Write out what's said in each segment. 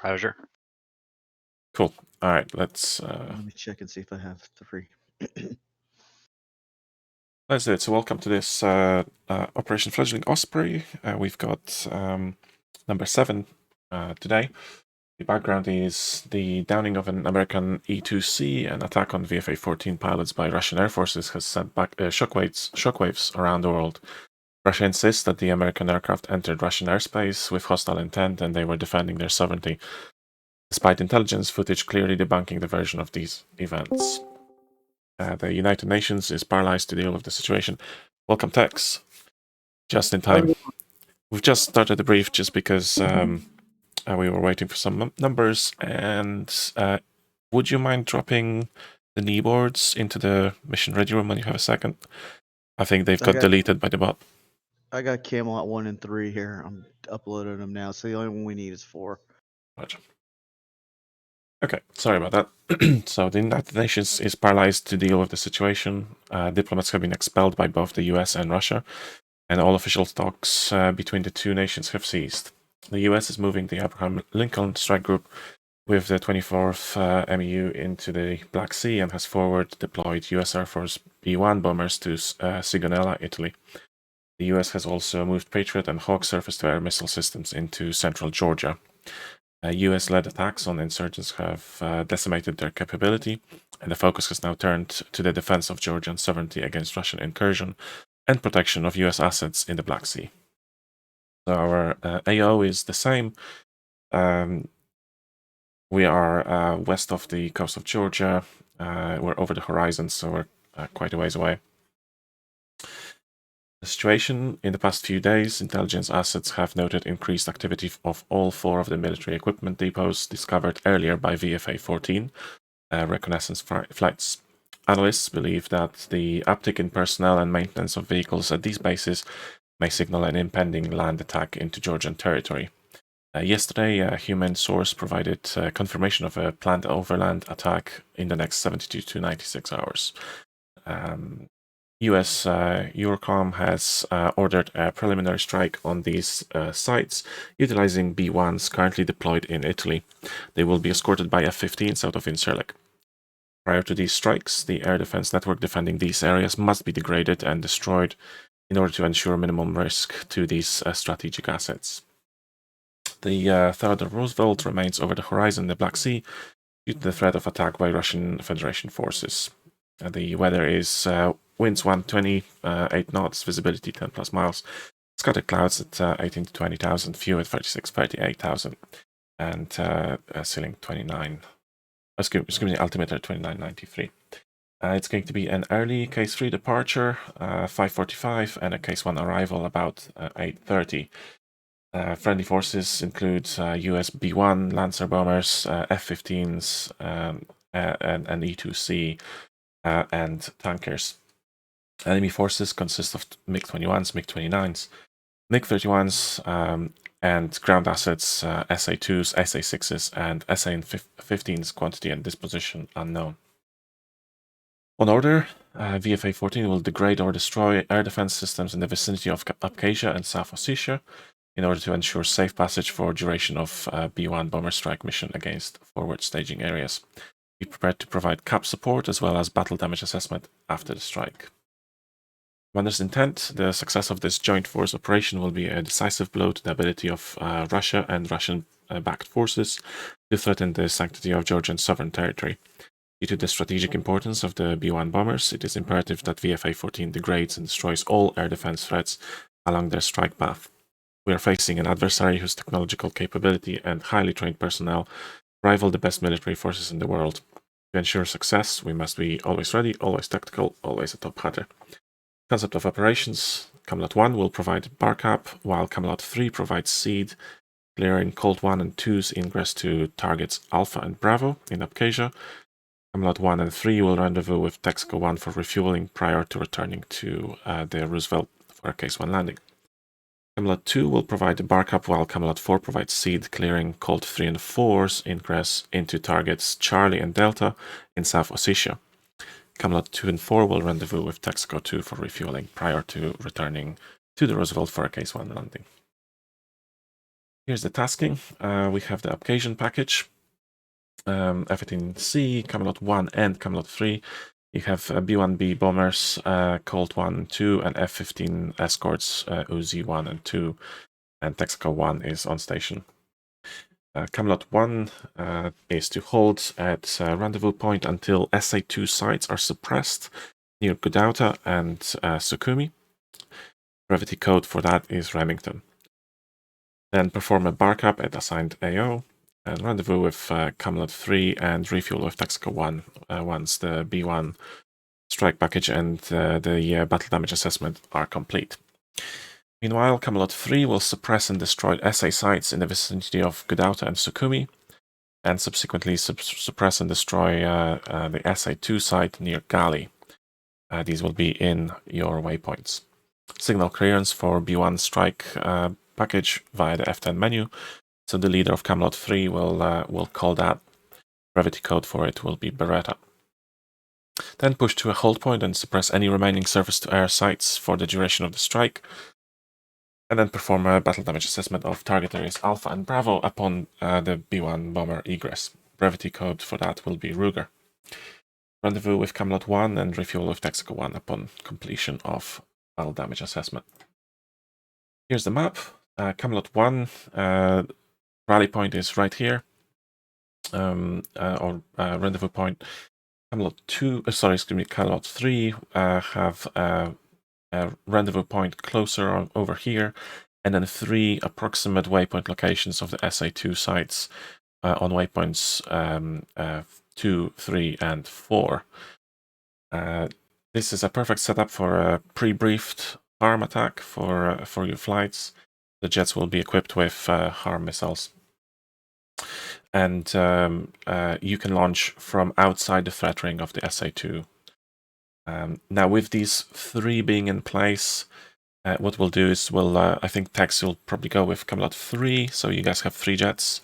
Roger. Cool. All right, let's Let me check and see if I have 3. do it. So welcome to this Operation Fledgling Osprey. We've got number 7 today. The background is the downing of an American E-2C. An attack on VFA-14 pilots by Russian air forces has sent back shockwaves around the world. Russia insists that the American aircraft entered Russian airspace with hostile intent and they were defending their sovereignty, despite intelligence footage clearly debunking the version of these events. The United Nations is paralyzed to deal with the situation. Welcome, Tex. Just in time. We've just started the brief just because we were waiting for some numbers. And would you mind dropping the kneeboards into the mission ready room when you have a second? I think they've got deleted by the bot. I got Camelot 1 and 3 here. I'm uploading them now. So the only one we need is 4. Roger. Okay, sorry about that. So the United Nations is paralyzed to deal with the situation. Diplomats have been expelled by both the US and Russia, and all official talks between the two nations have ceased. The US is moving the Abraham Lincoln Strike Group with the 24th MEU into the Black Sea and has forward deployed US Air Force B-1 bombers to Sigonella, Italy. The US has also moved Patriot and Hawk surface-to-air missile systems into central Georgia. US-led attacks on insurgents have decimated their capability, and the focus has now turned to the defense of Georgian sovereignty against Russian incursion and protection of US assets in the Black Sea. So our AO is the same. We are west of the coast of Georgia. We're over the horizon, so we're quite a ways away. The situation in the past few days, intelligence assets have noted increased activity of all 4 of the military equipment depots discovered earlier by VFA-14 reconnaissance flights. Analysts believe that the uptick in personnel and maintenance of vehicles at these bases may signal an impending land attack into Georgian territory. Yesterday, a human source provided confirmation of a planned overland attack in the next 72 to 96 hours. US Eurocom has ordered a preliminary strike on these sites, utilizing B-1s currently deployed in Italy. They will be escorted by F-15s out of Incirlik. Prior to these strikes, the air defense network defending these areas must be degraded and destroyed in order to ensure minimum risk to these strategic assets. The Theodore Roosevelt remains over the horizon in the Black Sea due to the threat of attack by Russian Federation forces. The weather is winds 120, 8 knots, visibility 10 plus miles, scattered clouds at 18 to 20,000, few at 36, 38,000, and ceiling 29. Excuse me, altimeter 2993. It's going to be an early Case 3 departure, 5:45, and a Case 1 arrival about 8:30. Friendly forces include US B-1 Lancer bombers, F-15s, and E-2C, and tankers. Enemy forces consist of MiG-21s, MiG-29s, MiG-31s, and ground assets, SA-2s, SA-6s, and SA-15s, quantity and disposition unknown. On order, VFA-14 will degrade or destroy air defense systems in the vicinity of Abkhazia and South Ossetia in order to ensure safe passage for duration of B-1 bomber strike mission against forward staging areas. Be prepared to provide CAP support as well as battle damage assessment after the strike. Commander's intent: the success of this joint force operation will be a decisive blow to the ability of Russia and Russian-backed forces to threaten the sanctity of Georgian sovereign territory. Due to the strategic importance of the B-1 bombers, it is imperative that VFA-14 degrades and destroys all air defense threats along their strike path. We are facing an adversary whose technological capability and highly trained personnel rival the best military forces in the world. To ensure success, we must be always ready, always tactical, always a top hatter. Concept of operations: Camelot 1 will provide bar cap, while Camelot 3 provides seed, clearing Colt 1 and 2's ingress to targets Alpha and Bravo in Abkhazia. Camelot 1 and 3 will rendezvous with Texaco 1 for refueling prior to returning to the Roosevelt for a Case 1 landing. Camelot 2 will provide the bar cap, while Camelot 4 provides seed, clearing Colt 3 and 4's ingress into targets Charlie and Delta in South Ossetia. Camelot 2 and 4 will rendezvous with Texaco 2 for refueling prior to returning to the Roosevelt for a Case 1 landing. Here's the tasking. We have the application package, F-18C, Camelot 1 and Camelot 3. You have B-1B bombers, Colt 1 and 2, and F-15 escorts, Uzi 1 and 2, and Texaco 1 is on station. Camelot 1 is to hold at rendezvous point until SA-2 sites are suppressed near Gudauta and Sukhumi. Brevity code for that is Remington. Then perform a bar cap at assigned AO, and rendezvous with Camelot 3 and refuel with Texaco 1 once the B1 strike package and the battle damage assessment are complete. Meanwhile, Camelot 3 will suppress and destroy SA sites in the vicinity of Gudauta and Sukhumi, and subsequently suppress and destroy the SA-2 site near Gali. These will be in your waypoints. Signal clearance for B1 strike package via the F10 menu, so the leader of Camelot 3 will call that. Brevity code for it will be Beretta. Then push to a hold point and suppress any remaining surface-to-air sites for the duration of the strike, and then perform a battle damage assessment of target areas Alpha and Bravo upon the B1 bomber egress. Brevity code for that will be Ruger. Rendezvous with Camelot 1 and refuel with Texaco 1 upon completion of battle damage assessment. Here's the map. Camelot 1 rally point is right here, or rendezvous point. Camelot 2, Camelot 3 have a rendezvous point closer over here, and then 3 approximate waypoint locations of the SA-2 sites on waypoints 2, 3, and 4. This is a perfect setup for a pre-briefed harm attack for your flights. The jets will be equipped with harm missiles, and you can launch from outside the threat ring of the SA-2. Now, with these 3 being in place, what we'll do is I think Tex will probably go with Camelot 3, so you guys have 3 jets,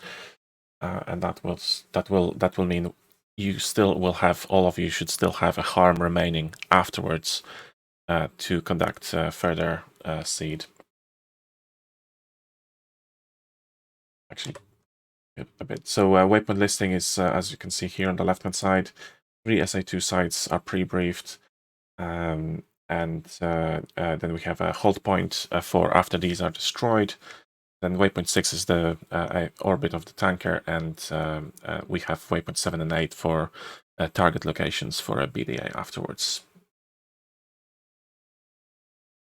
and that will mean you still will have, all of you should still have a harm remaining afterwards to conduct further seed. Actually, a bit. So waypoint listing is, as you can see here on the left-hand side, 3 SA-2 sites are pre-briefed, and then we have a hold point for after these are destroyed. Then waypoint 6 is the orbit of the tanker, and we have waypoint 7 and 8 for target locations for a BDA afterwards.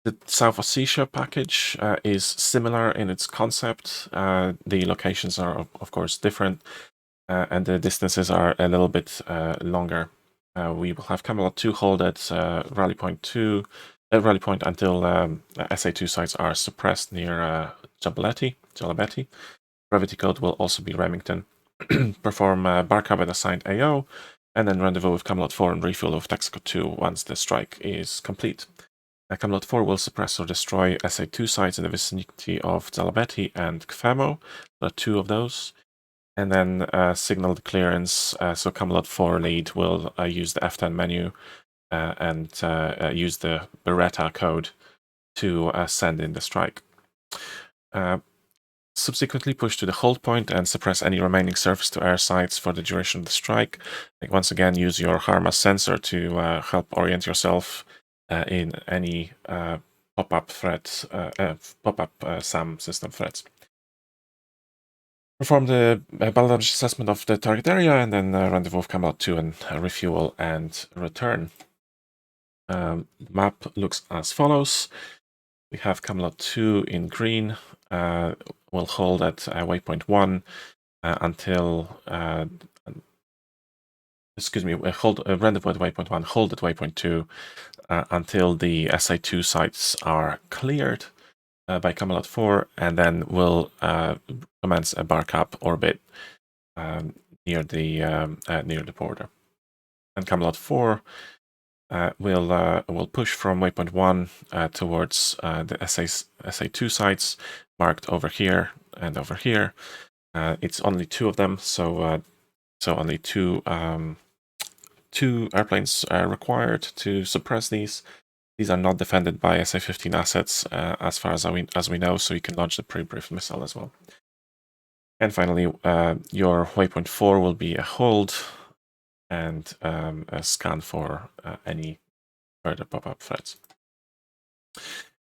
The South Ossetia package is similar in its concept. The locations are, of course, different, and the distances are a little bit longer. We will have Camelot 2 hold at rally point until SA-2 sites are suppressed near Jalabeti. Brevity code will also be Remington. Perform bar cap at assigned AO, and then rendezvous with Camelot 4 and refuel with Texaco 2 once the strike is complete. Camelot 4 will suppress or destroy SA-2 sites in the vicinity of Jalabeti and Kfemo. There are 2 of those. And then signal the clearance, so Camelot 4 lead will use the F10 menu and use the Beretta code to send in the strike. Subsequently push to the hold point and suppress any remaining surface-to-air sites for the duration of the strike. Once again, use your Harma sensor to help orient yourself in any pop-up threats, SAM system threats. Perform the battle damage assessment of the target area, and then rendezvous with Camelot 2 and refuel and return. The map looks as follows. We have Camelot 2 in green. Will hold at waypoint 1 until rendezvous at waypoint 1, hold at waypoint 2 until the SA-2 sites are cleared by Camelot 4, and then will commence a bar cap orbit near the border. And Camelot 4 will push from waypoint 1 towards the SA-2 sites marked over here and over here. It's only 2 of them, so only 2 airplanes are required to suppress these. These are not defended by SA-15 assets as far as we know, so you can launch the pre-briefed missile as well. And finally, your waypoint 4 will be a hold and a scan for any further pop-up threats.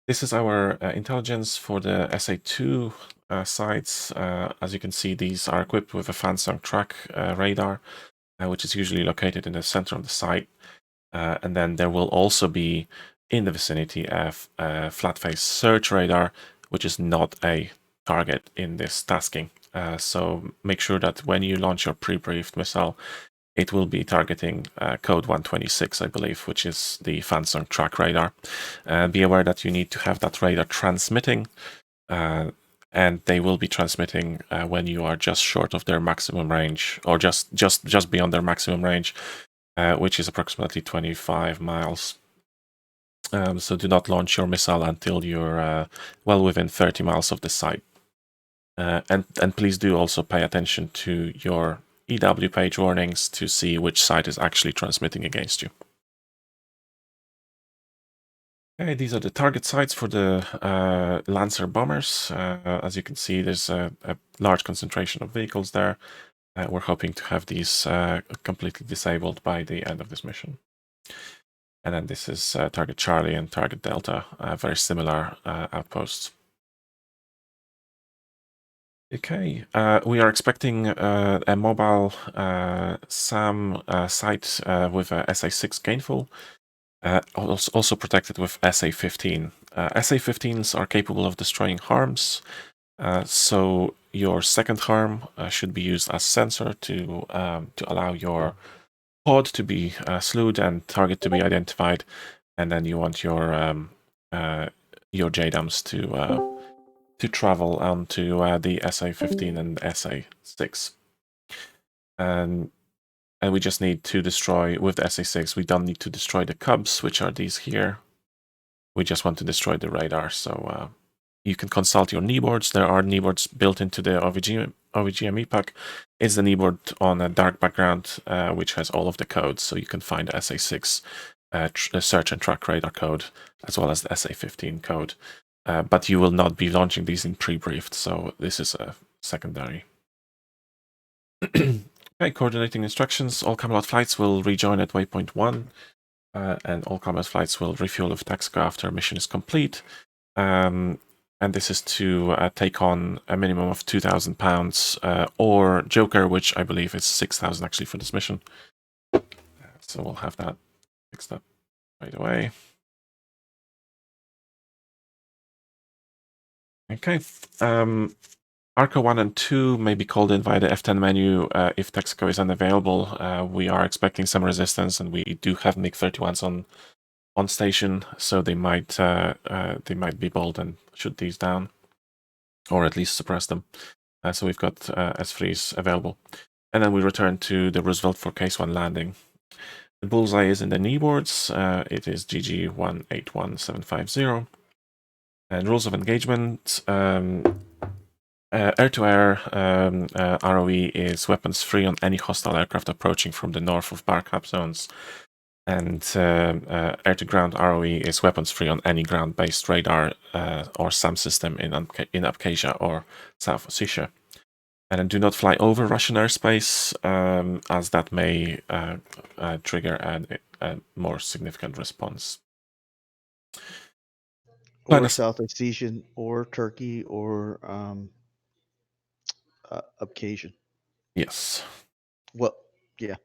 This is our intelligence for the SA2 sites. As you can see, these are equipped with a fan-sunk track radar, which is usually located in the center of the site. And then there will also be in the vicinity a flat-face search radar, which is not a target in this tasking. So make sure that when you launch your pre-briefed missile, it will be targeting code 126, I believe, which is the fan-sunk track radar. Be aware that you need to have that radar transmitting, and they will be transmitting when you are just short of their maximum range, or just beyond their maximum range, which is approximately 25 miles. So do not launch your missile until you're well within 30 miles of the site. And please do also pay attention to your EW page warnings to see which site is actually transmitting against you. Okay, these are the target sites for the Lancer bombers. As you can see, there's a large concentration of vehicles there. We're hoping to have these completely disabled by the end of this mission. And then this is target Charlie and target Delta, very similar outposts. Okay, we are expecting a mobile SAM site with a SA6 gainful, also protected with SA-15. SA-15s are capable of destroying harms, so your second harm should be used as sensor to allow your pod to be slewed and target to be identified, and then you want your JDAMs to travel onto the SA-15 and SA-6. And we just need to destroy, with the SA-6, we don't need to destroy the Cubs, which are these here. We just want to destroy the radar. So you can consult your kneeboards. There are kneeboards built into the OVGME pack. It's the kneeboard on a dark background, which has all of the codes. So you can find the SA-6 search and track radar code, as well as the SA-15 code. But you will not be launching these in pre-briefed, so this is a secondary. Okay, coordinating instructions. All Camelot flights will rejoin at waypoint 1, and all Camelot flights will refuel with Taxco after mission is complete. And this is to take on a minimum of 2,000 pounds, or Joker, which I believe is 6,000 actually for this mission. So we'll have that fixed up right away. Okay. Arco 1 and 2 may be called in via the F10 menu if Texaco is unavailable. We are expecting some resistance, and we do have MiG-31s on station, so they might be bold and shoot these down, or at least suppress them. So we've got S3s available. And then we return to the Roosevelt for Case 1 landing. The bullseye is in the kneeboards. It is GG181750. And rules of engagement. Air-to-air ROE is weapons free on any hostile aircraft approaching from the north of bar cap zones. And air-to-ground ROE is weapons free on any ground-based radar or SAM system in Abkhazia or South Ossetia. And then do not fly over Russian airspace, as that may trigger a more significant response. Or South Ossetian, or Turkey, or Abkhazia. Yes. Well, yeah.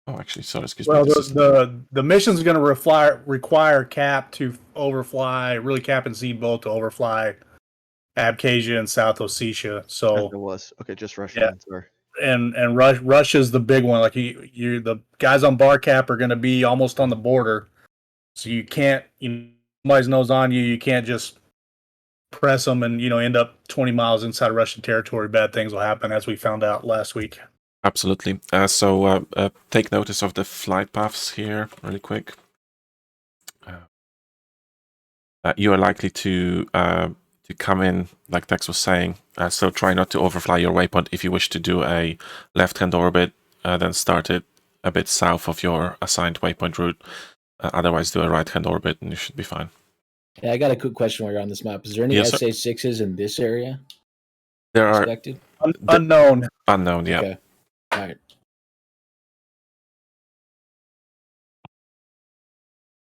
Oh, actually, sorry, excuse me. Well, the mission's going to require Cap to overfly, really Cap and Z both to overfly Abkhazia and South Ossetia. So it was okay, just Russia. Yeah. Sorry. And Russia's the big one. Like you the guys on bar cap are going to be almost on the border, so you can't. Somebody's nose on you. You can't just press them and end up 20 miles inside Russian territory. Bad things will happen, as we found out last week. Absolutely. So take notice of the flight paths here, really quick. You are likely to come in, like Tex was saying, so try not to overfly your waypoint. If you wish to do a left-hand orbit, then start it a bit south of your assigned waypoint route. Otherwise, do a right-hand orbit and you should be fine. Yeah, I got a quick question while you're on this map. Is there any Yes, sir. SA6s in this area There are expected? Unknown. unknown, yeah. Okay. All right.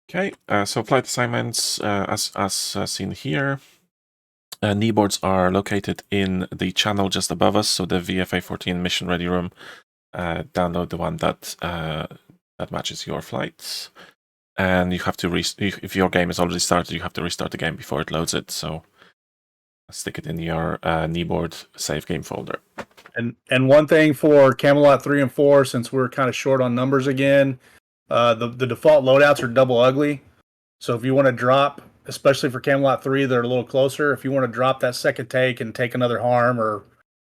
Okay, so flight assignments, as seen here. Kneeboards are located in the channel just above us, so the VFA-14 mission ready room. Download the one that that matches your flights, and you have to if your game is already started, you have to restart the game before it loads it. So stick it in your kneeboard save game folder. And one thing for Camelot 3 and 4, since we're kind of short on numbers again, the default loadouts are double ugly. So if you want to drop, especially for Camelot 3, they're a little closer. If you want to drop that second take and take another harm or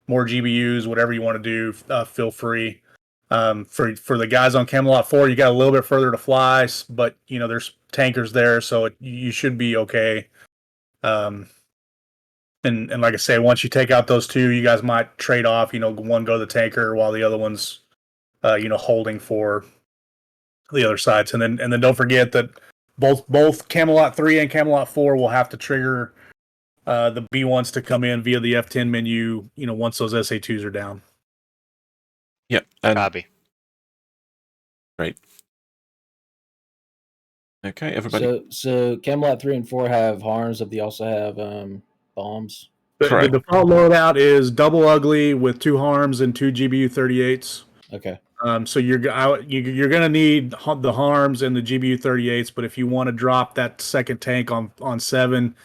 more GBUs, whatever you want to do, feel free. For the guys on Camelot 4, you got a little bit further to fly, but there's tankers there, so you should be okay. And like I say, once you take out those two, you guys might trade off. One go to the tanker while the other one's holding for the other sides. And then don't forget that both Camelot 3 and Camelot 4 will have to trigger the B1s to come in via the F10 menu. Once those SA2s are down. Yeah, and Copy. great. Okay, everybody. So Camelot 3 and 4 have harms, but they also have bombs. The default loadout is double ugly with 2 harms and 2 GBU 38s. Okay. So you're going to need the harms and the GBU 38s, but if you want to drop that second tank on 7,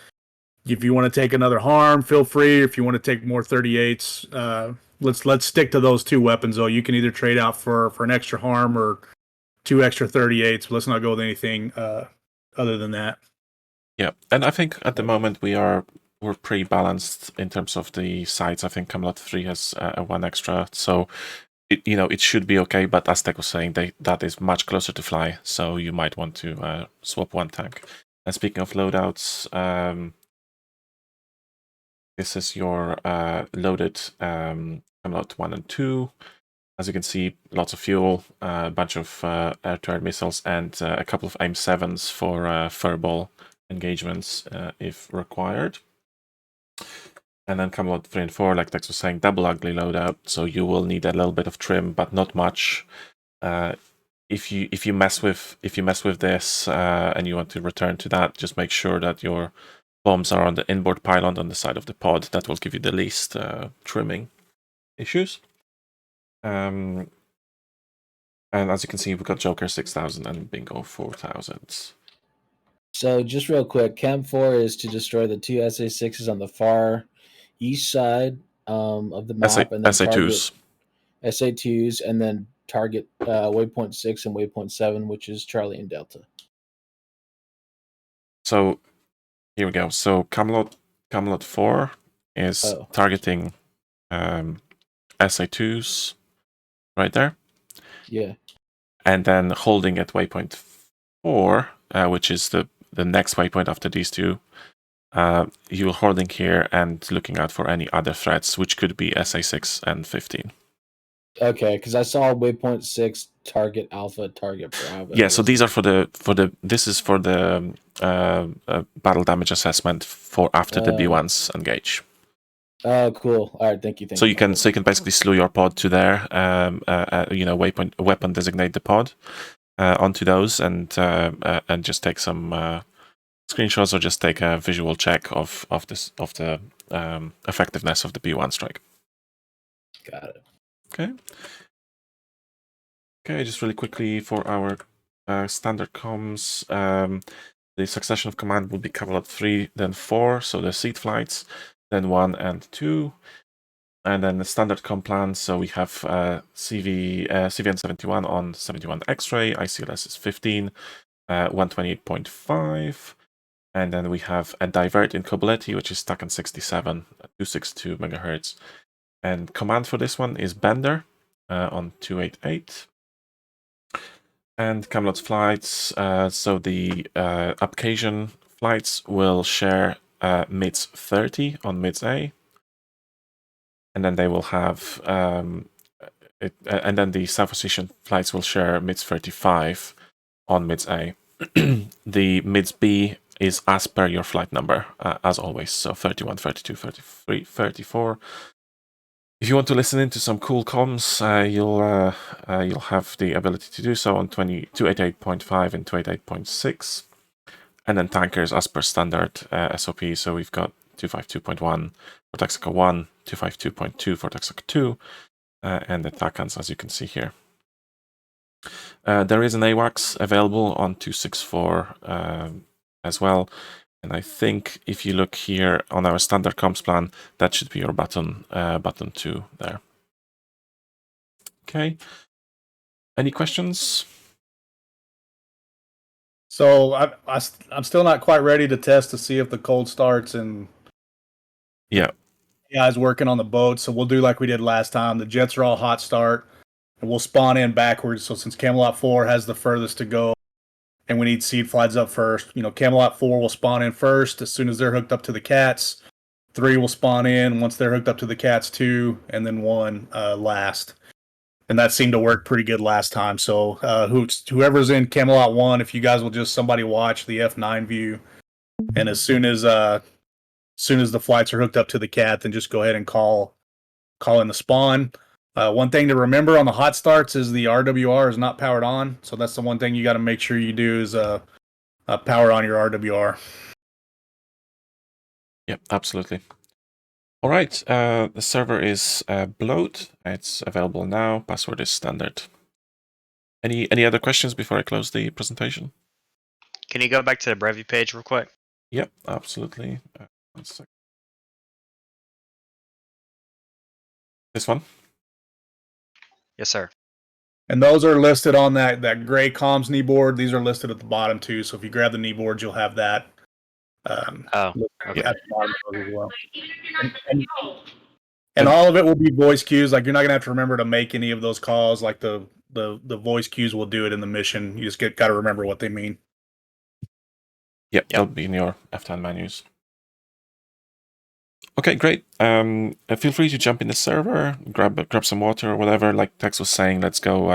if you want to take another harm, feel free. If you want to take more 38s, let's stick to those 2 weapons though. You can either trade out for an extra harm or 2 extra 38s. But let's not go with anything other than that. Yeah, and I think at the moment we're pretty balanced in terms of the sides. I think Camelot 3 has 1 extra, so it should be okay. But as Tech was saying, that is much closer to fly, so you might want to swap 1 tank. And speaking of loadouts, this is your loaded Camelot 1 and 2. As you can see, lots of fuel, a bunch of air-to-air missiles, and a couple of AIM-7s for furball engagements if required. And then Camelot 3 and 4, like Tex was saying, double ugly loadout, so you will need a little bit of trim, but not much. If you mess with this and you want to return to that, just make sure that your bombs are on the inboard pylon on the side of the pod. That will give you the least trimming issues. And as you can see, we've got Joker 6000 and Bingo 4000. So just real quick, Cam 4 is to destroy the 2 SA6s on the far east side of the map, and then SA2s. SA2s, and then target waypoint 6 and waypoint 7, which is Charlie and Delta. So here we go. So Camelot 4 is targeting SA2s right there. Yeah. And then holding at waypoint 4, which is the next waypoint after these two. You're holding here and looking out for any other threats, which could be SA6 and 15. Okay, because I saw waypoint 6 target Alpha, target Bravo. Yeah, so these are for the this is for the battle damage assessment for after the B1s engage. Oh, cool. All right, thank you. So you can basically slew your pod to there, weapon designate the pod onto those, and just take some screenshots or just take a visual check of the effectiveness of the B1 strike. Got it. Okay, just really quickly for our standard comms, the succession of command will be Camelot 3, then 4, so the seed flights, then 1 and 2, and then the standard comm plan. So we have CVN 71 on 71 X-ray, ICLS is 15, 128.5, and then we have a divert in Cobaleti, which is stuck on 67, 262 megahertz. And command for this one is Bender on 288. And Camelot's flights, so the Abkhasian flights will share MIDS 30 on MIDS A. And then they will have, and then the South Ossetian flights will share MIDS 35 on MIDS A. The MIDS B is as per your flight number, as always. So 31, 32, 33, 34. If you want to listen into some cool comms, you'll have the ability to do so on 288.5 and 288.6. And then tankers as per standard SOP. So we've got 252.1 for Texaco 1, 252.2 for Texaco 2, and the TACANs, as you can see here. There is an AWACS available on 264 as well. And I think if you look here on our standard comms plan, that should be your button 2 there. Okay. Any questions? So I'm still not quite ready to test to see if the cold starts and Yeah. guys working on the boat. So we'll do like we did last time. The jets are all hot start, and we'll spawn in backwards. So since Camelot 4 has the furthest to go, and we need seed flights up first, Camelot 4 will spawn in first as soon as they're hooked up to the cats. 3 will spawn in once they're hooked up to the cats 2, and then 1 last. And that seemed to work pretty good last time. So whoever's in Camelot 1, if you guys will just somebody watch the F9 view, and as soon as the flights are hooked up to the cat, then just go ahead and call in the spawn. One thing to remember on the hot starts is the RWR is not powered on. So that's the one thing you got to make sure you do is power on your RWR. Yep, absolutely. All right, the server is bloat. It's available now. Password is standard. Any other questions before I close the presentation? Can you go back to the Brevy page real quick? Yep, absolutely. 1 second. This one? Yes, sir. And those are listed on that gray comms knee board. These are listed at the bottom too. So if you grab the knee boards, you'll have that. Okay. At the bottom of those as well. And all of it will be voice cues. Like you're not gonna have to remember to make any of those calls. Like the voice cues will do it in the mission. You just got to remember what they mean. Yep, they'll be in your F10 menus. Okay, great. Feel free to jump in the server, grab some water or whatever. Like Tex was saying, let's go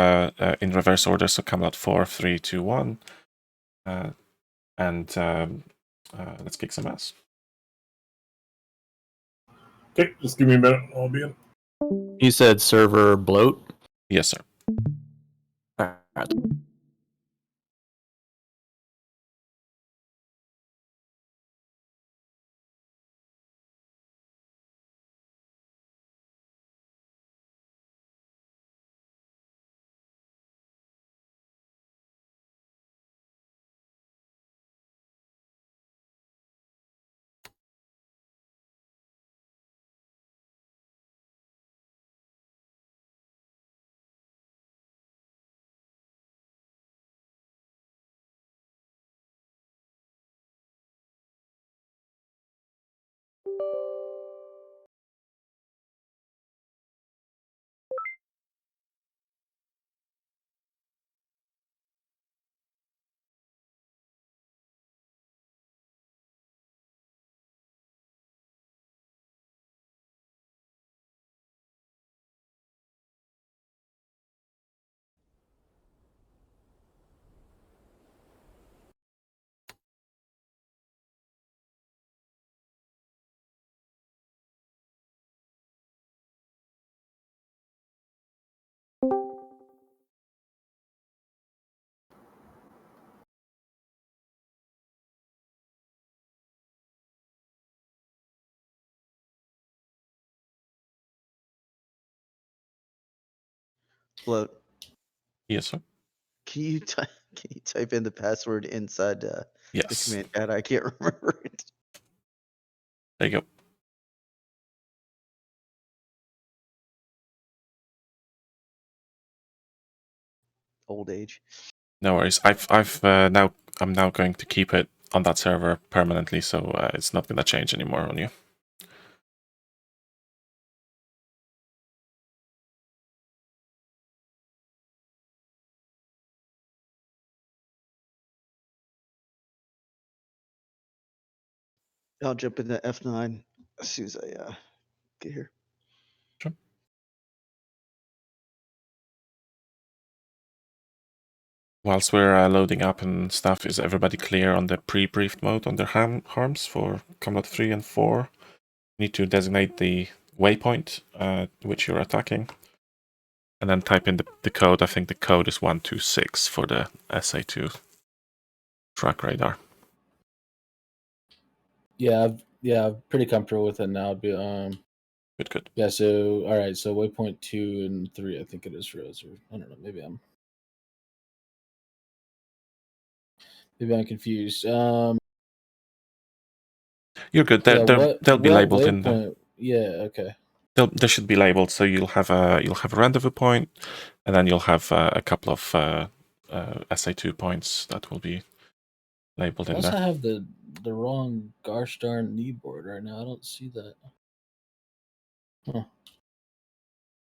in reverse order. So Camelot 4, 3, 2, 1, and let's kick some ass. Okay, just give me a minute. I'll be in. You said server bloat? Yes, sir. All right. Float. Yes, sir. Can you type in the password inside the Yes. command chat? I can't remember it. There you go. Old age. No worries. I'm now going to keep it on that server permanently, so it's not going to change anymore on you. I'll jump into F9 as soon as I get here. Sure. Whilst we're loading up and stuff, is everybody clear on the pre-briefed mode on their harms for Camelot 3 and 4? You need to designate the waypoint which you're attacking. And then type in the code. I think the code is 126 for the SA2 track radar. Yeah, I'm pretty comfortable with it now. Good. Yeah, so all right, so waypoint 2 and 3, I think it is for us, or I don't know, maybe I'm confused. You're good. Yeah, They'll be labeled in the. waypoint? Yeah, okay. They should be labeled, so you'll have a rendezvous point, and then you'll have a couple of SA2 points that will be labeled I in also there. have the wrong gosh darn kneeboard right now. I don't see that. Huh.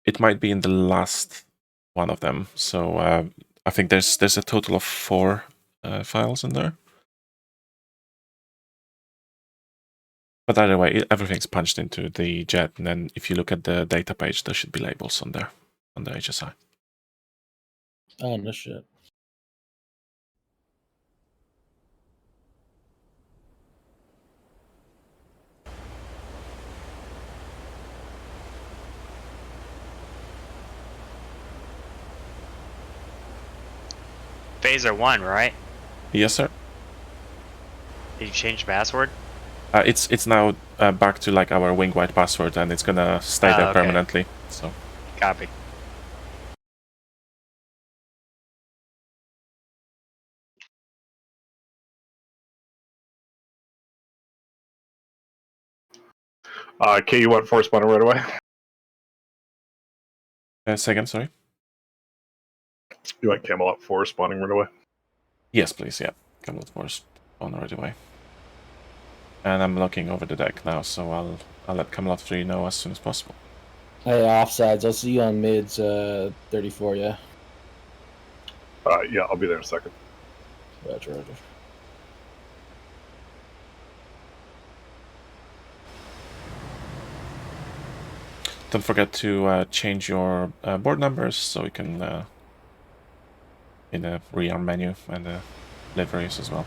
It might be in the last one of them. So I think there's a total of 4 files in there. But either way, everything's punched into the jet, and then if you look at the data page, there should be labels on there, on the HSI. Oh, no shit. Phaser 1, right? Yes, sir. Did you change the password? It's now back to like our wing white password, and it's gonna stay there Okay. permanently. So Copy. Kay, you want force spawning right away? say again, sorry. You want Camelot 4 spawning right away? Yes, please. Yeah, Camelot Force on right away. And I'm looking over the deck now, so I'll let Camelot 3 know as soon as possible. Hey, offsides. I'll see you on mids 34, yeah? Yeah, I'll be there in a second. Roger. Don't forget to change your board numbers so you can in the rearm menu and the liveries as well.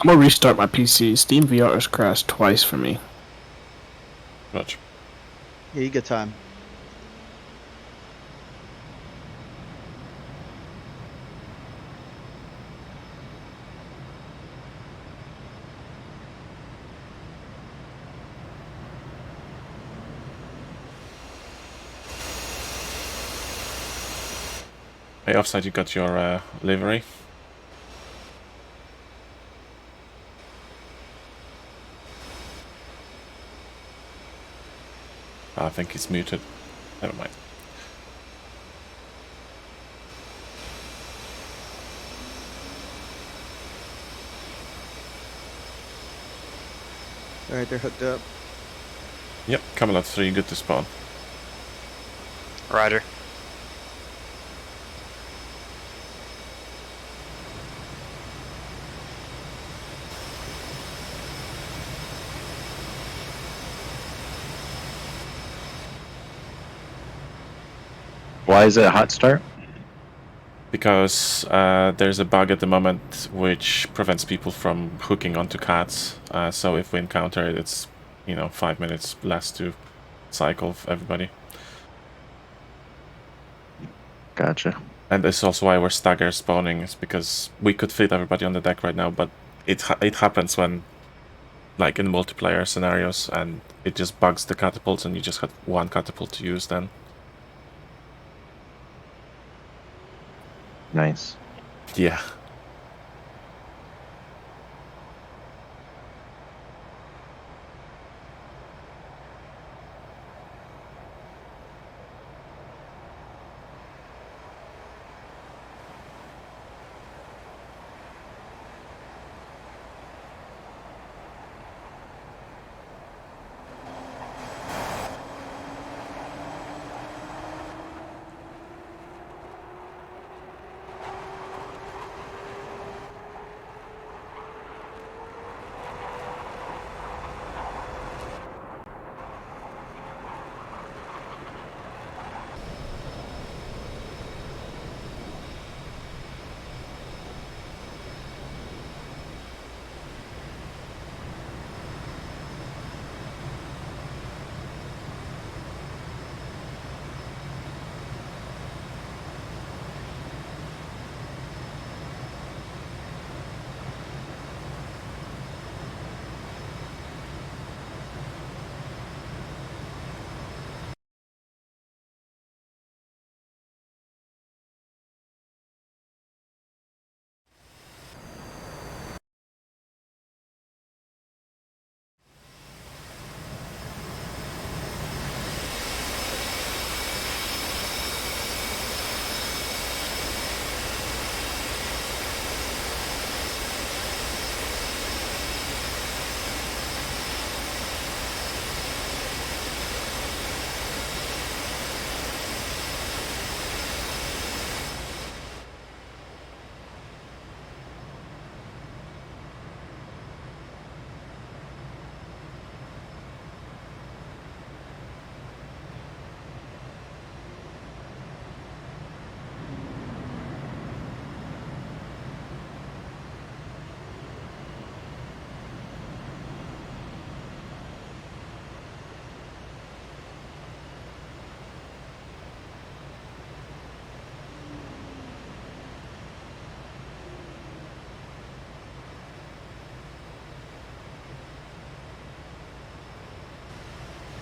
I'm gonna restart my PC. Steam VR has crashed twice for me. Roger. Yeah, you got time. Hey, offside, you got your livery. I think he's muted. Never mind. All right, they're hooked up. Yep, Camelot 3, good to spawn. Rider. Why is it a hot start? Because there's a bug at the moment which prevents people from hooking onto cats. So if we encounter it, it's, 5 minutes less to cycle everybody. Gotcha. And that's also why we're stagger spawning, is because we could fit everybody on the deck right now, but it happens when, like in multiplayer scenarios, and it just bugs the catapults and you just have one catapult to use then. Nice. Yeah.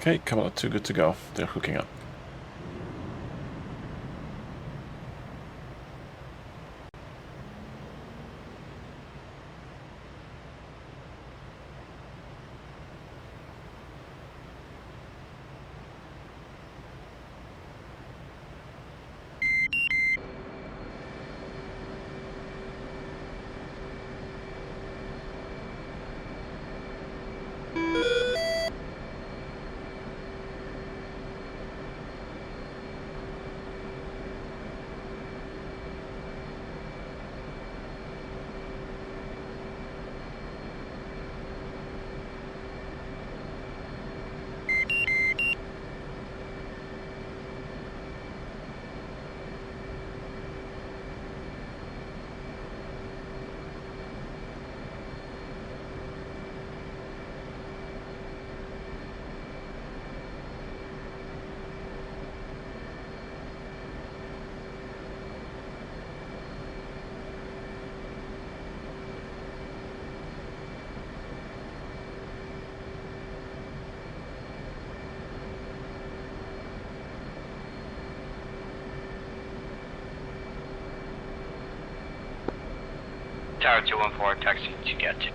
Okay, Camelot 2, good to go. They're hooking up. Tower 214, taxi to get to.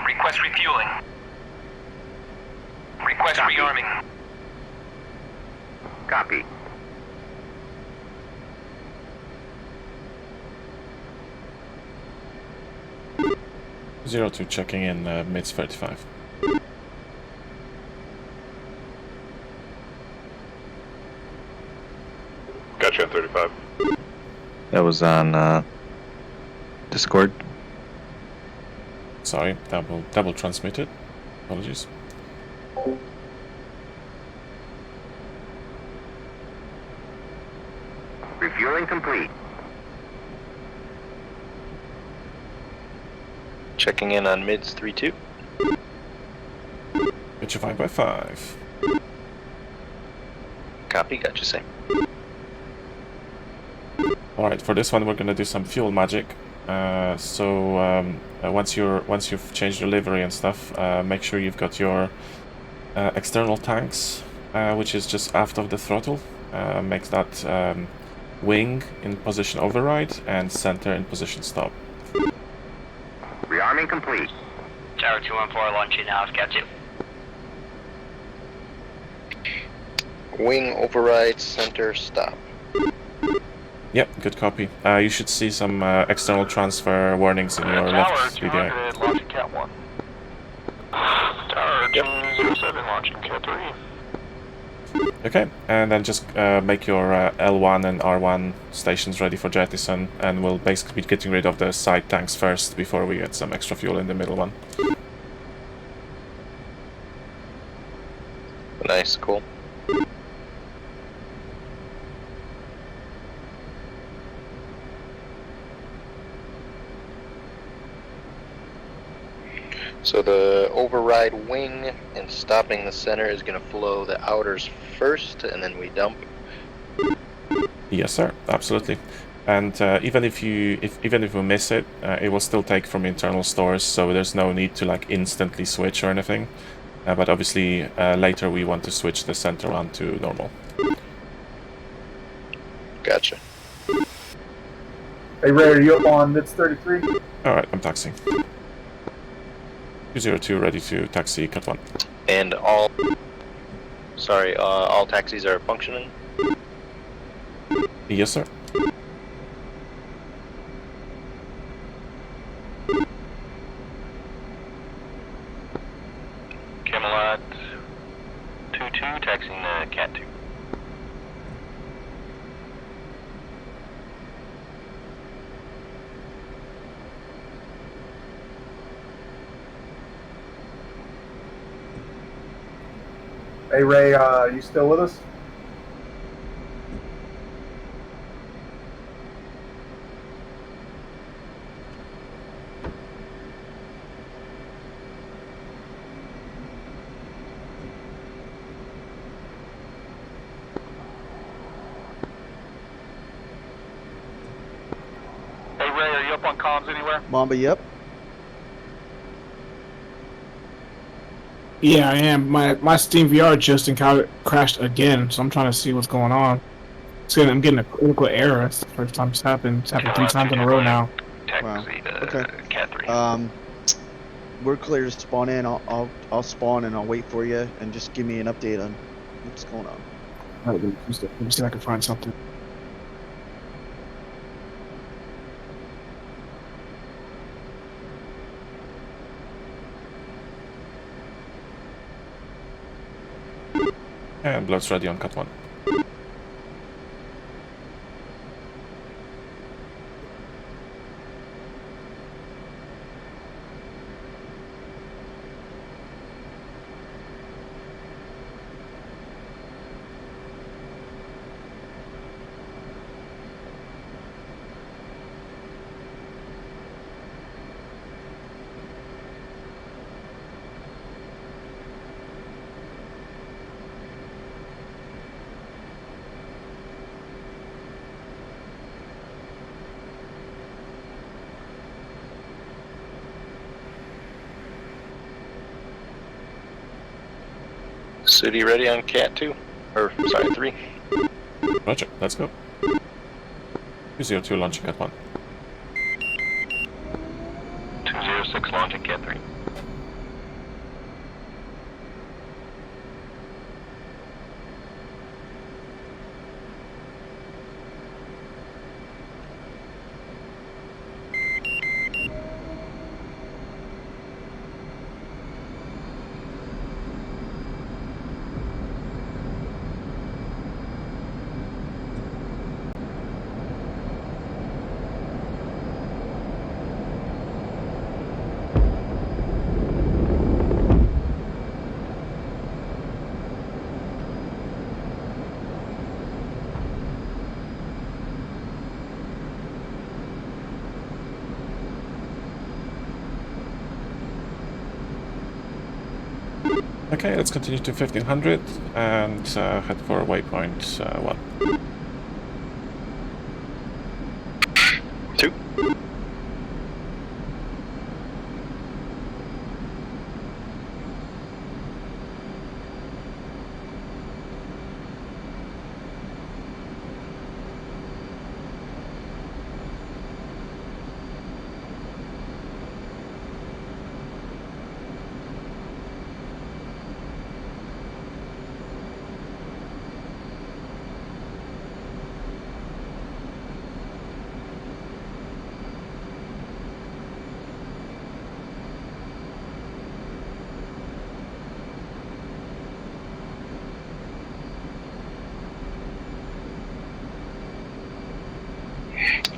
Request refueling. Request rearming. Copy. Zero 2 checking in mids 35. Gotcha on 35. That was on Discord. Sorry, double transmitted. Apologies. Refueling complete. Checking in on mids 3-2. Get you 5x5. Copy, gotcha, same. Alright, for this one we're gonna do some fuel magic. Once you've changed your livery and stuff, make sure you've got your external tanks, which is just aft of the throttle. Makes that wing in position override and center in position stop. Rearming complete. Tower 214 launching now, get you. Wing override, center, stop. Yep, good copy. You should see some external transfer warnings in your left DDI. Launching Cat 1. Tower 207 launching Cat 3. Okay, and then just make your L1 and R1 stations ready for jettison, and we'll basically be getting rid of the side tanks first before we get some extra fuel in the middle one. Nice, cool. So the override wing and stopping the center is going to flow the outers first, and then we dump. Yes, sir. Absolutely. And even if we miss it, it will still take from internal stores, so there's no need to like instantly switch or anything. But obviously later we want to switch the center one to normal. Gotcha. Hey Ray, are you up on mids 33? All right, I'm taxiing. 202 ready to taxi cut 1. And all taxis are functioning? Yes, sir. Camelot 2-2 taxiing Cat 2. Hey Ray, you still with us? Hey Ray, are you up on comms anywhere? Mamba, yep. Yeah, I am. My Steam VR just crashed again, so I'm trying to see what's going on. I'm getting a critical error. It's the first time it's happened. It's happened 3 times in a row now. Taxi to Okay. Cat 3. We're clear to spawn in. I'll spawn and I'll wait for you, and just give me an update on what's going on. All right, let me see if I can find something. And blood's ready on cut 1. City ready on Cat 2? Or, sorry, 3. Roger, let's go. 202 launching at 1. 206 launching Cat 3. Okay, let's continue to 1500 and head for waypoint 1. 2.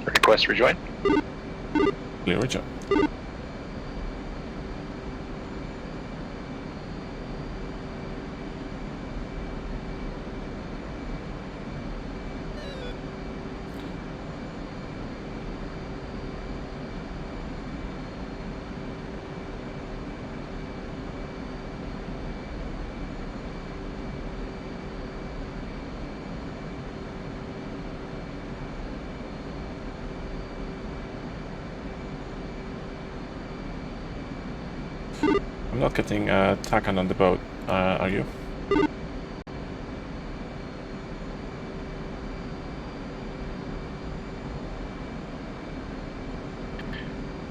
Request rejoin. Clear rejoin. I'm not getting TACAN on the boat, are you?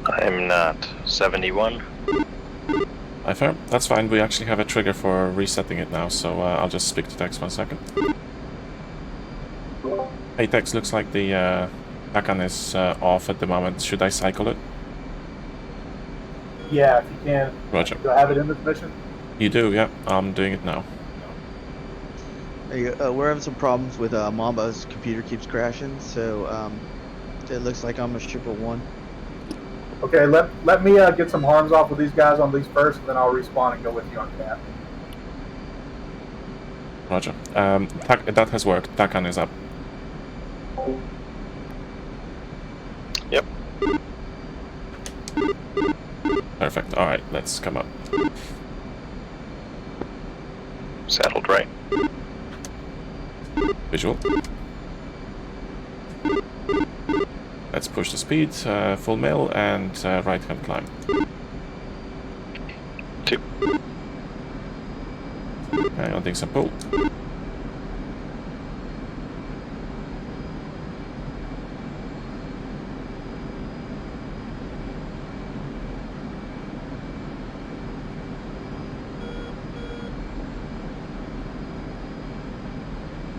I'm not. 71. Fair. That's fine, we actually have a trigger for resetting it now, so I'll just speak to Tex 1 second. Hey Tex, looks like the TACAN is off at the moment. Should I cycle it? Yeah, if you can. Roger. Do I have it in this mission? You do, yeah. I'm doing it now. Hey, we're having some problems with Mamba's computer keeps crashing, so it looks like I'm a shipper 1. Okay, let me get some harms off with these guys on these first, and then I'll respawn and go with you on Cat. Roger. That has worked. TACAN is up. Yep. Perfect. Alright, let's come up. Saddled right. Visual. Let's push the speed, full mill, and right-hand climb. 2. Okay, I'll dig some pull.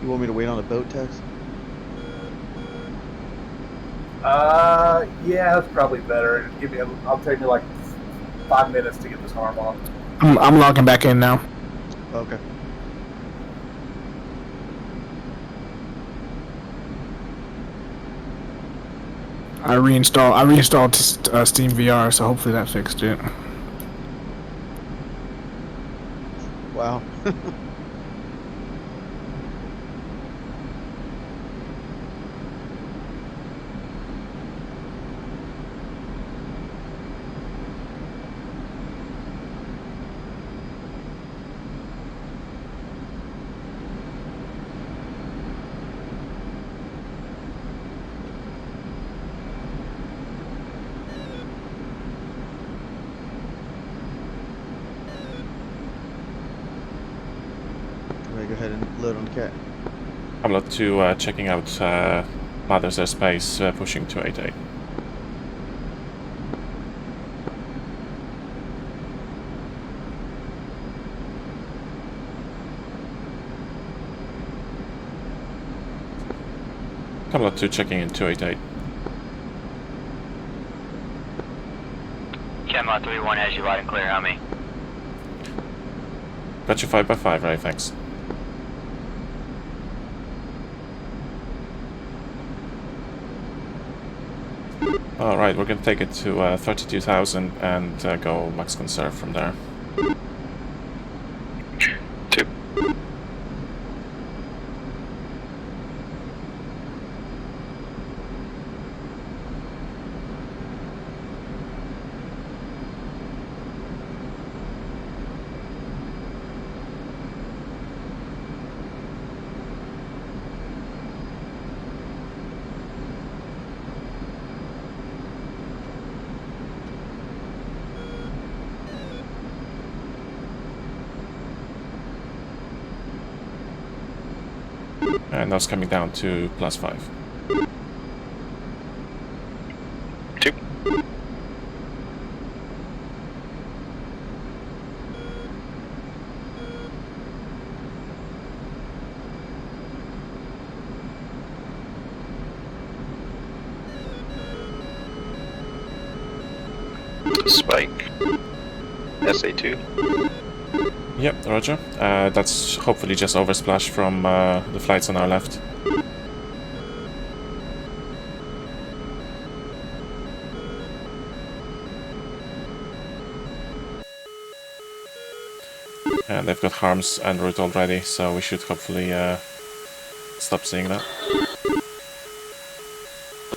You want me to wait on the boat, Tex? Yeah, that's probably better. I'll take me like 5 minutes to get this harm off. I'm logging back in now. Okay. I reinstalled Steam VR, so hopefully that fixed it. Wow. load on cat. Camelot 2 checking out Mother's airspace, pushing 288. Camelot 2 checking in 288. Camelot 3-1 has you loud and clear on me. Got you 5x5, right? Thanks. Alright, we're gonna take it to 32,000 and go max conserve from there. 2. And that's coming down to +5. 2. Spike. SA2. Yep, roger. That's hopefully just oversplash from the flights on our left. And they've got harms en route already, so we should hopefully stop seeing that.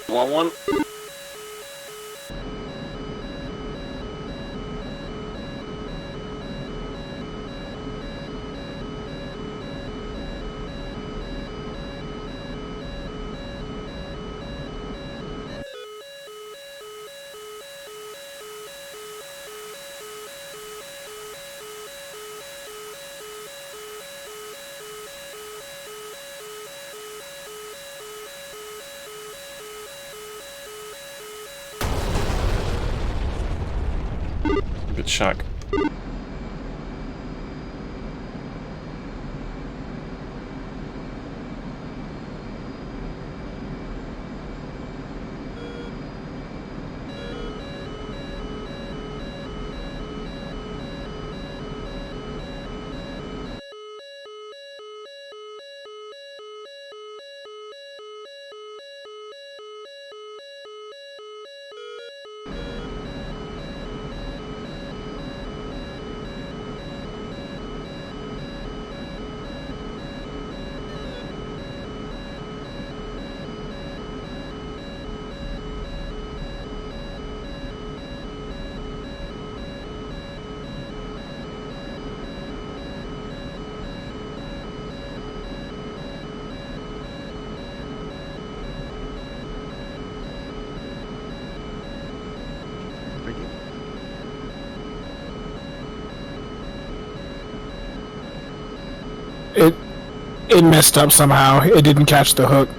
1-1. Good shock. Thank you. It messed up somehow. It didn't catch the hook.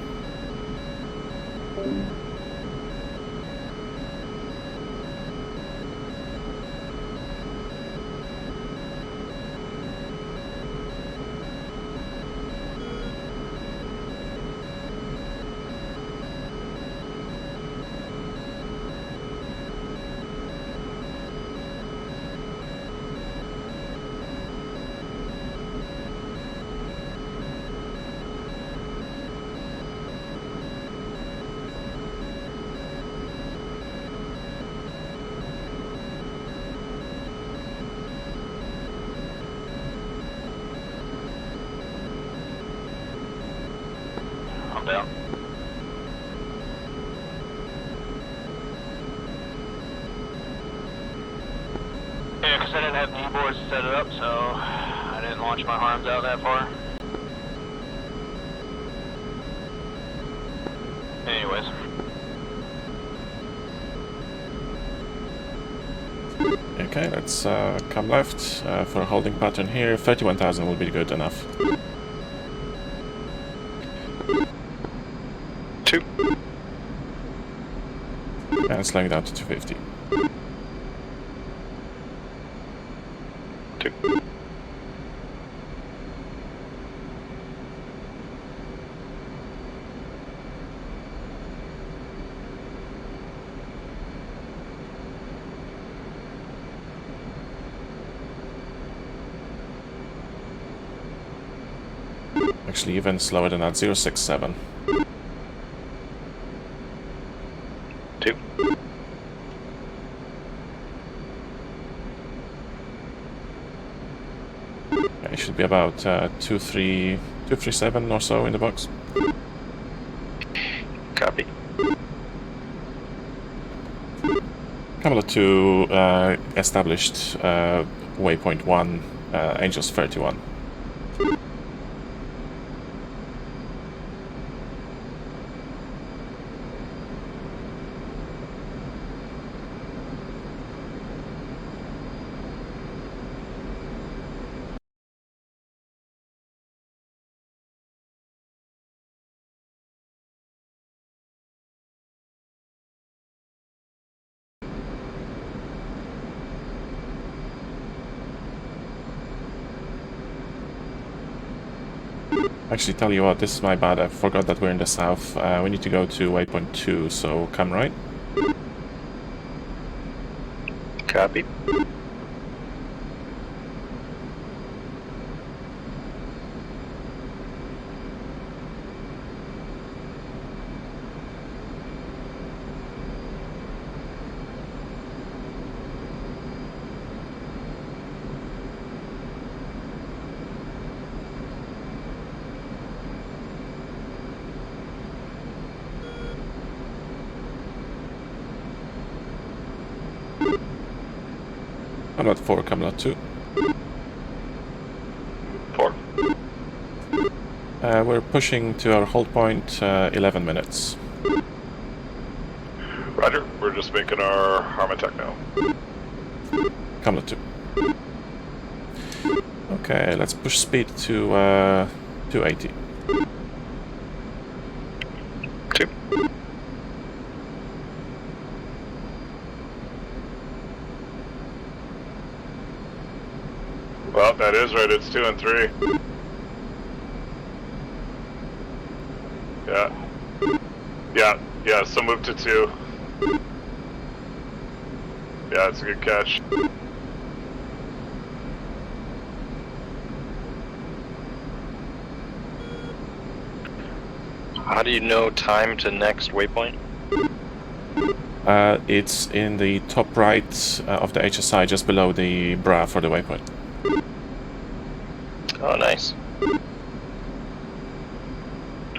I'm down. Yeah, because I didn't have D-boards set it up, so I didn't launch my harms out that far. Anyways. Okay, let's come left for a holding pattern here. 31,000 will be good enough. 2. And slowing down to 250. 2. Actually, even slower than that, 067. 2. Yeah, it should be about 237 or so in the box. Copy. Camelot 2 established waypoint 1, Angels 31. Actually, tell you what, this is my bad. I forgot that we're in the south. We need to go to waypoint 2, so come right. Copy. Camelot 4, Camelot 2. 4. We're pushing to our hold point, 11 minutes. Roger. We're just making our arm attack now. Camelot 2. Okay, let's push speed to 280. 2. Well, that is right. It's 2 and 3. Yeah. Yeah, so move to 2. Yeah, it's a good catch. How do you know time to next waypoint? It's in the top right of the HSI, just below the bra for the waypoint. Oh, nice.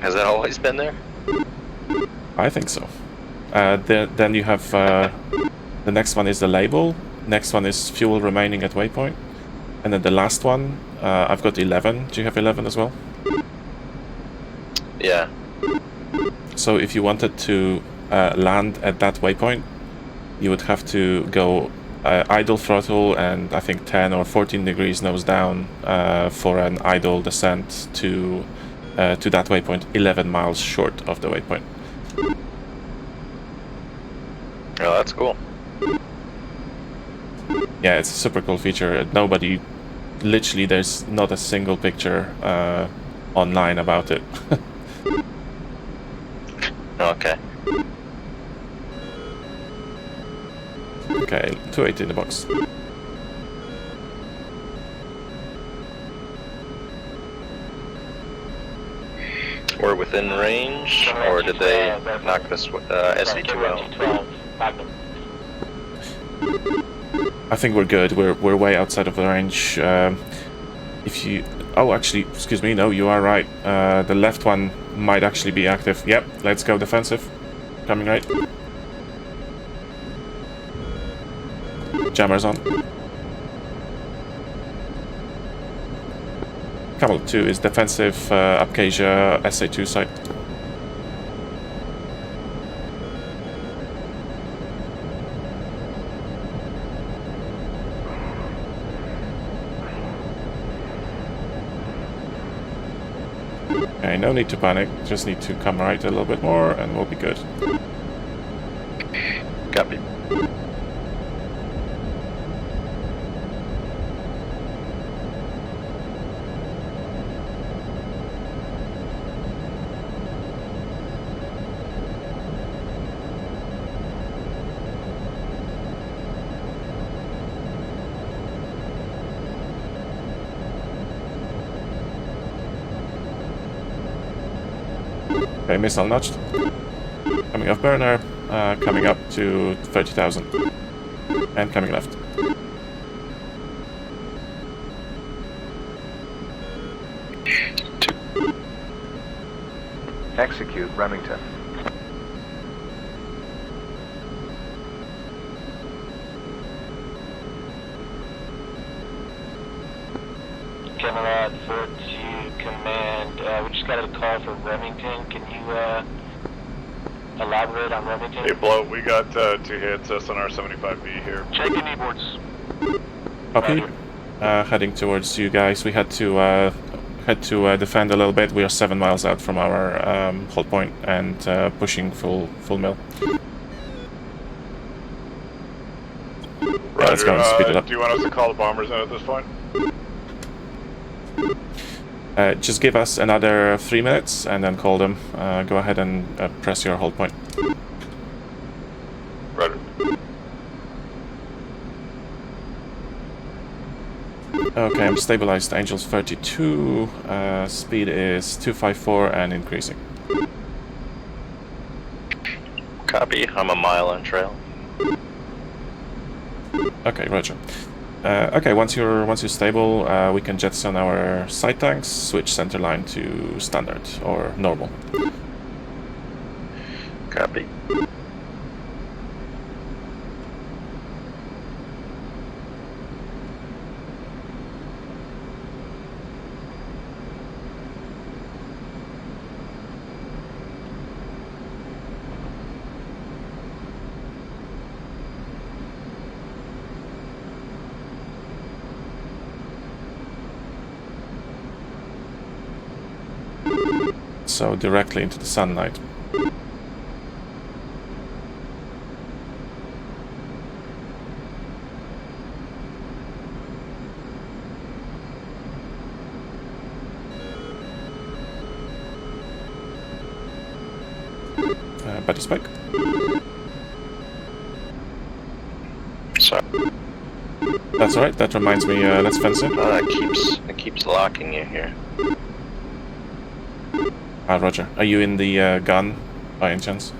Has that always been there? I think so. Then you have the next one is the label. Next one is fuel remaining at waypoint, and then the last one I've got 11. Do you have 11 as well? Yeah. So if you wanted to land at that waypoint, you would have to go idle throttle and I think 10 or 14 degrees nose down for an idle descent to that waypoint, 11 miles short of the waypoint. Oh, that's cool. Yeah, it's a super cool feature. Nobody, literally, there's not a single picture online about it. Okay. Okay, 280 in the box. We're within range, or did they knock this SE2 out? I think we're good. We're way outside of the range. If you... Oh, actually, excuse me. No, you are right. The left one might actually be active. Yep, let's go defensive. Coming right. Jammers on. Camel 2 is defensive Abkhazia SA2 site. Okay, No need to panic, just need to come right a little bit more and we'll be good. Copy. Okay, missile notched. Coming off burner, coming up to 30,000. And coming left. Execute Remington. Camelot 4-2 command. We just got a call for Remington. Can you elaborate on Remington? Hey, Blow, we got 2 hits, SNR 75B here. Check your kneeboards. Copy. Heading towards you guys. We had to defend a little bit. We are 7 miles out from our hold point and pushing full mill. Roger, let's go and speed it up. do you want us to call the bombers in at this point? Just give us another 3 minutes and then call them. Go ahead and press your hold point. Roger. Okay, I'm stabilized. Angels 32. Speed is 254 and increasing. Copy. I'm a mile on trail. Okay, roger. Okay, once you're stable, we can jettison our side tanks, switch center line to standard or normal. Copy. So directly into the sunlight. Buddy spike. Sorry. That's alright, that reminds me, let's fence in. It keeps locking you here. Roger. Are you in the gun, by any chance?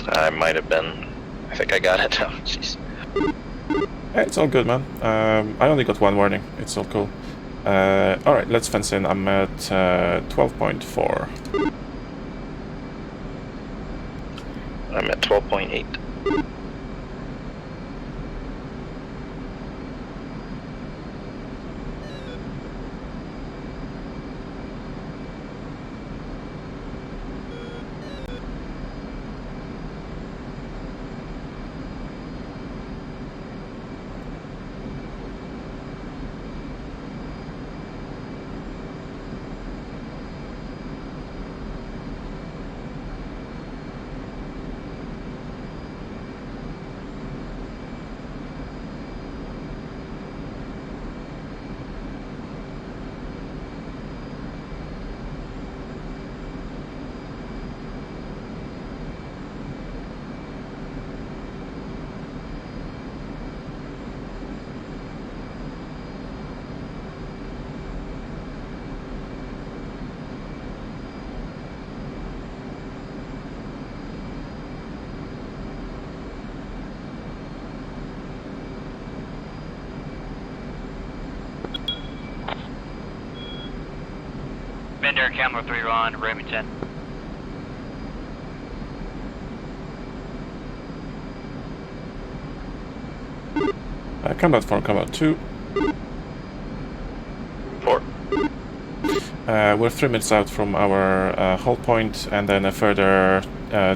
I might have been. I think I got it now. Jeez. Yeah, it's all good, man. I only got 1 warning. It's all cool. Alright, let's fence in. I'm at 12.4. I'm at 12.8. Bender, Camel 3 on Remington. Combat 4, combat 2. 4. We're 3 minutes out from our hold point, and then a further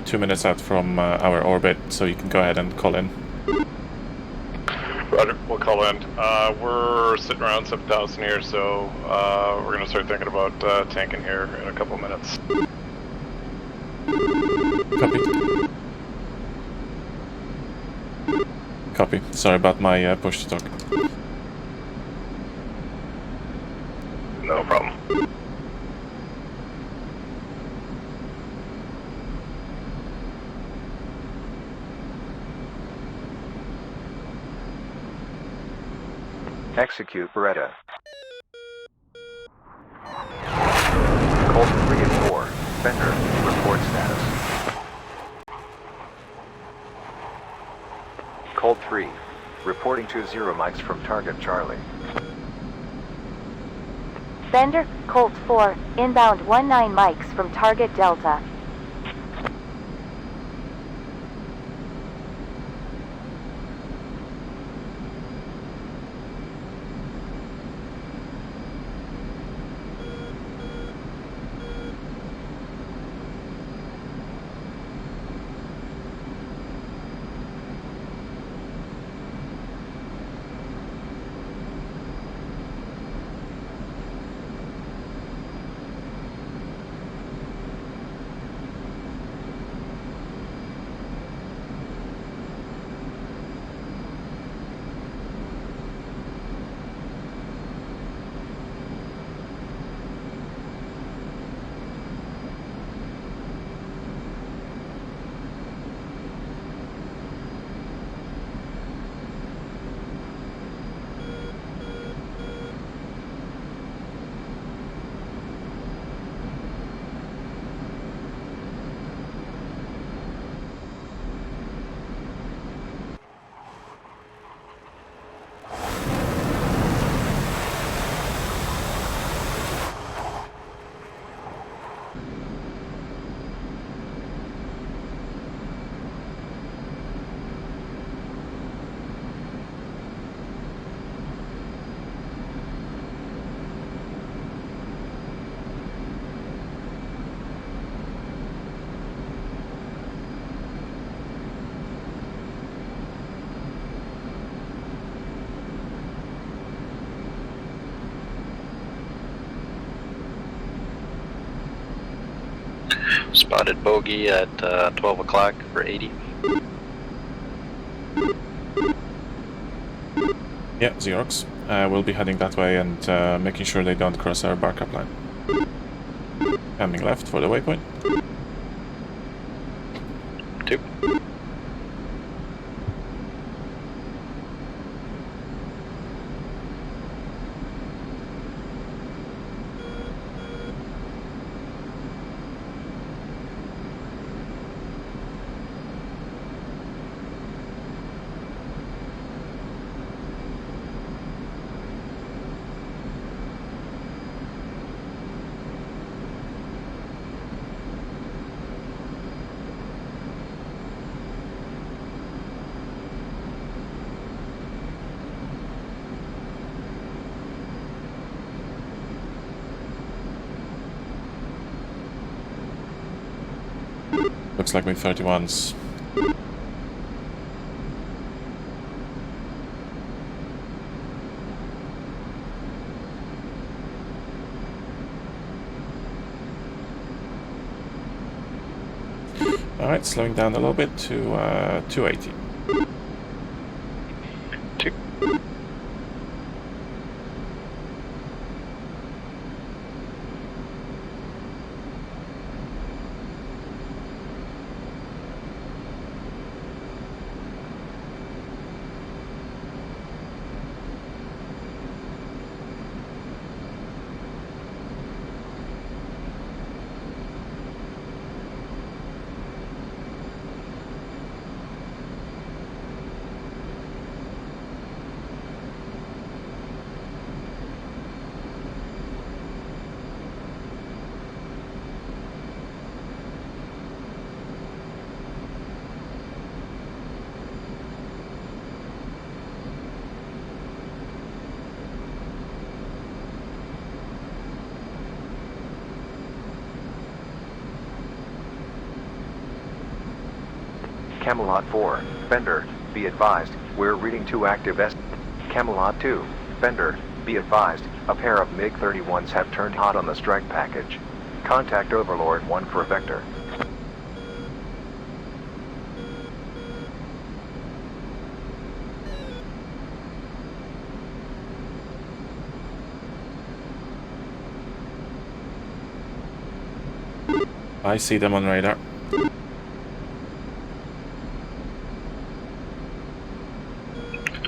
2 minutes out from our orbit, so you can go ahead and call in. Roger. We'll we'll call in. We're sitting around 7,000 here, so we're gonna start thinking about tanking here in a couple minutes. Copy. Copy. Sorry about my push to talk. No problem. Execute Beretta. Colt 3 and 4. Fender, report status. Colt 3, reporting to 0 mics from target Charlie. Fender, Colt 4, inbound 19 mics from target Delta. Spotted bogey at 12 o'clock for 80. Yeah, Xerox. We'll be heading that way and making sure they don't cross our barcap line. Coming left for the waypoint. 2. Looks like MiG-31's. Alright, slowing down a little bit to 280. 2. Camelot 4, Fender, be advised, we're reading 2 active Camelot 2. Bender, be advised, a pair of MiG-31s have turned hot on the strike package. Contact Overlord 1 for Vector. I see them on radar.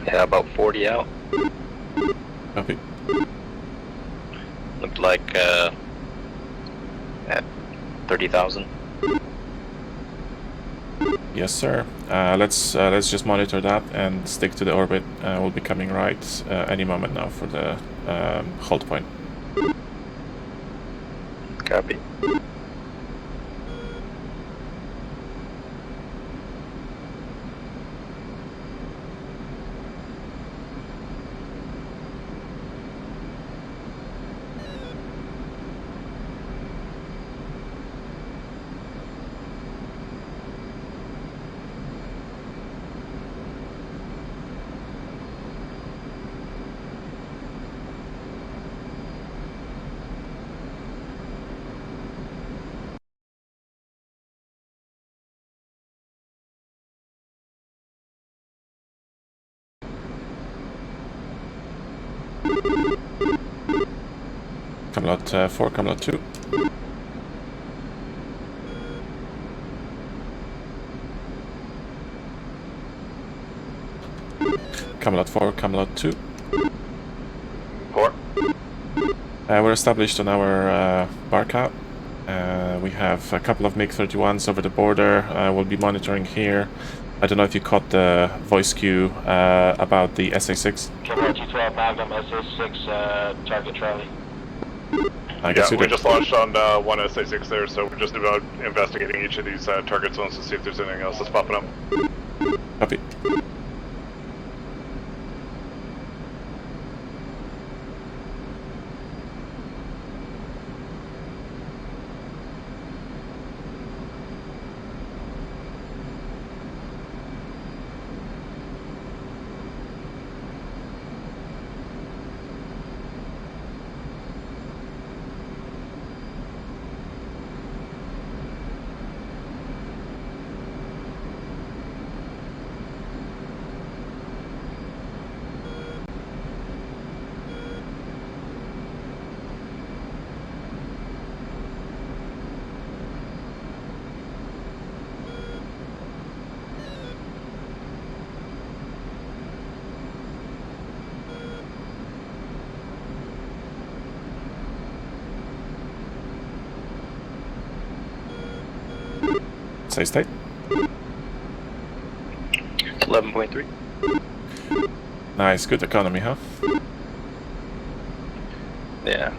Yeah, about 40 out. Copy. Looked like at 30,000. Yes, sir. Let's just monitor that and stick to the orbit. We'll be coming right any moment now for the hold point. Copy. Camelot 4, Camelot 2. Camelot 4, Camelot 2. 4. We're established on our bar cap. We have a couple of MiG-31s over the border. We'll be monitoring here. I don't know if you caught the voice cue about the SA-6. Camelot 212 Magnum SA-6 target Charlie. I guess we just launched on one SA-6 there, so we're just about investigating each of these target zones to see if there's anything else that's popping up. Copy. Say state. 11.3. Nice, good economy, huh? Yeah.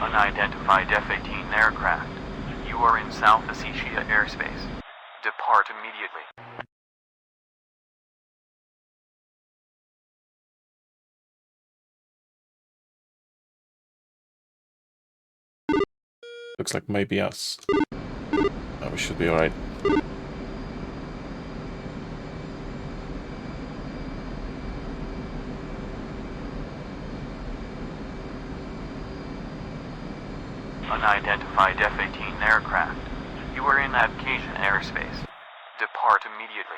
Unidentified F-18 aircraft. You are in South Ossetia airspace. Depart immediately. Looks like maybe us. We should be alright. Unidentified F-18 aircraft. You are in Abkhasian airspace. Depart immediately.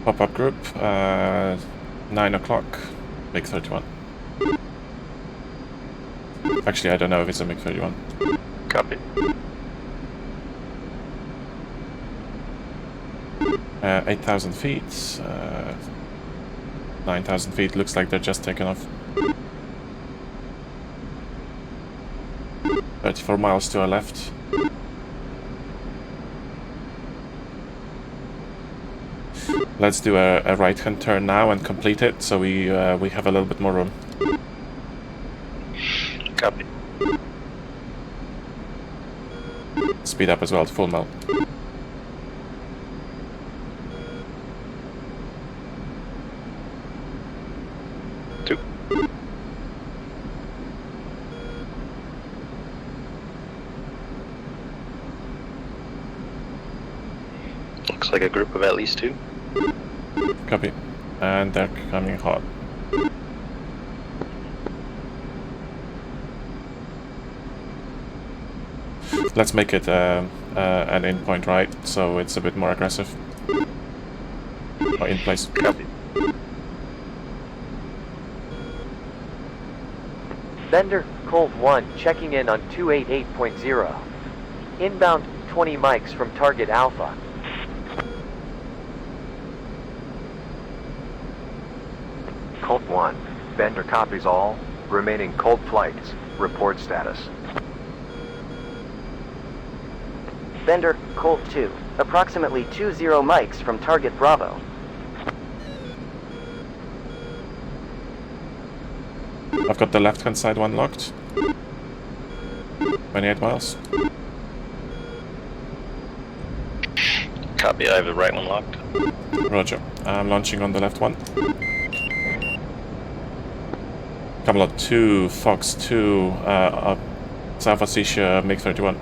Pop-up group, 9 o'clock, MiG-31. Actually, I don't know if it's a MiG-31. Copy. 8,000 feet, 9,000 feet, looks like they're just taking off. 34 miles to our left. Let's do a right-hand turn now and complete it, so we have a little bit more room. Copy. Speed up as well to full mile. Two. Looks like a group of at least 2. Copy. And they're coming hot. Let's make it an in point right, so it's a bit more aggressive. Or in place. Copy. Bender, Colt 1, checking in on 288.0. Inbound 20 mics from target Alpha. Colt 1. Bender copies all. Remaining Colt flights. Report status. Bender, Colt 2, approximately 20 mics from target Bravo. I've got the left-hand side one locked. 28 miles. Copy, I have the right one locked. Roger. I'm launching on the left one. Camelot 2, Fox 2, South Ossetia, MiG-31.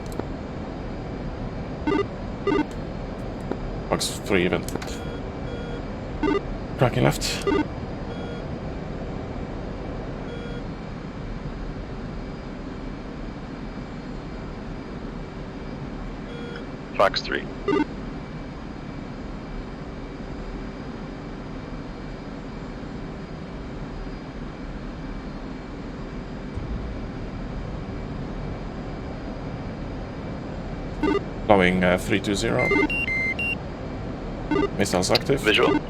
Fox 3 even. Cracking left. Fox 3. Blowing 320. Missiles active. Visual.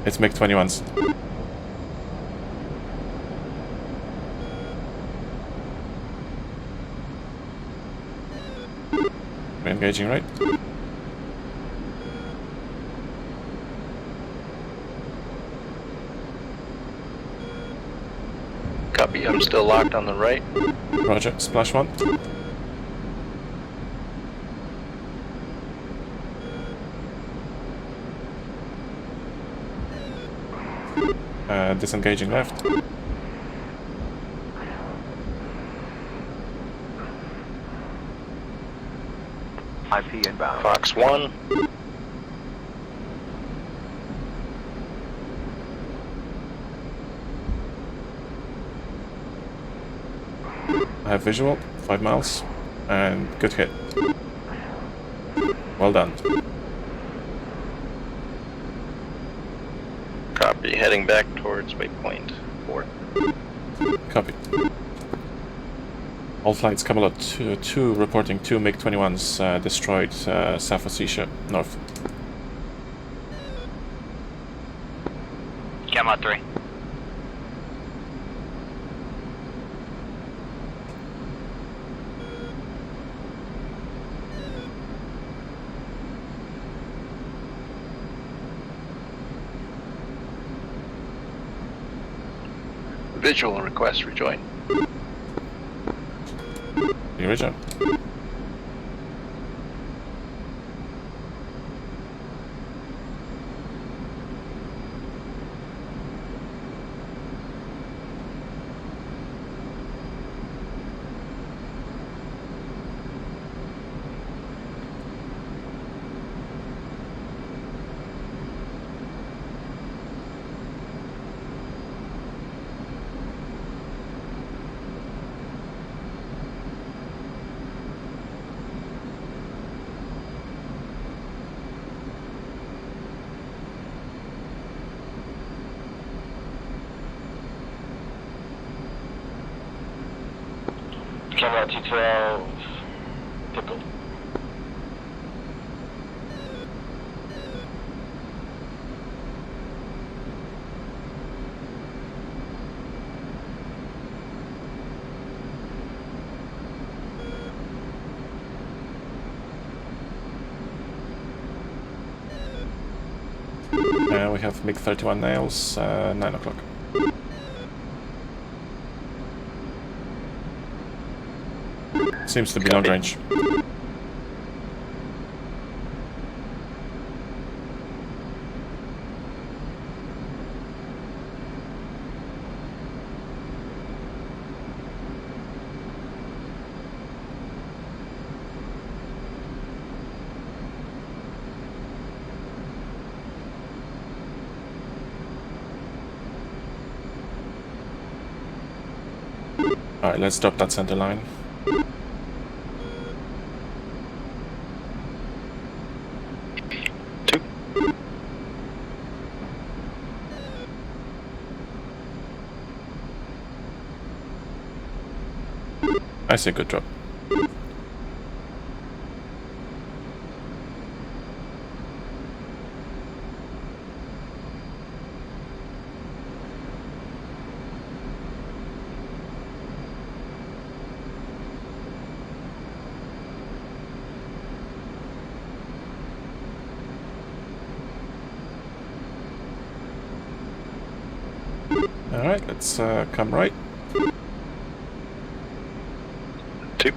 It's MiG-21s. We're engaging right. Copy, I'm still locked on the right. Roger, splash 1. Disengaging left. IP inbound. Fox 1. I have visual, 5 miles, and good hit. Well done. Are you heading back towards waypoint 4? Copy. All flights Camelot 2 reporting 2 MiG-21s destroyed south of Seaship, north. Camelot 3. Visual request rejoin. The original. Camelot 212, pickled. We have MiG-31 nails, 9 o'clock. Seems to be long range. Alright, let's drop that center line. I see a good drop. Alright, let's come right. 2.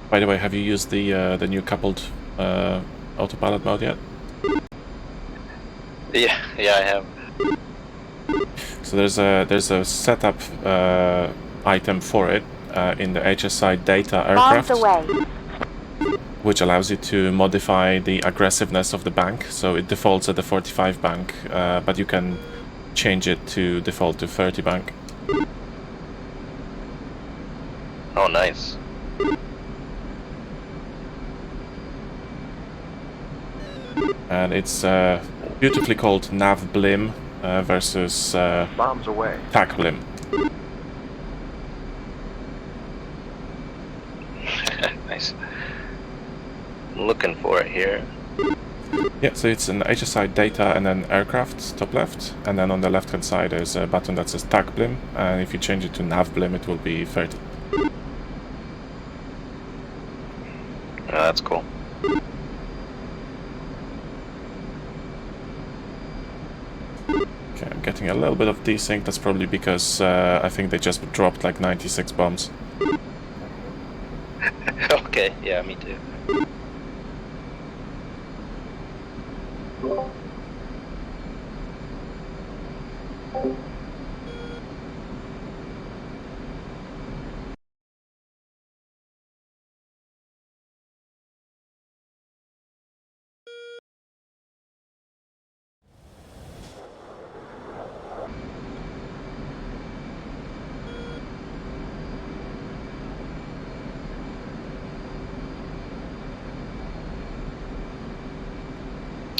By the way, have you used the new coupled autopilot mode yet? Yeah, I have. So there's a setup item for it in the HSI data aircraft, which allows you to modify the aggressiveness of the bank. So it defaults at the 45 bank, but you can change it to default to 30 bank. Oh, nice. And it's beautifully called nav blim versus Bombs away. tac blim. Nice. I'm looking for it here. Yeah, so it's an HSI data and then aircraft, top left, and then on the left hand side there's a button that says tac blim, and if you change it to nav blim it will be 30. Oh, that's cool. Okay, I'm getting a little bit of desync. That's probably because I think they just dropped like 96 bombs. Okay, yeah, me too.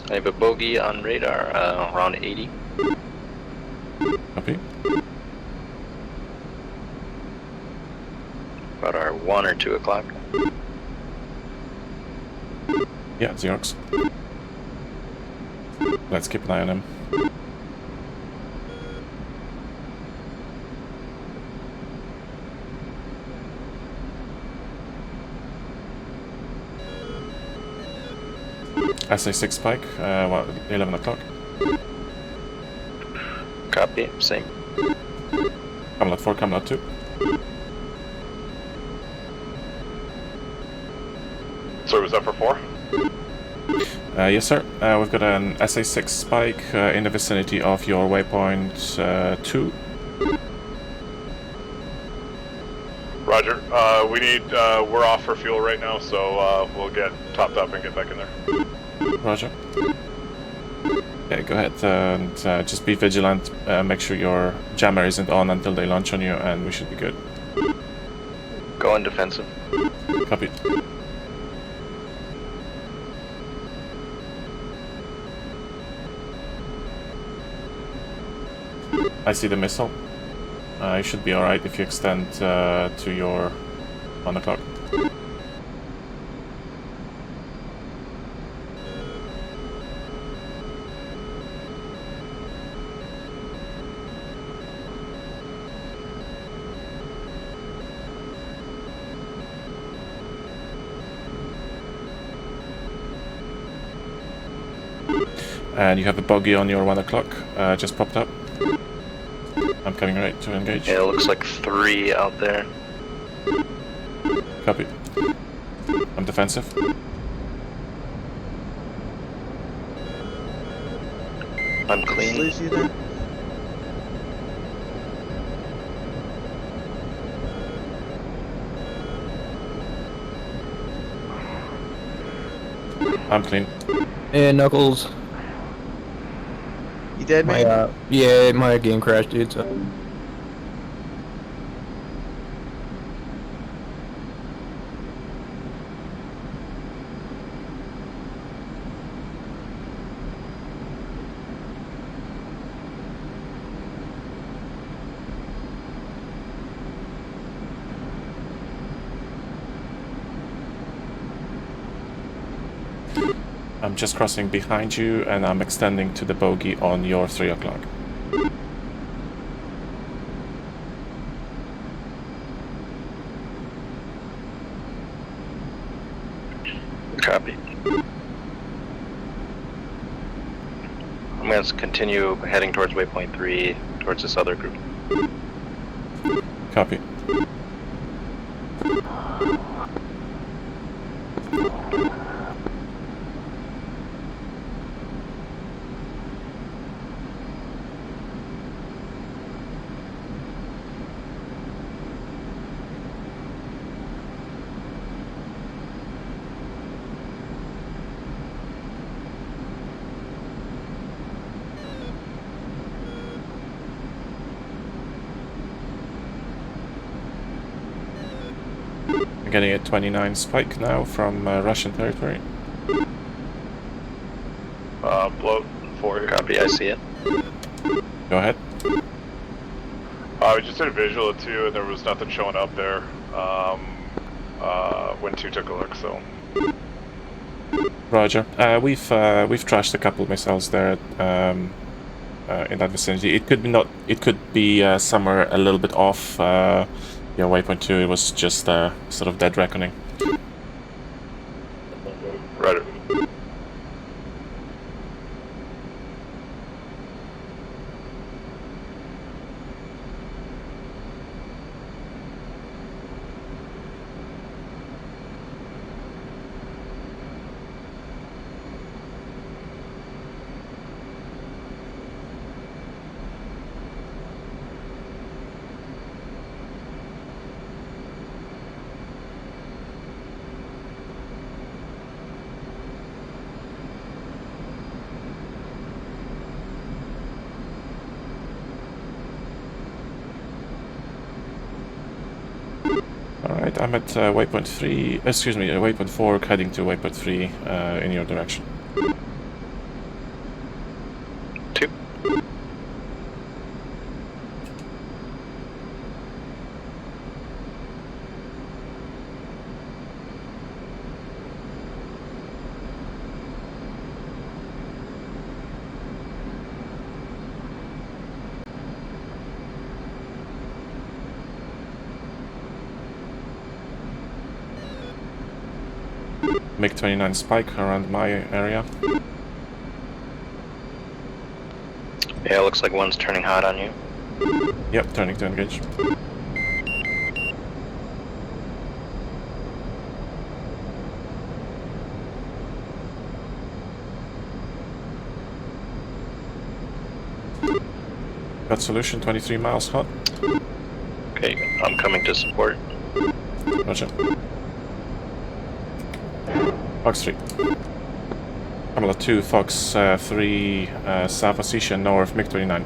I have a bogey on radar, around 80. Copy. About our 1 or 2 o'clock. Yeah, Xerox. Let's keep an eye on him. SA6 spike, 11 o'clock. Copy, same. Camelot 4, Camelot 2. Sorry, was that for 4? Yes, sir. We've got an SA6 spike in the vicinity of your waypoint 2. Roger. We need, we're off for fuel right now, so we'll get topped up and get back in there. Roger. Okay, go ahead and just be vigilant. Make sure your jammer isn't on until they launch on you, and we should be good. Go on defensive. Copy. I see the missile. You should be alright if you extend to your 1 o'clock. And you have a bogey on your 1 o'clock, just popped up. I'm coming right to engage. Yeah, it looks like 3 out there. Copy. I'm defensive. I'm clean. Lose you there? I'm clean. Hey, Knuckles. You dead, man? Yeah, my game crashed, dude. So. I'm just crossing behind you, and I'm extending to the bogey on your 3 o'clock. Copy. I'm going to continue heading towards waypoint 3, towards this other group. Copy. I'm getting a 29 spike now from Russian territory. Bloat 4 here. Copy, I see it. Go ahead. We just did a visual at 2 and there was nothing showing up there when 2 took a look, so. Roger. We've trashed a couple missiles there in that vicinity. It could be not. It could be somewhere a little bit off. Your waypoint 2. It was just sort of dead reckoning. Right. Alright, I'm at waypoint 3, excuse me, waypoint 4, heading to waypoint 3 in your direction. MiG-29 Spike around my area. Yeah, looks like one's turning hot on you. Yep, turning to engage. Got solution, 23 miles hot. Okay, I'm coming to support. Roger. Fox 3. Pamela 2, Fox 3, South Ossetia, north, MiG-29.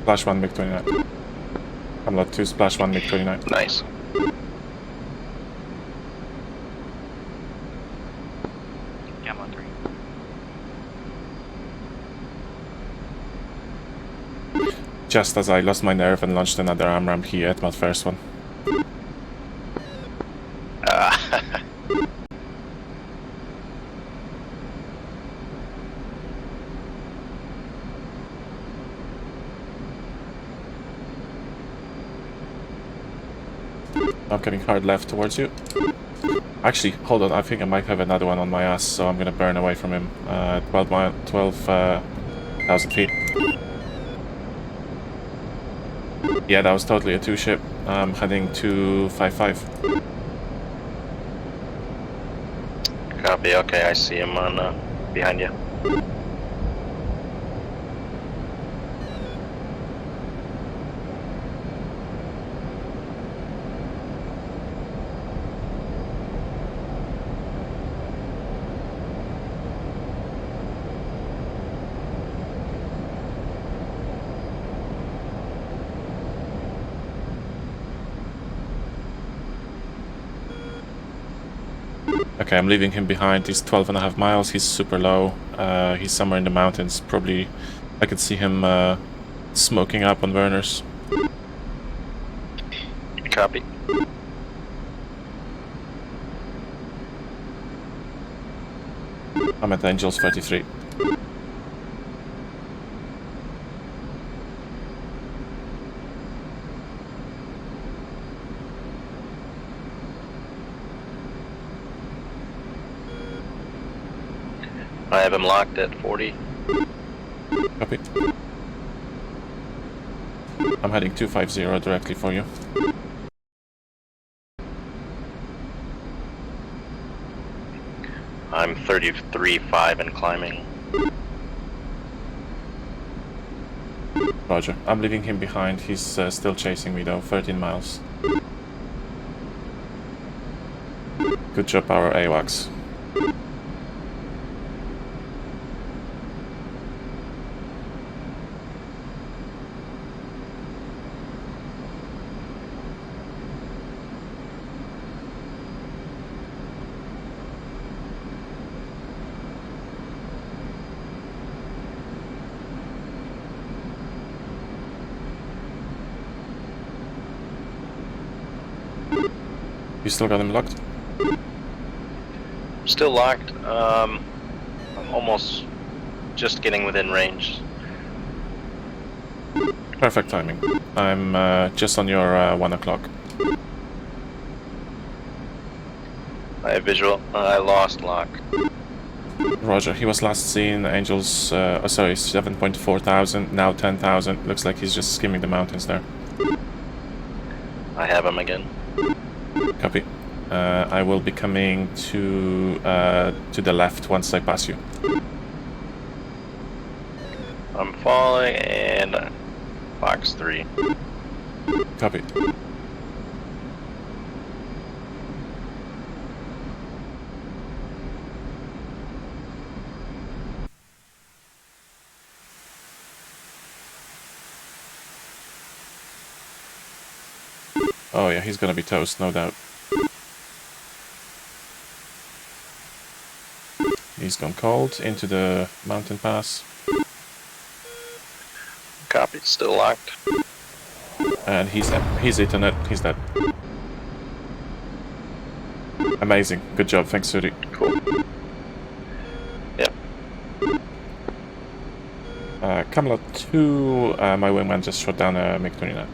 Splash 1 MiG-29. Pamela 2, Splash 1 MiG-29. Nice. Camo 3. Just as I lost my nerve and launched another arm ramp, he ate my first one. I'm getting hard left towards you. Actually, hold on, I think I might have another one on my ass, so I'm gonna burn away from him. 12,000 feet. Yeah, that was totally a 2-ship. I'm heading to 5-5. Copy, okay, I see him on behind you. Okay, I'm leaving him behind. He's 12.5 miles. He's super low. He's somewhere in the mountains. Probably, I could see him smoking up on burners. Copy. I'm at Angels 33. I have him locked at 40. Copy. I'm heading 250 directly for you. I'm 33.5 and climbing. Roger. I'm leaving him behind. He's still chasing me though. 13 miles. Good job, our AWACS. You still got him locked? Still locked. I'm almost just getting within range. Perfect timing. I'm just on your 1 o'clock. I have visual. I lost lock. Roger. He was last seen Angels, sorry, 7.4 thousand, now 10,000. Looks like he's just skimming the mountains there. I have him again. Copy. I will be coming to the left once I pass you. I'm falling, and Fox 3. Copy. Oh yeah, he's gonna be toast, no doubt. He's gone cold into the mountain pass. Copy, still locked. And he's eaten it, he's dead. Amazing, good job, thanks Sudi. Cool. Yep. Camelot 2, my wingman just shot down a MiG-29.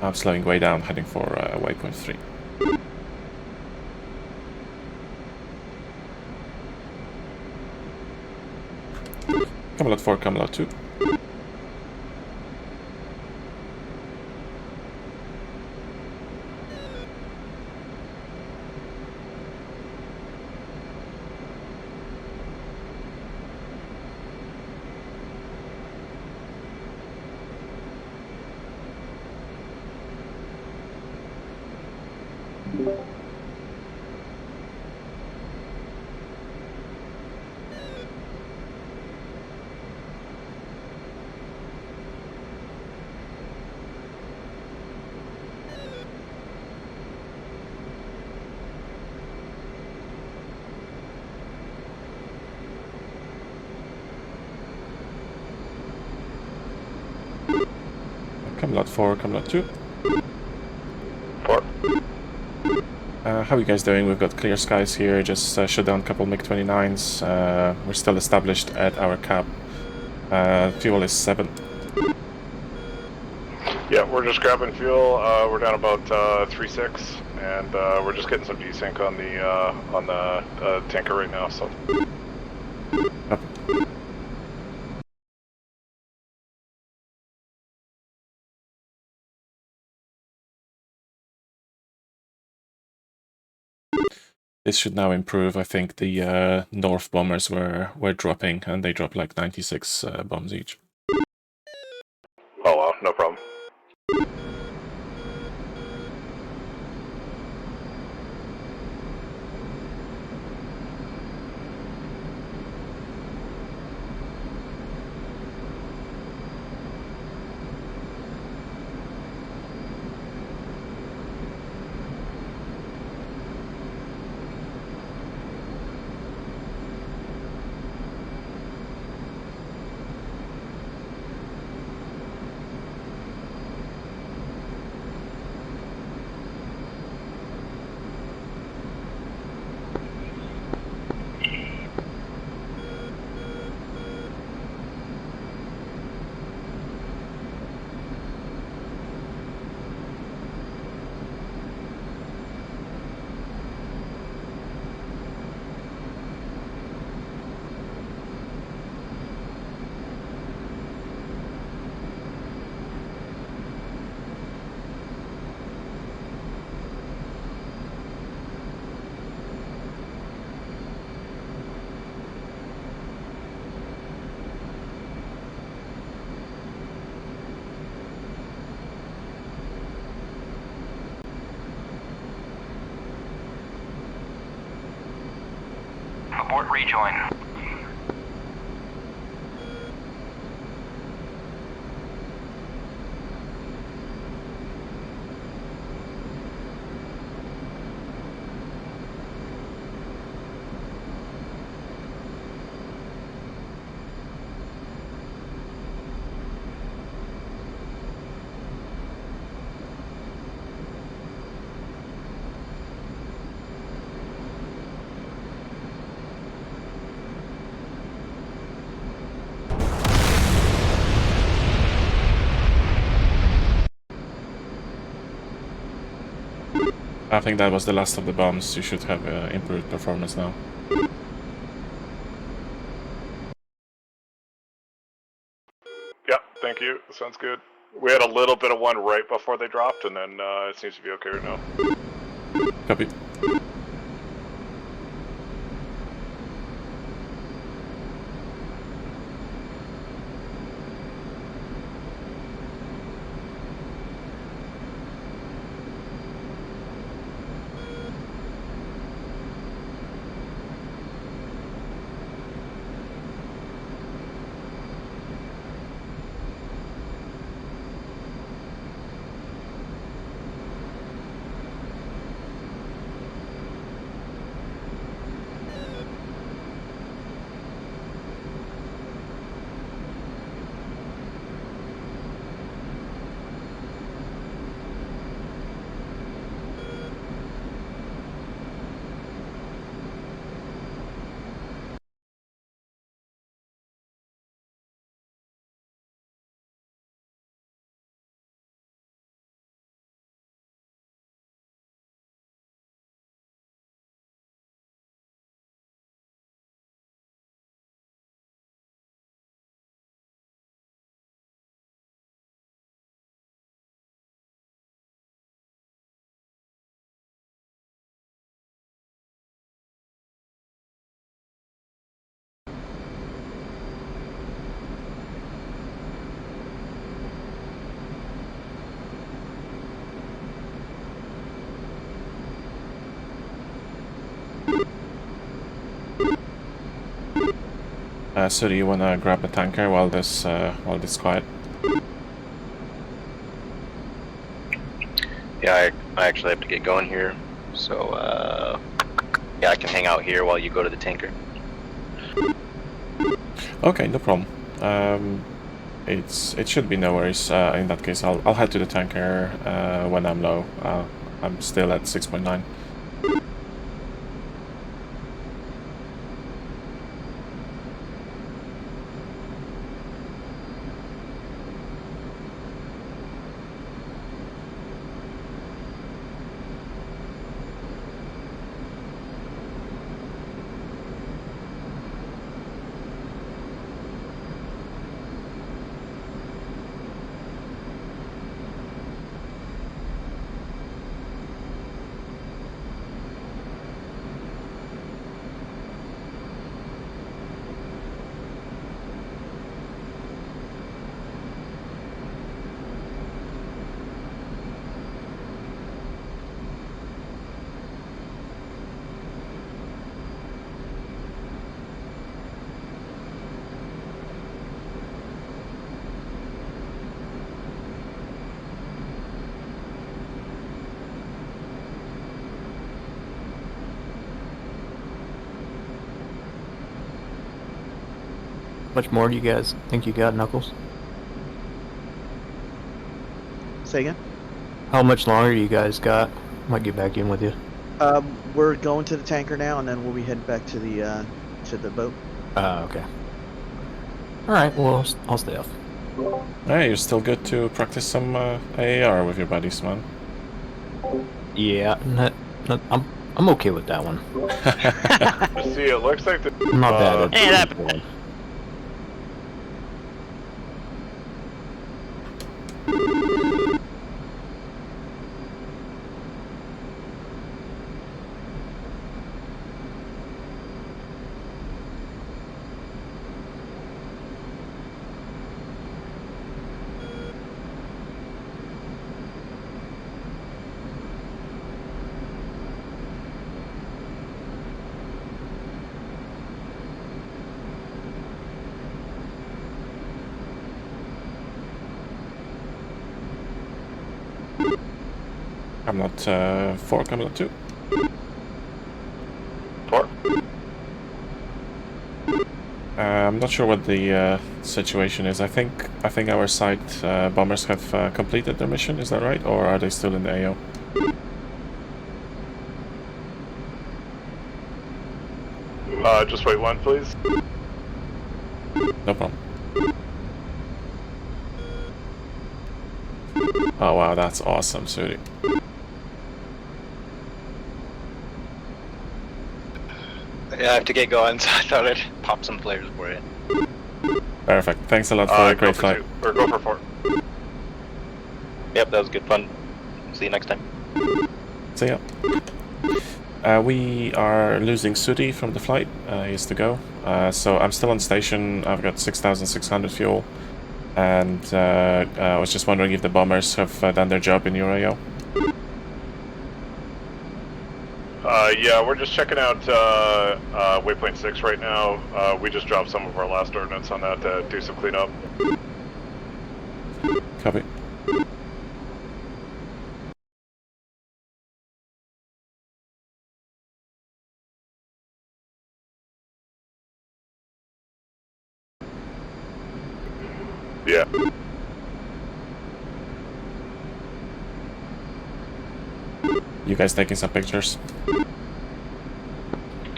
I'm slowing way down, heading for waypoint 3. Camelot 4, Camelot 2. Camelot 4, Camelot 2. 4. How are you guys doing? We've got clear skies here, just shut down a couple MiG-29s. We're still established at our cap. Fuel is 7. Yeah, we're just grabbing fuel. We're down about 3.6, and we're just getting some desync on the tanker right now. So. Up. This should now improve. I think the North bombers were dropping, and they dropped like 96 bombs each. Oh well, no problem. Abort rejoin. I think that was the last of the bombs. You should have improved performance now. Yeah, thank you. Sounds good. We had a little bit of one right before they dropped, and then it seems to be okay right now. Copy. So do you want to grab the tanker while this quiet? Yeah, I actually have to get going here, so yeah, I can hang out here while you go to the tanker. Okay, no problem. It should be no worries. In that case, I'll head to the tanker when I'm low. I'm still at 6.9. Much more do you guys think you got, Knuckles? Say again? How much longer you guys got? Might get back in with you. We're going to the tanker now, and then we'll be heading back to the boat. Okay. Alright, well, I'll stay off. Hey, you're still good to practice some AAR with your buddies, man. Yeah, I'm okay with that one. See, it looks like the... I'm not bad at it. I'm not 4, I'm not 2. 4. I'm not sure what the situation is. I think our site bombers have completed their mission. Is that right, or are they still in the AO? Just wait one, please. No problem. Oh wow, that's awesome, Sudi. Yeah, I have to get going, so I thought I'd pop some flares for you. Perfect. Thanks a lot for a great flight. Or go for 4. Yep, that was good fun. See you next time. See ya. We are losing Sudi from the flight. He has to go. So I'm still on station. I've got 6,600 fuel. And I was just wondering if the bombers have done their job in your AO. Yeah, we're just checking out waypoint 6 right now. We just dropped some of our last ordnance on that to do some cleanup. Copy. Yeah. You guys taking some pictures?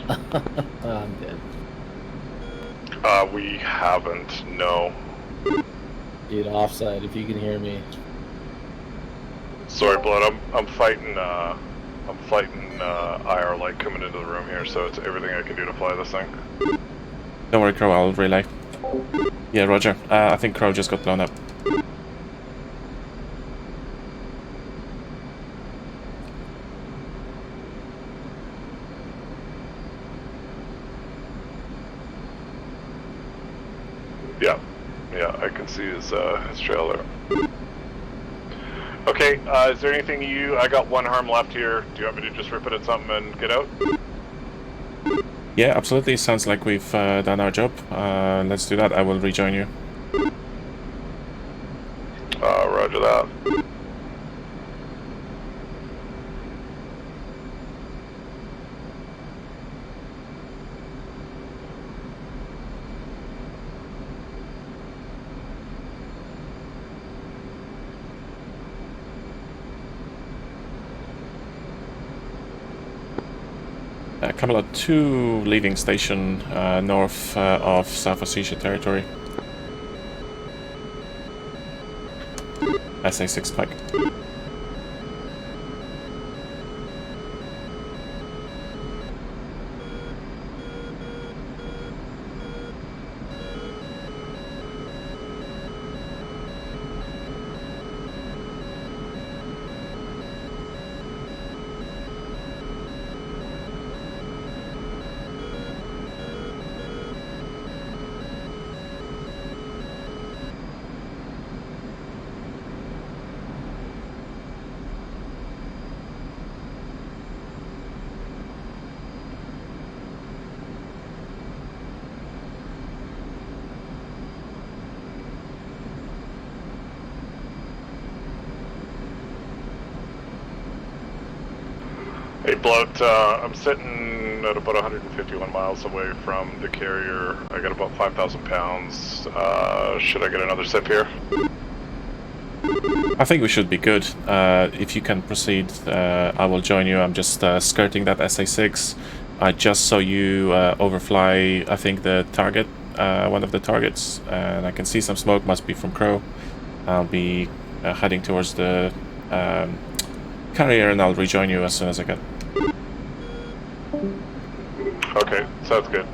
I'm dead. We haven't, no. Dude, offside, if you can hear me. Sorry, Blood, I'm fighting IR light coming into the room here, so it's everything I can do to fly this thing. Don't worry, Crow, I'll relay. Yeah, roger. I think Crow just got blown up. Yeah, I can see his trailer. Okay, is there anything I got one harm left here. Do you want me to just rip it at something and get out? Yeah, absolutely. Sounds like we've done our job. Let's do that. I will rejoin you. Roger that. Camelot 2 leaving station north of South Ossetia territory. SA6 Pike. Hey, Bloat, I'm sitting at about 151 miles away from the carrier. I got about 5,000 pounds. Should I get another sip here? I think we should be good. If you can proceed, I will join you. I'm just skirting that SA6. I just saw you overfly, I think, the target, one of the targets, and I can see some smoke, must be from Crow. I'll be heading towards the carrier, and I'll rejoin you as soon as I can. Okay, sounds good.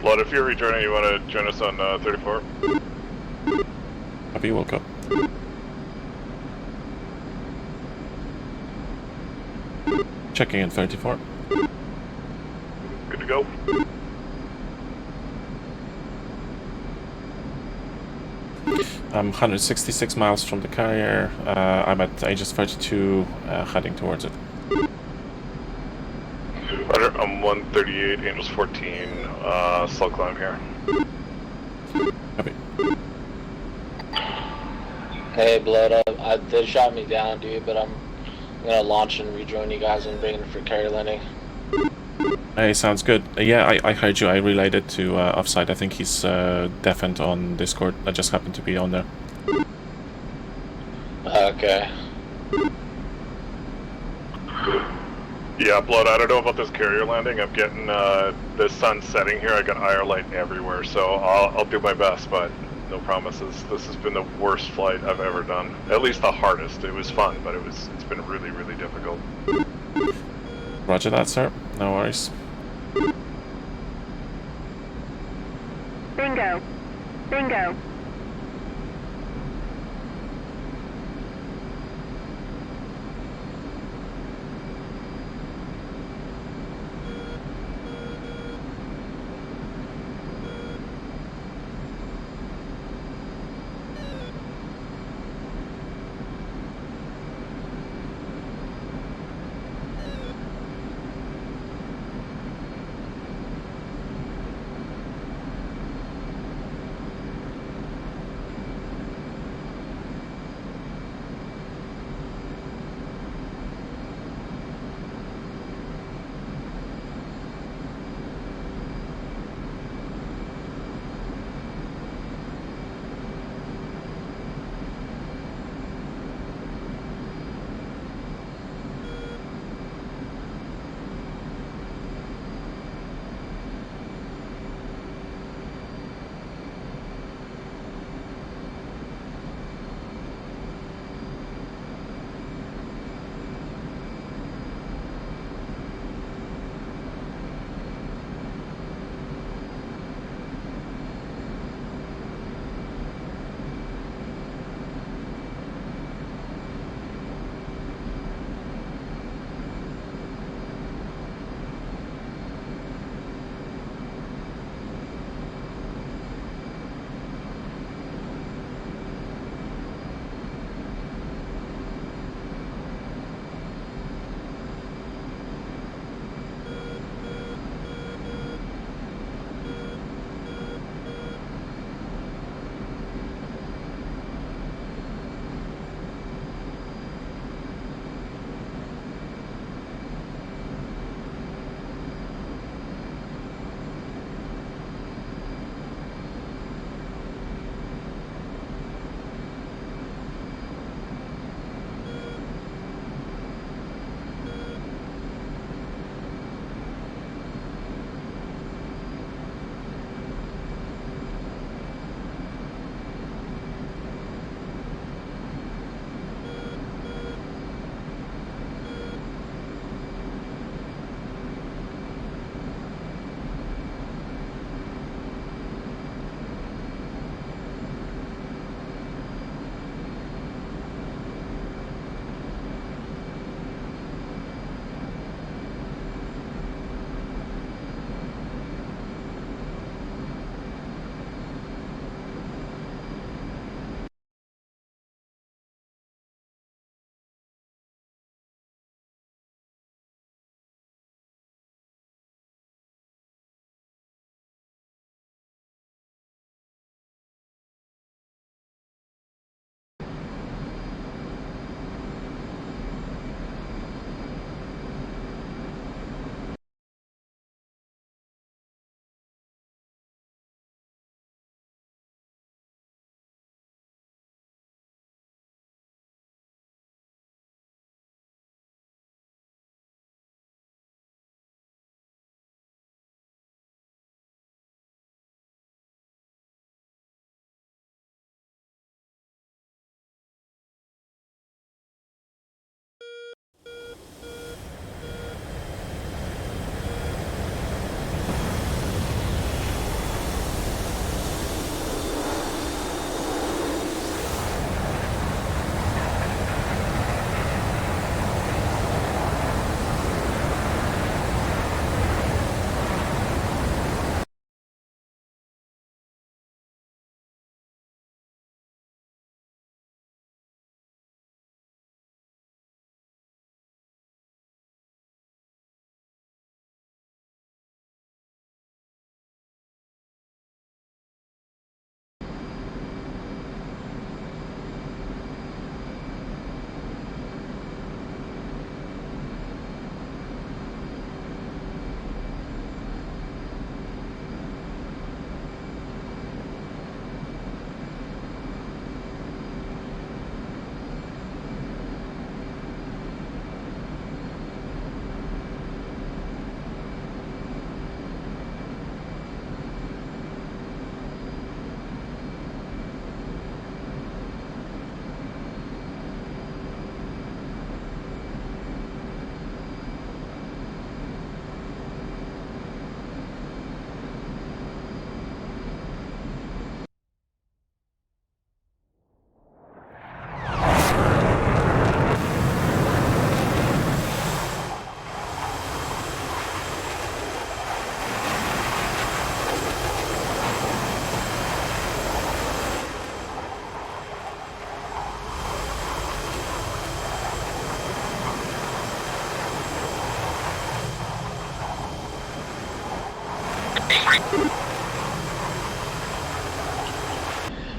Blood, if you're returning, you want to join us on 34? Happy you woke up. Checking in 34. Good to go. I'm 166 miles from the carrier. I'm at Aegis 32, heading towards it. Roger, I'm 138, Angels 14, slow climb here. Copy. Hey, Blood, they shot me down, dude, but I'm gonna launch and rejoin you guys and bring it for carrier landing. Hey, sounds good. Yeah, I heard you. I relayed it to Offside. I think he's deafened on Discord. I just happened to be on there. Okay. Yeah, Blood, I don't know about this carrier landing. I'm getting the sun setting here. I got IR light everywhere, so I'll do my best, but no promises. This has been the worst flight I've ever done. At least the hardest. It was fun, but it's been really, really difficult. Roger that, sir. No worries. Bingo. Bingo.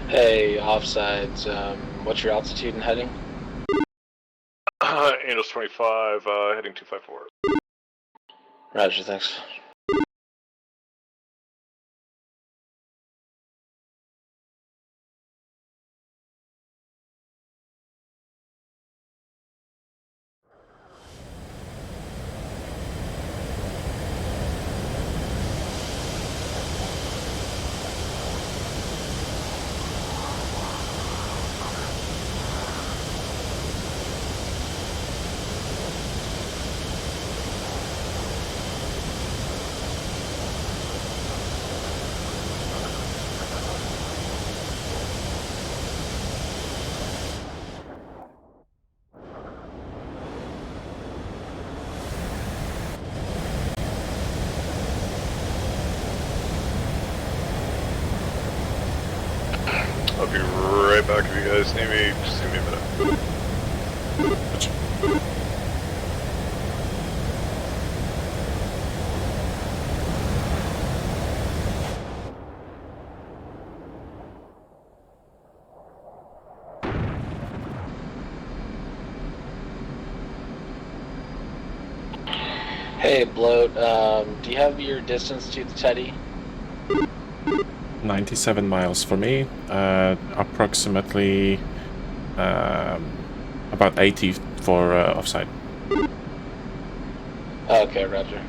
Hey, offsides. What's your altitude and heading? Angels 25, heading 254. Roger, thanks. I'll be right back if you guys need me. Just give me a minute. Hey, Bloat. Do you have your distance to the Teddy? 97 miles for me, approximately about 80 for offside. Okay, roger.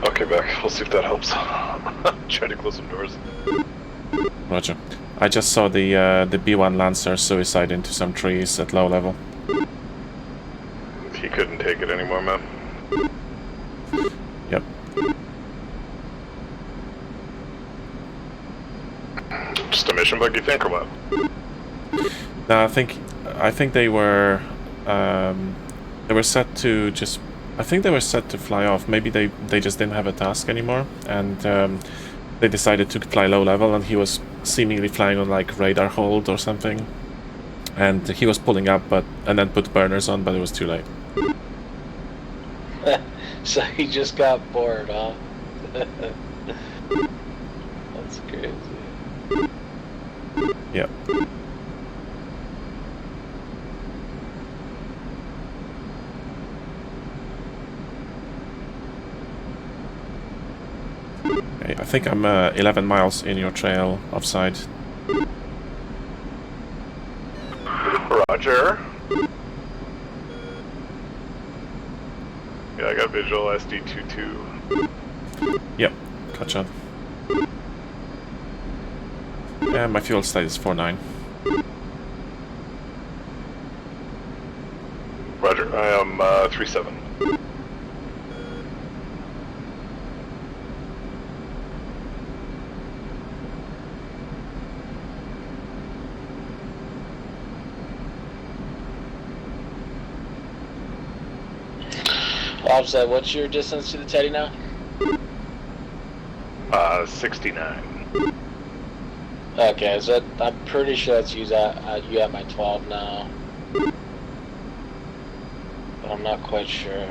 Okay, back. We'll see if that helps. Try to close some doors. Roger. I just saw the B1 Lancer suicide into some trees at low level. He couldn't take it anymore, man. Yep. Just a mission bug, you think, or what? No, I think they were set to just. I think they were set to fly off. Maybe they just didn't have a task anymore, and they decided to fly low level, and he was seemingly flying on like radar hold or something, and he was pulling up, and then put burners on, but it was too late. So he just got bored, huh? That's crazy. Yeah. Okay, I think I'm 11 miles in your trail offside. Roger. Yeah, I got visual SD22. Yep, gotcha. Yeah, my fuel state is 49. Roger, I am 37. Offset, what's your distance to the Teddy now? 69. Okay, so I'm pretty sure that's you at my 12 now. But I'm not quite sure.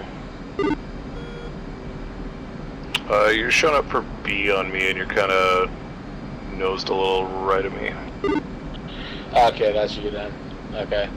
You're showing up for B on me, and you're kind of nosed a little right of me. Okay, that's you then. Okay.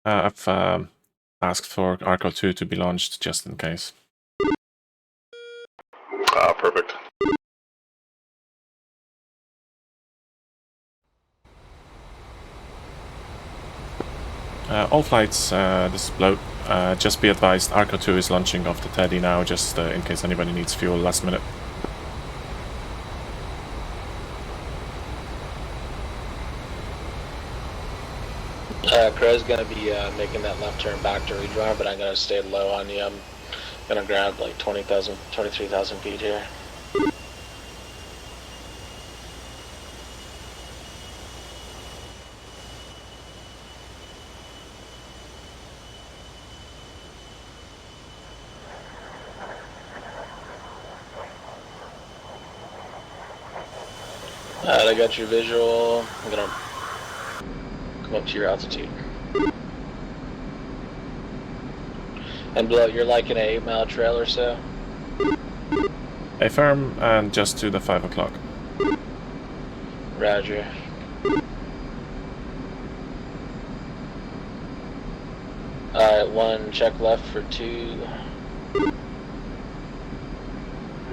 I've asked for Arco 2 to be launched just in case. Perfect. All flights, this is Bloat. Just be advised, Arco 2 is launching off the Teddy now, just in case anybody needs fuel last minute. Crow's gonna be making that left turn back to rejoin, but I'm gonna stay low on you. I'm gonna grab like 23,000 feet here. Alright, I got your visual. I'm gonna come up to your altitude. And below, you're like in an 8-mile trail or so? A firm and just to the 5 o'clock. Roger. Alright, 1 check left for 2.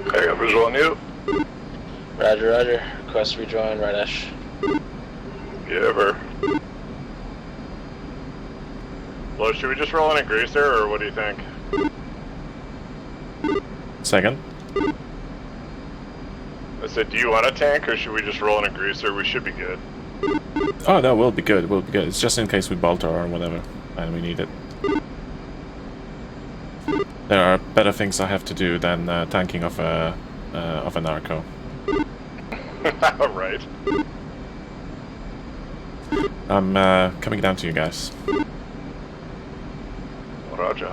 I got visual on you. Roger, roger. Request rejoin, right ash. Yeah, ver. Well, should we just roll in a greaser, or what do you think? Second. I said, do you want a tank, or should we just roll in a greaser? We should be good. Oh no, we'll be good, we'll be good. It's just in case we bolter or whatever, and we need it. There are better things I have to do than tanking of a narco. Right. I'm coming down to you guys. Roger.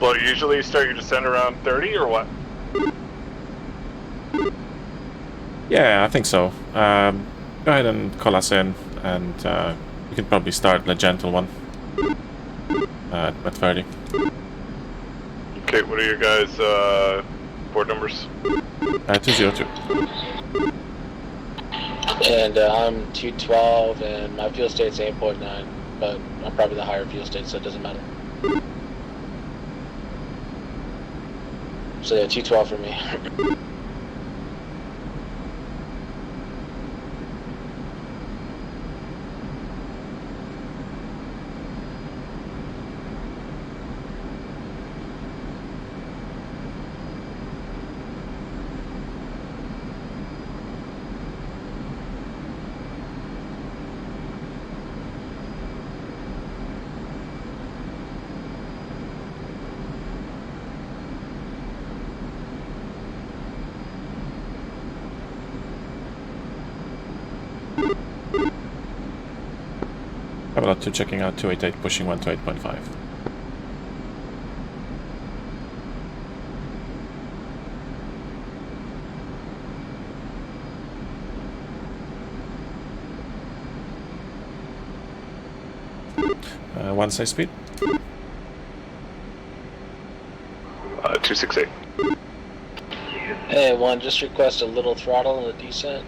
Well, usually you start your descent around 30 or what? Yeah, I think so. Go ahead and call us in, and we can probably start the gentle one at 30. Okay, what are your guys' board numbers? 202. And I'm 212, and my fuel state's 8.9, but I'm probably the higher fuel state, so it doesn't matter. So yeah, 212 for me. How about 2 checking out 288, pushing 1 to 8.5. One say speed. 268. Hey, 1, just request a little throttle in the descent.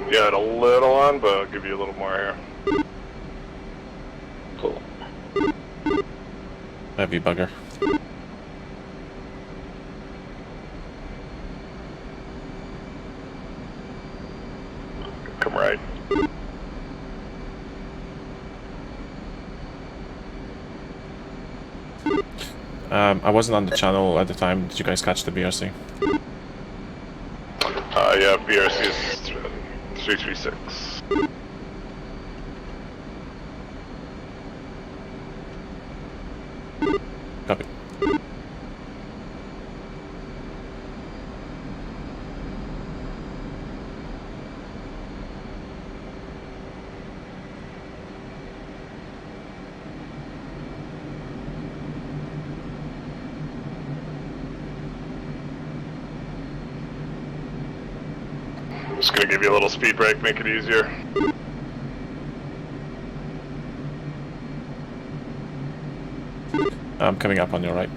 Yeah, a little on, but I'll give you a little more here. Cool. Heavy bugger. Come right. I wasn't on the channel at the time. Did you guys catch the BRC? Yeah, BRC is 336. Copy. Just gonna give you a little speed break, make it easier. I'm coming up on your right.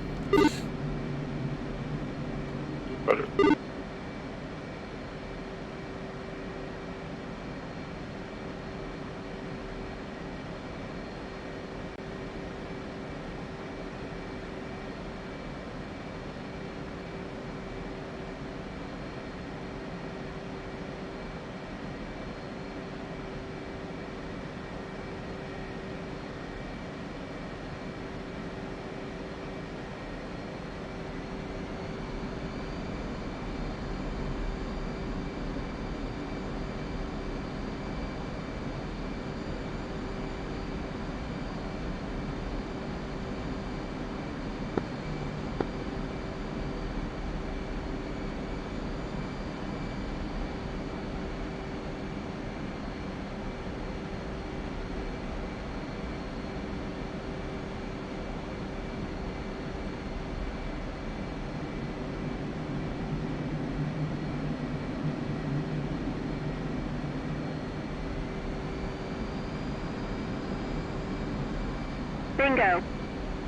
Bingo.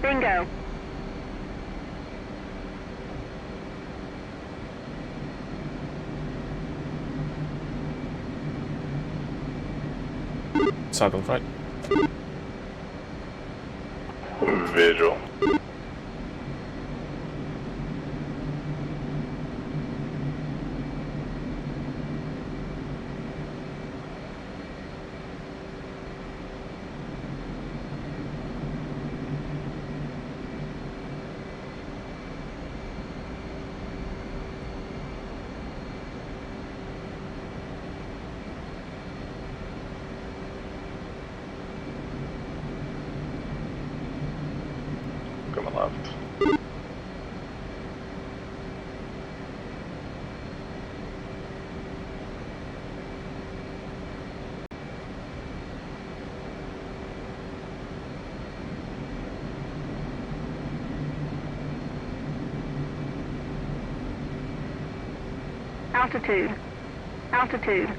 Bingo. Southern right. Visual. Coming left. Altitude. Altitude.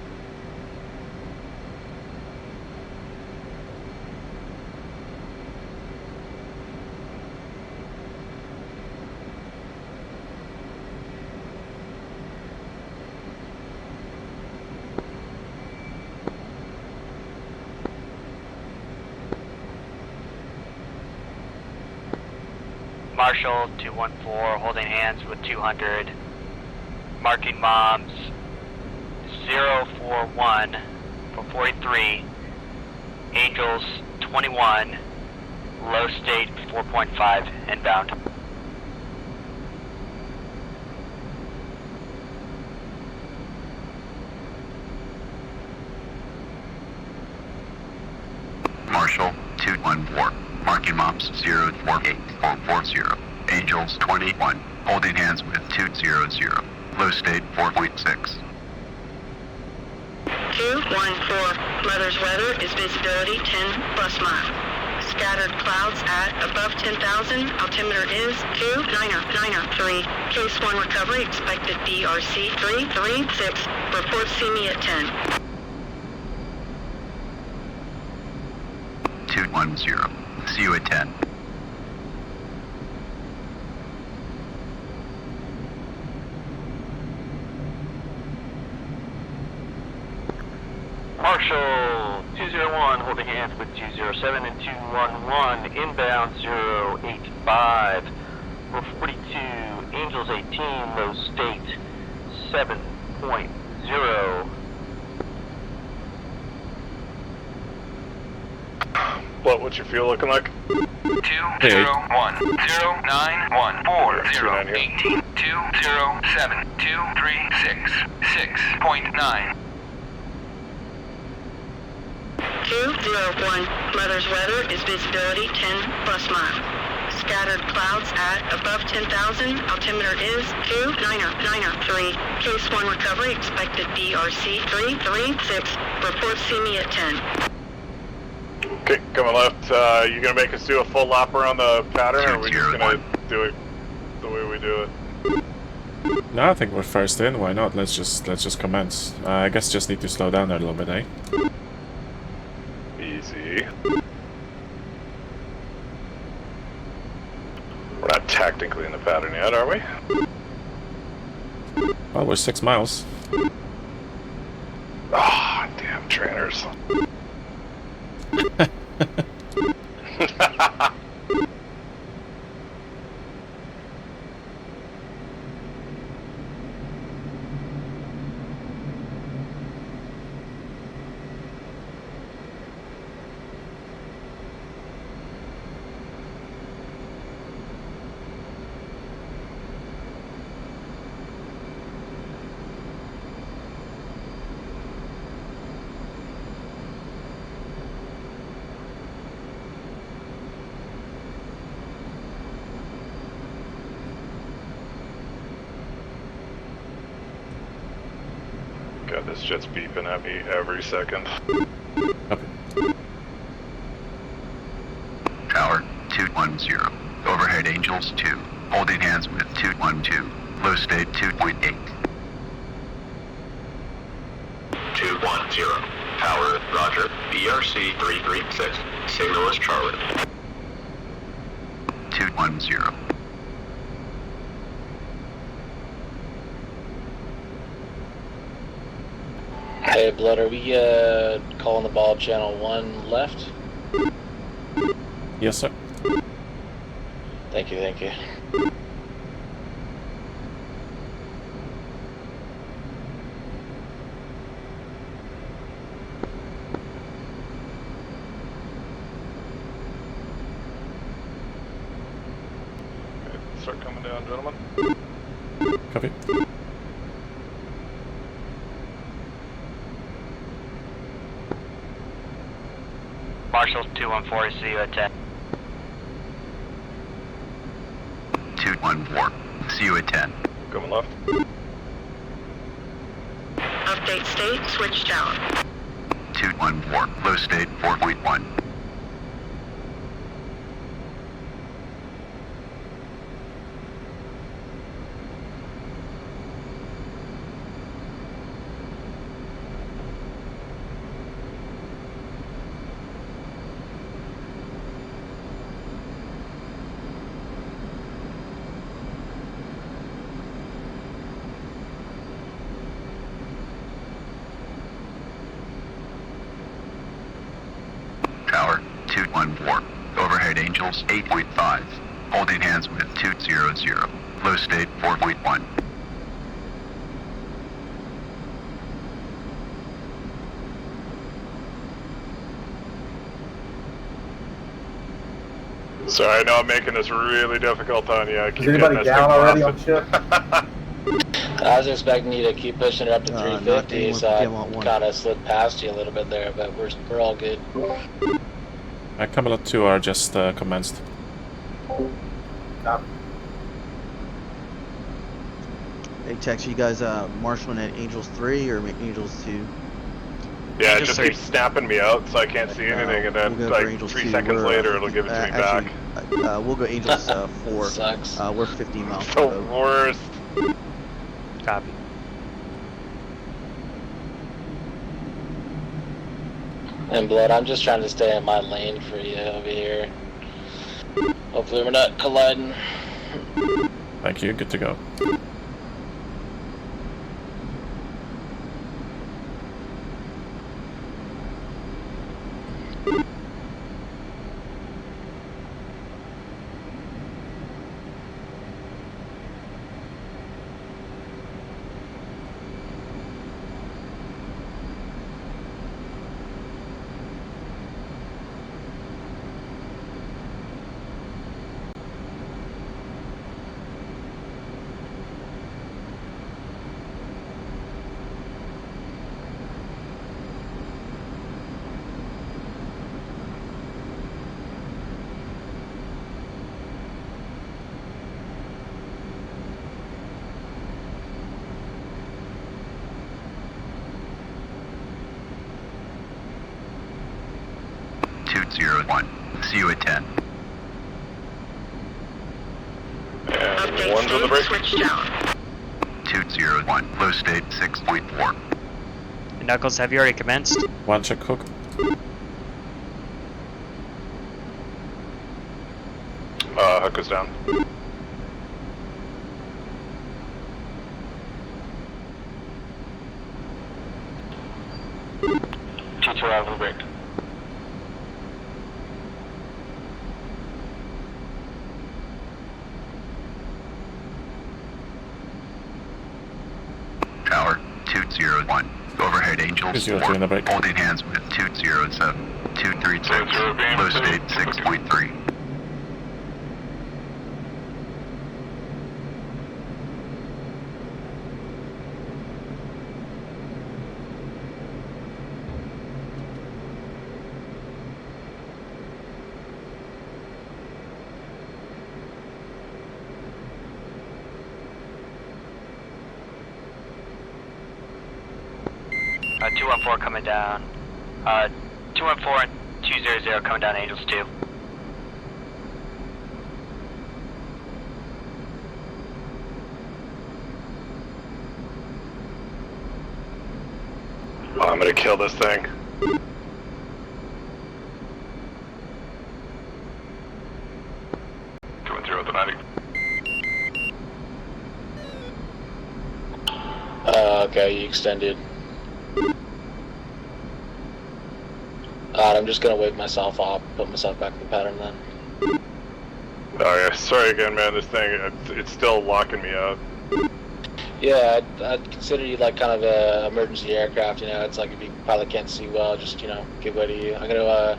Marshall 214, holding hands with 200. Marking bombs 041 for 43. Angels 21. Low state 4.5 inbound. Marshall 214. Marking bombs 048 440. Angels 21. Holding hands with 200. Low state 4.6. 214. Mother's weather is visibility 10 plus mile. Scattered clouds at above 10,000. Altimeter is 29093. Case 1 recovery expected BRC 336. Report see me at 10. 210. See you at 10. Marshall 201 holding hands with 207 and 211 inbound 085 for 42. Angels 18 low state 7.0. What's your fuel looking like? 201 091 18 207 236 6.9. 201. Mother's weather is visibility 10 plus mile. Scattered clouds at above 10,000. Altimeter is 29093. Case 1 recovery expected BRC 336. Report see me at 10. Okay, coming left. You gonna make us do a full lap around the pattern, or are we just gonna do it the way we do it? No, I think we're first in. Why not? Let's just commence. I guess just need to slow down a little bit, eh? Easy. We're not technically in the pattern yet, are we? Well, we're 6 miles. Ah, damn trainers. God, this jet's beeping at me every second. Okay. Tower 210. Overhead Angels 2. Holding hands with 212. Low state 2.8. 210. Tower, roger. BRC 336. Signal is Charlie. 210. Hey, Blood, are we calling the ball channel 1 left? Yes, sir. Thank you, thank you. Start coming down, gentlemen. Copy. Marshall 214, see you at 10. 214. See you at 10. Coming left. Update state switched out. 214. Low state 4.1. Tower 214. Overhead Angels 8.5. Holding hands with 200. Low state 4.1. Sorry, I know I'm making this really difficult on you. I keep Is anybody getting this down thing already on blasted. ship? I was expecting you to keep pushing it up to 350, anyone so from I Camelot 1. kind of slipped past you a little bit there, but we're all good. Camelot 2 are just commenced. Hey, Tex, you guys marshaling at Angels 3 or Angels 2? Yeah, it just keeps snapping me out so I can't see anything, and then we'll go for like Angels 3 2. seconds We're, later it'll give it to me back. We'll go Angels 4. Sucks. We're 50 miles The from the boat. worst. Copy. And Blood, I'm just trying to stay in my lane for you over here. Hopefully we're not colliding. Thank you, good to go. See you at 10. And one's on the break. Switched out. 201. Low state 6.4. Knuckles, have you already commenced? One check hook. Hook is down. Teacher out of the break. Tower 201. Overhead Angels 4. 202 in the break. Holding hands with 207. 236. Low state 6.3. Uh, 214 coming down. 214 and 200 coming down Angels 2. Oh, I'm gonna kill this thing. with the 90. Okay, you extended. I'm just gonna wave myself off, put myself back in the pattern then. Oh yeah, sorry again, man. This thing, it's still locking me out. Yeah, I'd consider you like kind of a emergency aircraft. You know, it's like if you pilot can't see well, just give way to you. I'm gonna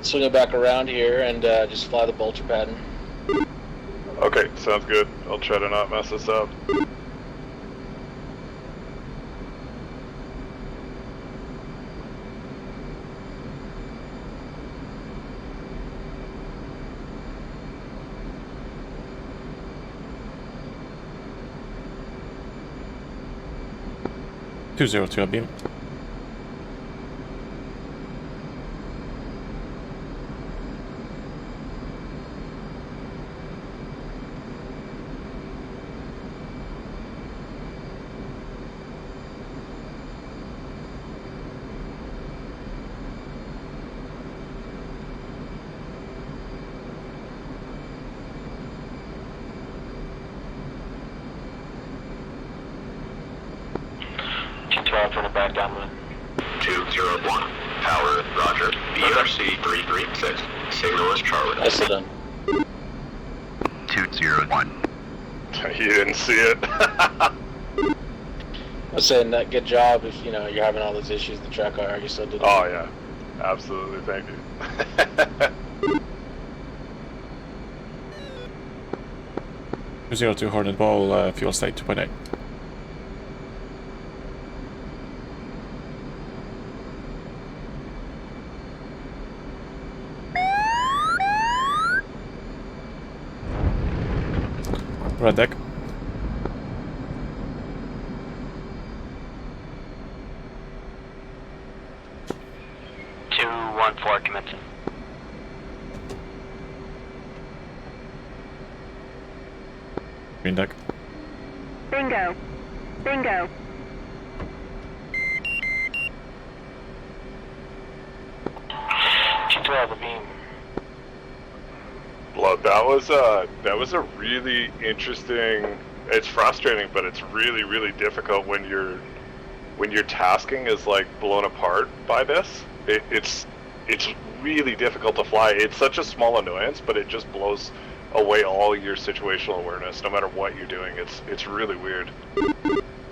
swing it back around here and just fly the Vulture pattern. Okay, sounds good. I'll try to not mess this up. (202) beam. Turn it back downwind. 201. Tower, roger. VRC-336. Signal is Charlie. I sit in. 201. You didn't see it. I was saying that good job if you're having all those issues with the track car, you still did it. Oh yeah, absolutely. Thank you. 202 Hornet Ball, fuel state 2.8. Red deck. (214) commencing. Green deck. Bingo. Bingo. (212) the beam. Blood, that was a really interesting. It's frustrating, but it's really, really difficult when your tasking is like blown apart by this. It's really difficult to fly. It's such a small annoyance, but it just blows away all your situational awareness, no matter what you're doing. It's really weird.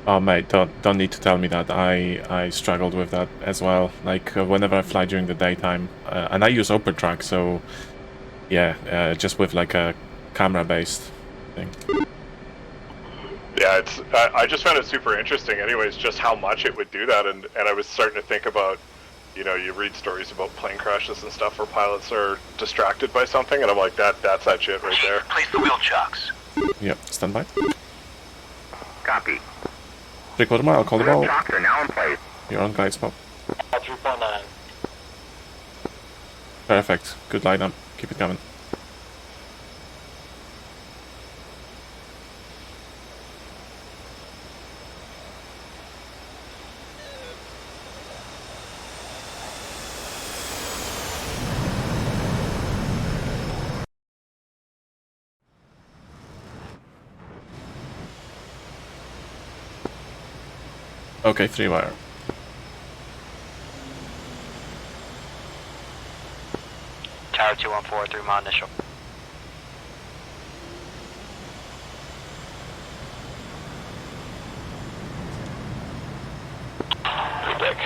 Oh mate, don't need to tell me that. I struggled with that as well. Like whenever I fly during the daytime, and I use open track, so. Yeah, just with like a camera-based thing. Yeah, I just found it super interesting anyways, just how much it would do that, and I was starting to think about, you read stories about plane crashes and stuff where pilots are distracted by something, and I'm like, that's that shit right there. Place the wheel chocks. Yep, stand by. Copy. 3/4 mile, call the ball. Wheel chocks are now in place. You're on guide spot. 3.9. Perfect, good line up. Keep it coming. Okay, 3-wire. Tower 214, 3 mile initial. Deck.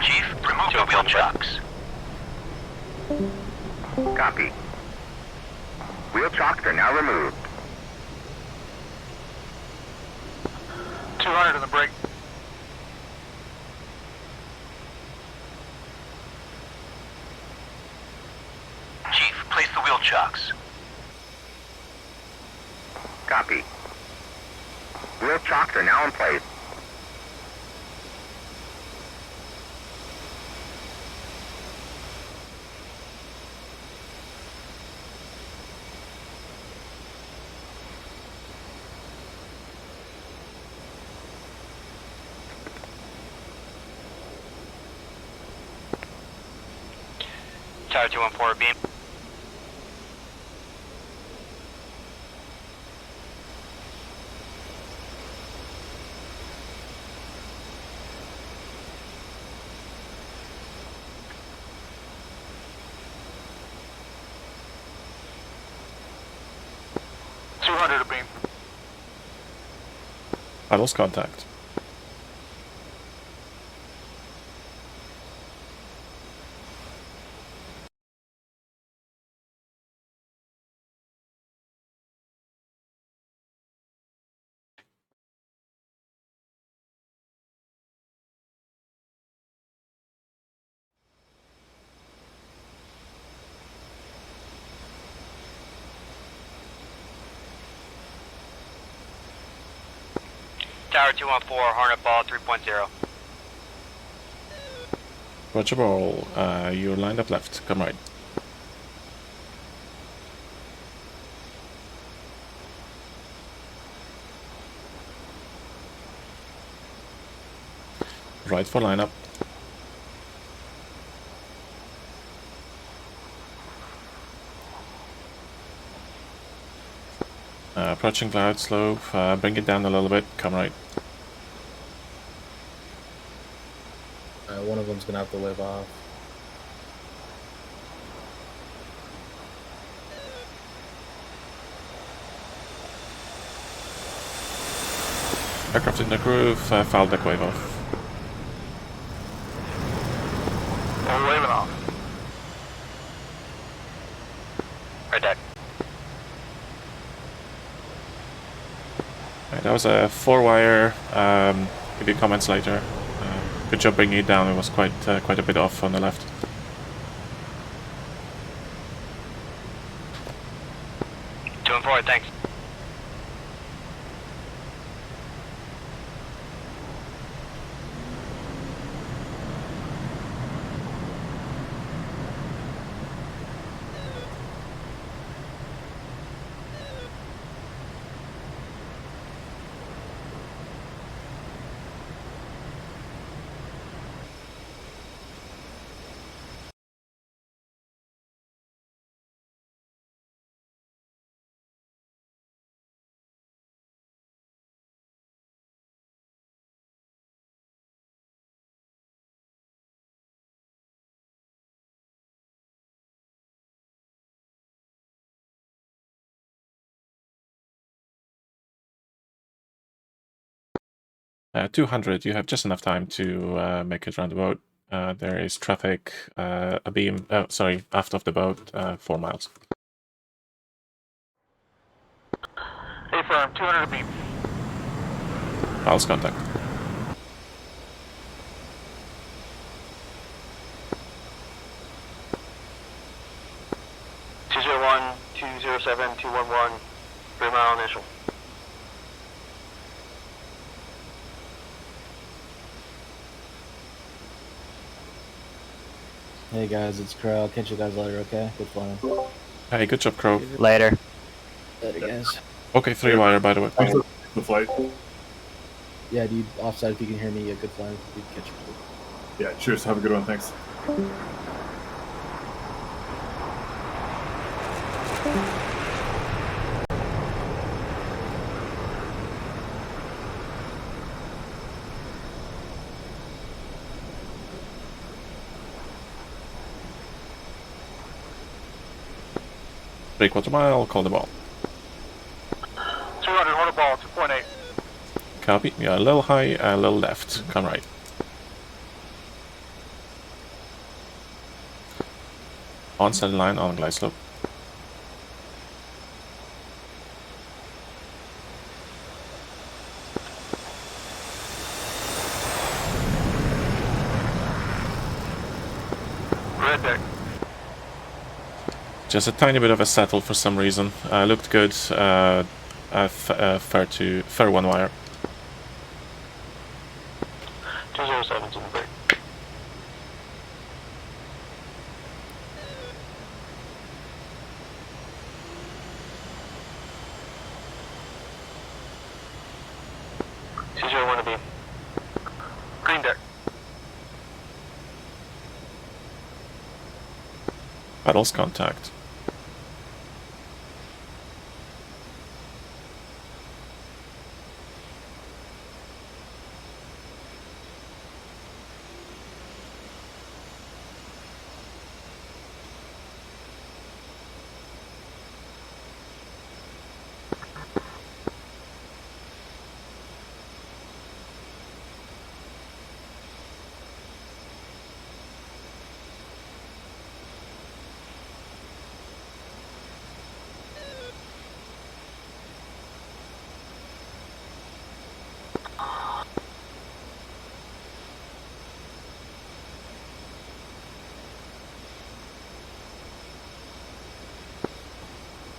Chief, remove the wheel chocks. Copy. Wheel chocks are now removed. 200 in the brake. Chief, place the wheel chocks. Copy. Wheel chocks are now in place. Tower 214 beam. I lost contact. Tower 214, Hornet Ball 3.0. Roger ball, you're lined up left, come right. Right for lineup. Approaching cloud slope, bring it down a little bit, come right. One of them's gonna have to wave off. Aircraft in the groove, foul deck wave off. We're waving off. Right deck. Right, that was a 4-wire, give you comments later. Good job bringing it down, it was quite a bit off on the left. Two and 4, thanks. Uh, 200, you have just enough time to make it around the boat. There is traffic, a beam, aft of the boat, 4 miles. Hey, firm, 200 beam. Miles contact. Two 201, 207, 211, 3 mile initial. Hey guys, it's Crow. I'll catch you guys later, okay? Good flying. Hey, good job, Crow. Later. Later, guys. Okay, 3-wire, by the way. The flight. Yeah, dude, offside if you can hear me, yeah, good flying. Good catch you. Yeah, cheers. Have a good one. Thanks. Three-quarter mile, call the ball. 200, hold a ball, 2.8. Copy. Yeah, a little high, a little left. Come right. On center line, on glide slope. Red deck. Just a tiny bit of a settle for some reason. Looked good. Fair 1-wire. 207's in the break. To be. Green deck. Paddles contact.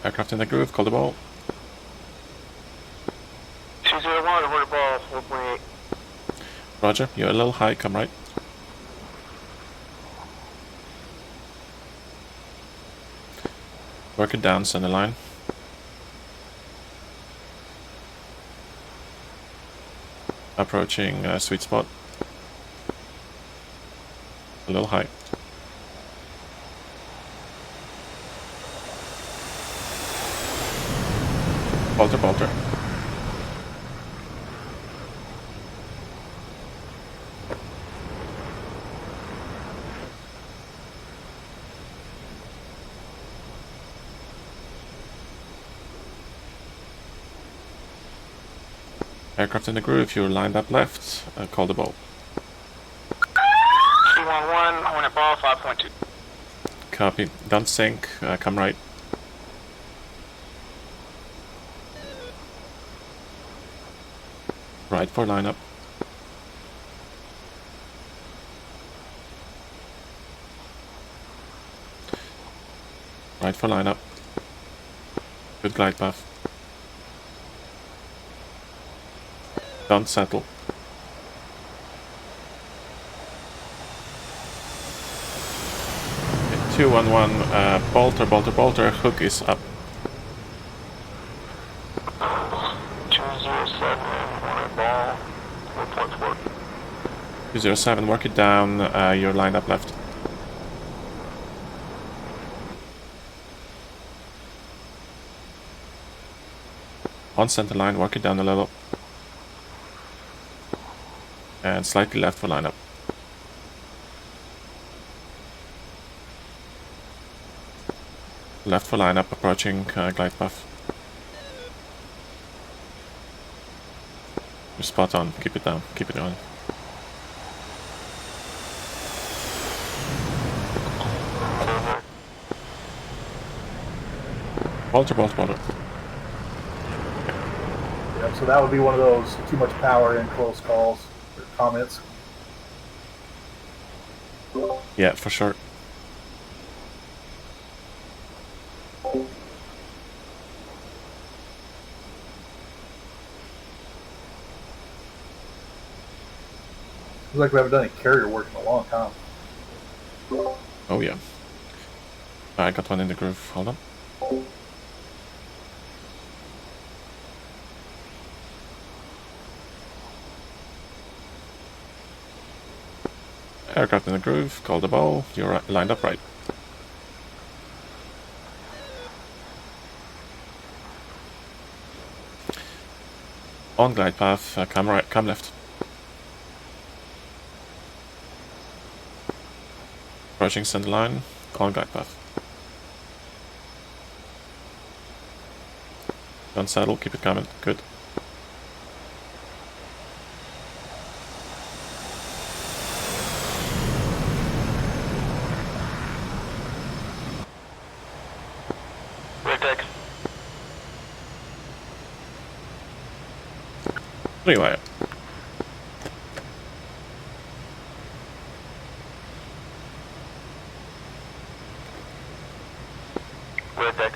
Aircraft in the groove, call the ball. 201, hold the ball, 4.8. Roger, you're a little high, come right. Work it down, center line. Approaching sweet spot. A little high. Bolter, bolter. Aircraft in the groove, you're lined up left, call the ball. 311, Hornet ball, 5.2. Copy, don't sink, come right. Right for lineup. Right for lineup. Good glide path. Don't settle. Okay, 211, bolter, bolter, bolter, hook is up. 207, Hornet ball, 4.4. 207, work it down, you're lined up left. On center line, work it down a little. And slightly left for lineup. Left for lineup, approaching glide path. You're spot on, keep it down, keep it on. Bolter, bolter, bolter. Yeah, so that would be one of those too much power in close calls. Comments. Yeah, for sure. Looks like we haven't done any carrier work in a long time. Oh yeah. I got one in the groove, hold on. Aircraft in the groove, call the ball, you're lined up right. On glide path, come right, come left. Approaching center line, on glide path. Don't saddle, keep it coming, good. Anyway. Red deck.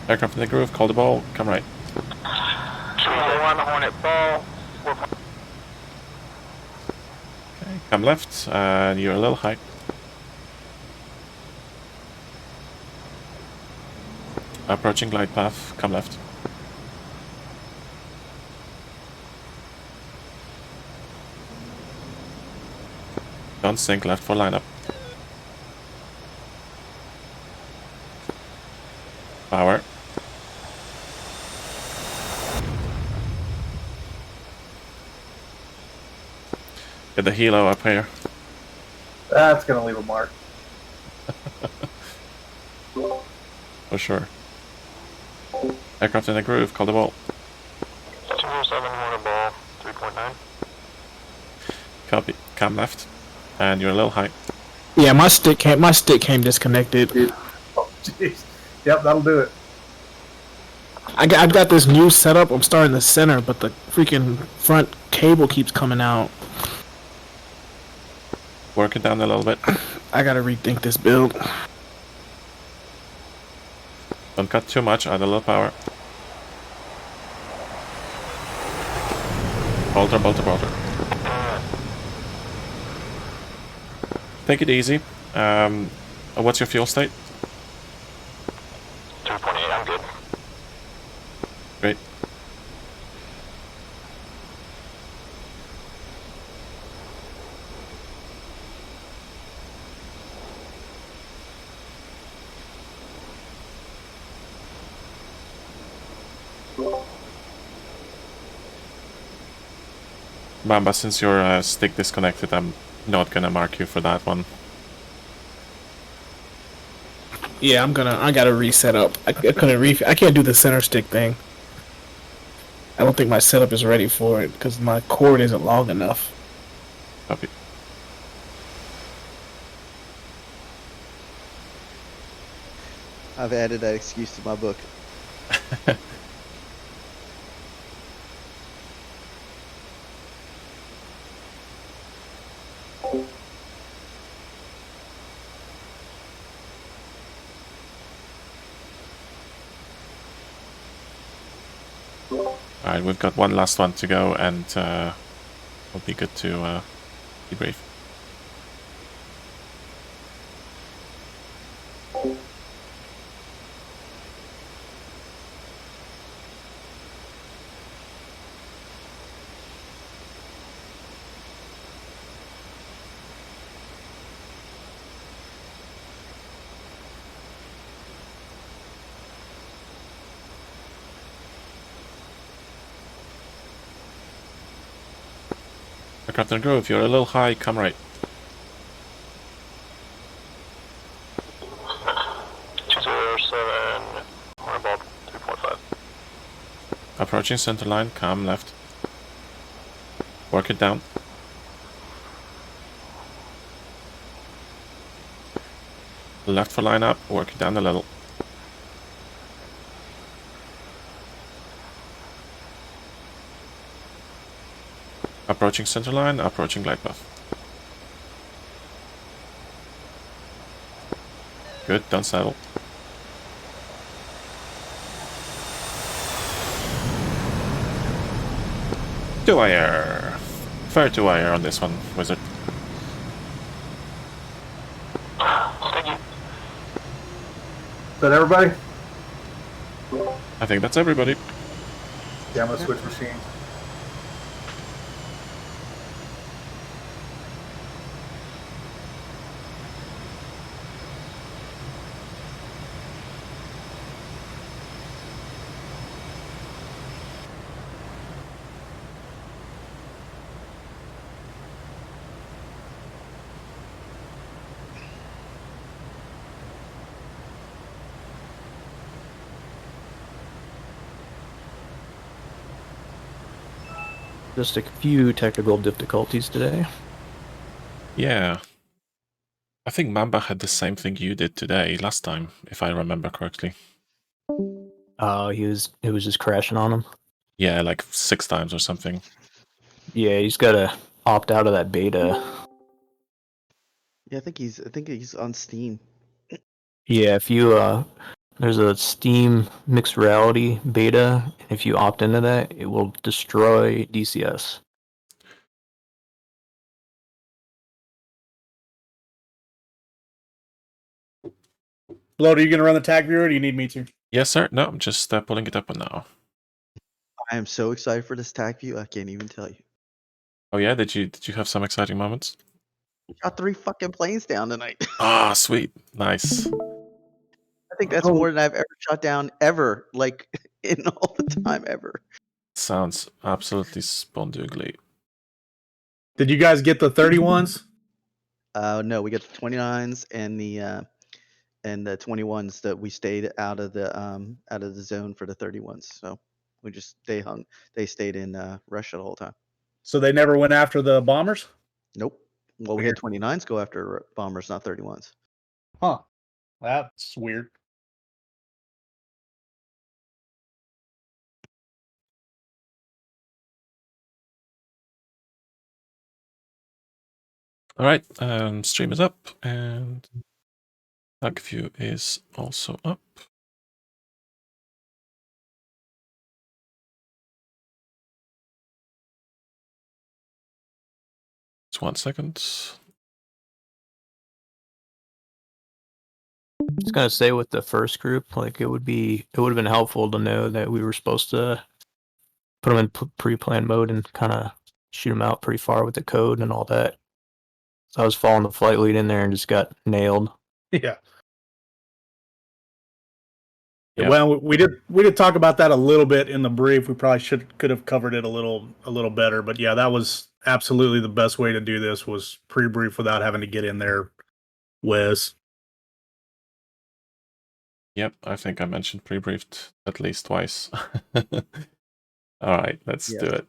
Aircraft in the groove, call the ball, come right. 201, Hornet ball, 4. Okay, come left, you're a little high. Approaching glide path, come left. Don't sink, left for lineup. Power. Get the helo up here. That's gonna leave a mark. For sure. Aircraft in the groove, call the ball. 207, one ball, 3.9. Copy. Cam left. And you're a little high. Yeah, my stick came disconnected. Oh, jeez. Yep, that'll do it. I've got this new setup. I'm starting the center, but the freaking front cable keeps coming out. Work it down a little bit. I gotta rethink this build. Don't cut too much, add a little power. Bolter, bolter, bolter. Take it easy. What's your fuel state? 2.8, I'm good. Great. Bamba, since your stick disconnected, I'm not gonna mark you for that one. Yeah, I gotta reset up. I can't do the center stick thing. I don't think my setup is ready for it because my cord isn't long enough. Copy. I've added that excuse to my book. Alright, we've got one last one to go, and we'll be good to debrief. Captain Grove, you're a little high, come right. 207, one ball, 3.5. Approaching center line, come left. Work it down. Left for line up, work it down a little. Approaching center line, approaching glide path. Good, don't settle. To wire. Fair to wire on this one, Wizard. Thank you. Is that everybody? I think that's everybody. Yeah, I'm gonna switch machines. Just a few technical difficulties today. Yeah. I think Mamba had the same thing you did today, last time, if I remember correctly. It was just crashing on him. Yeah, like 6 times or something. Yeah, he's gotta opt out of that beta. Yeah, I think he's on Steam. Yeah, if you there's a Steam mixed reality beta. If you opt into that, it will destroy DCS. Bloat, are you gonna run the tag viewer, or do you need me to? Yes, sir. No, I'm just pulling it up now. I am so excited for this tag view. I can't even tell you. Oh yeah, did you have some exciting moments? Shot 3 fucking planes down tonight. Ah, sweet. Nice. I think that's more than I've ever shot down ever, like, in all the time ever. Sounds absolutely spondugly. Did you guys get the 31s? No, we got the 29s and the 21s that we stayed out of the zone for the 31s. So they stayed in Russia the whole time. So they never went after the bombers? Nope. Well, we had 29s go after bombers, not 31s. Huh. That's weird. All right, stream is up and Tag view is also up. Just 1 second. I was gonna say with the first group, like it would have been helpful to know that we were supposed to put them in pre-planned mode and kind of shoot them out pretty far with the code and all that. So I was following the flight lead in there and just got nailed. Yeah. Yep. Well, we did talk about that a little bit in the brief. We probably could have covered it a little better, but yeah, that was absolutely the best way to do this was pre-brief without having to get in there, Wes. Yep, I think I mentioned pre-briefed at least twice. All right, let's do it.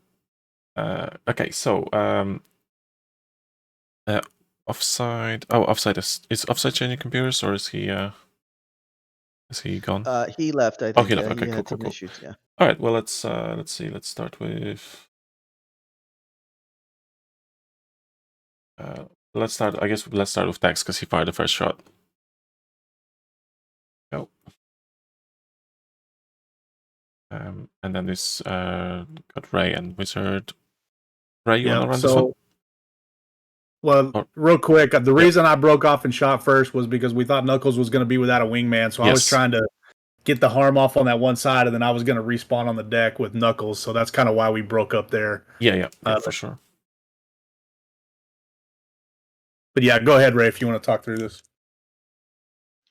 Okay, so offside. Oh, offside is offside changing computers, or is he gone? He left. I think. Oh, he left. Okay, he had cool. some issues. Yeah. All right. Well, let's see. Let's start with. Let's start. I guess let's start with Tex because he fired the first shot. Go. And then this got Ray and Wizard. Ray, you wanna run this one? Well, real quick, the reason I broke off and shot first was because we thought Knuckles was going to be without a wingman, so I was trying to get the harm off on that one side, and then I was going to respawn on the deck with Knuckles, so that's kind of why we broke up there. Yeah, for sure. But yeah, go ahead, Ray, if you want to talk through this.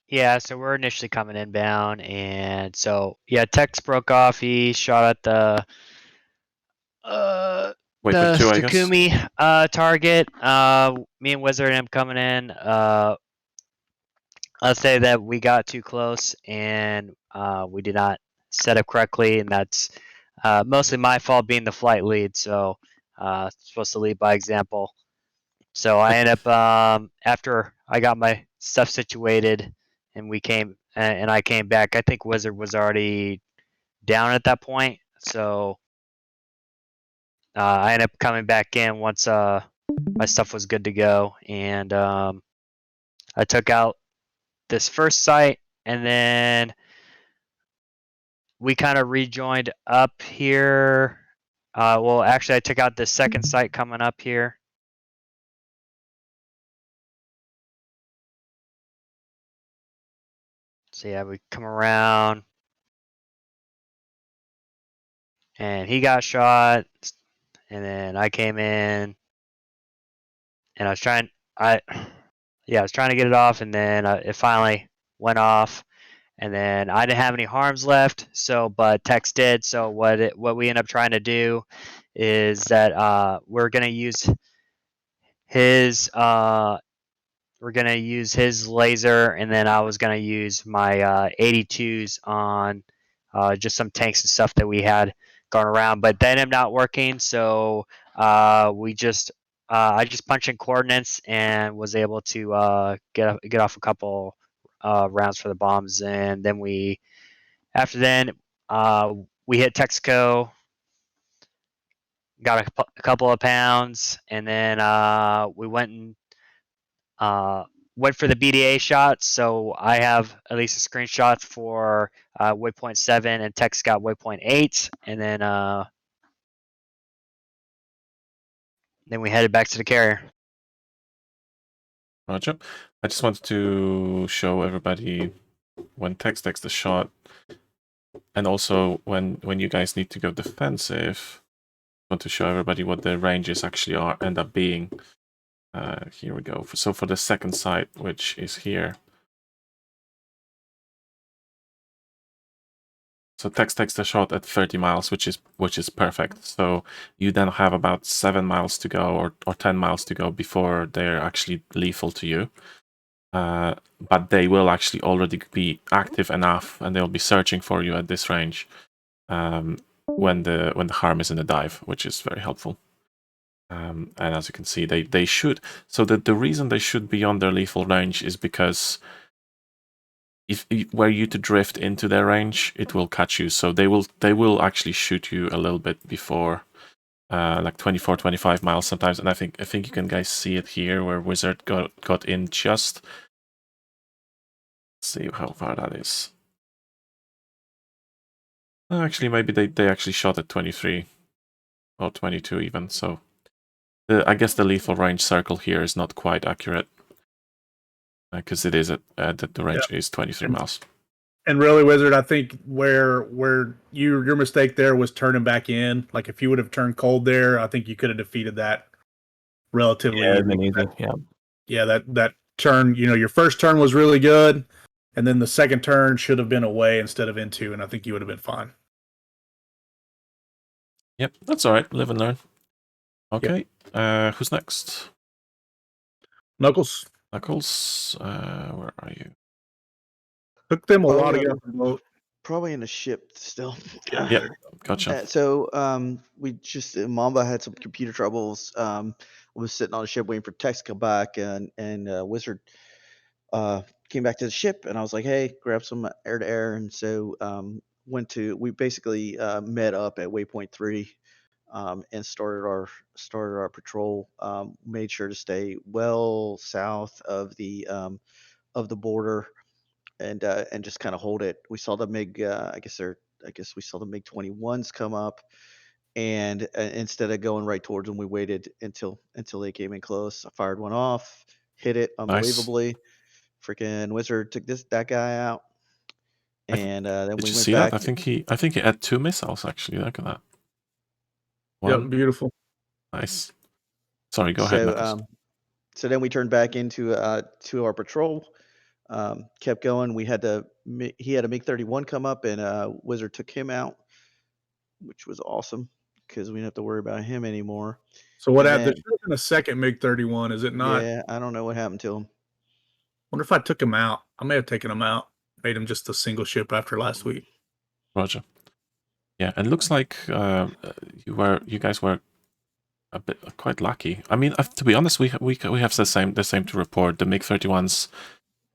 Yeah, so we're initially coming inbound, and so yeah, Tex broke off. He shot at the Stakumi target. Me and Wizard am coming in. Let's say that we got too close and we did not set up correctly, and that's mostly my fault being the flight lead. So supposed to lead by example. So I end up after I got my stuff situated and I came back. I think Wizard was already down at that point. So I ended up coming back in once my stuff was good to go, and I took out this first site, and then we kind of rejoined up here. Well, actually, I took out the second site coming up here. So yeah, we come around, and he got shot, and then I came in, and I was trying to get it off, and then it finally went off, and then I didn't have any harms left. So, but Tex did. So what we end up trying to do is that we're gonna use his laser, and then I was gonna use my 82s on just some tanks and stuff that we had going around, but that ended up not working. So I just punched in coordinates and was able to get off a couple rounds for the bombs, and then we hit Texaco, got a couple of pounds, and then we went for the BDA shots. So I have at least a screenshot for waypoint 7, and Tex got waypoint 8, and then we headed back to the carrier. Roger. I just wanted to show everybody when Tex takes the shot, and also when you guys need to go defensive. I want to show everybody what the ranges actually end up being. Here we go. So for the second site, which is here. So Tex takes the shot at 30 miles, which is perfect. So you then have about 7 miles to go, or 10 miles to go before they're actually lethal to you. But they will actually already be active enough, and they'll be searching for you at this range when the harm is in the dive, which is very helpful. And as you can see, they should. So the reason they should be on their lethal range is because if were you to drift into their range, it will catch you. So they will actually shoot you a little bit before, like 24, 25 miles sometimes. And I think you can guys see it here where Wizard got in just. Let's see how far that is. Actually, maybe they actually shot at 23 or 22 even. So I guess the lethal range circle here is not quite accurate because it is at the range is 23 miles. And really, Wizard, I think where your mistake there was turning back in. Like if you would have turned cold there, I think you could have defeated that relatively easy. Yeah, that turn, your first turn was really good, and then the second turn should have been away instead of into, and I think you would have been fine. Yep, that's all right. Live and learn. Okay, who's next? Knuckles. Knuckles, where are you? Took them a while to get off the boat. Probably in a ship still. Yeah, gotcha. So we just Mamba had some computer troubles. Was sitting on a ship waiting for Tex to come back, and Wizard came back to the ship, and I was like, "Hey, grab some air to air." And so we basically met up at Waypoint 3 and started our patrol. Made sure to stay well south of the border, and just kind of hold it. We saw the MiG. I guess we saw the MiG 21s come up, and instead of going right towards them, we waited until they came in close. I fired one off, hit it unbelievably. Freaking Wizard took that guy out, and then Did we you went see back. that? I think he had 2 missiles actually. Look at that. Yep, beautiful. Nice. Sorry, go ahead, Knuckles. So then we turned back into to our patrol. Kept going. He had a MiG-31 come up, and Wizard took him out, which was awesome because we didn't have to worry about him anymore. So what happened? There should have been a second MiG-31, is it not? Yeah, I don't know what happened to him. Wonder if I took him out. I may have taken him out. Made him just a single ship after last week. Roger. Yeah, it looks like you guys were a bit quite lucky. I mean, to be honest, we have the same to report. The MiG-31s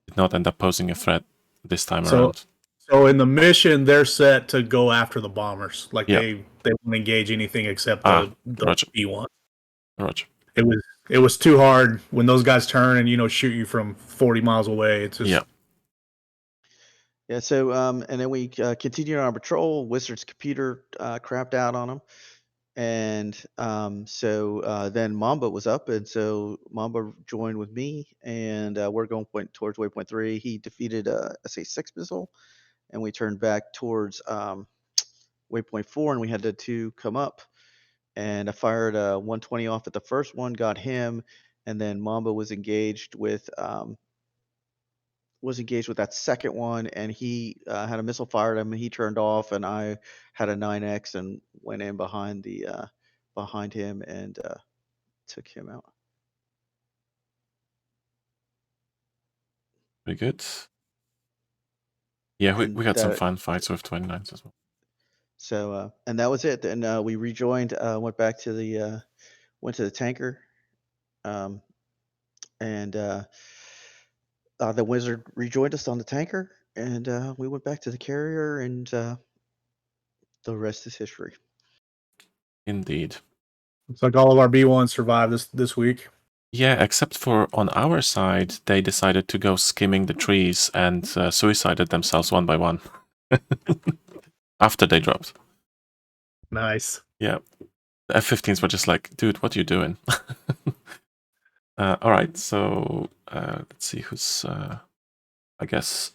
did not end up posing a threat this time around. So in the mission, they're set to go after the bombers. Like they won't engage anything except the B1. Roger. It was too hard when those guys turn and shoot you from 40 miles away. It's just Yeah. So and then we continued on our patrol. Wizard's computer crapped out on him, and so then Mamba was up, and so Mamba joined with me, and we're going towards Waypoint 3. He defeated a SA-6 missile, and we turned back towards Waypoint 4, and we had the 2 come up, and I fired a 120 off at the first one, got him, and then Mamba was engaged with that second one, and he had a missile fired at him, and he turned off, and I had a 9X and went in behind him and took him out. Very good. Yeah, we had some fun fights with 29s as well. So and that was it. And we rejoined, went back to the tanker, and the Wizard rejoined us on the tanker, and we went back to the carrier, and the rest is history. Indeed. Looks like all of our B1s survived this week. Yeah, except for on our side, they decided to go skimming the trees and suicided themselves one by one after they dropped. Nice. Yeah. The F-15s were just like, dude, what are you doing? All right, so let's see who's, I guess,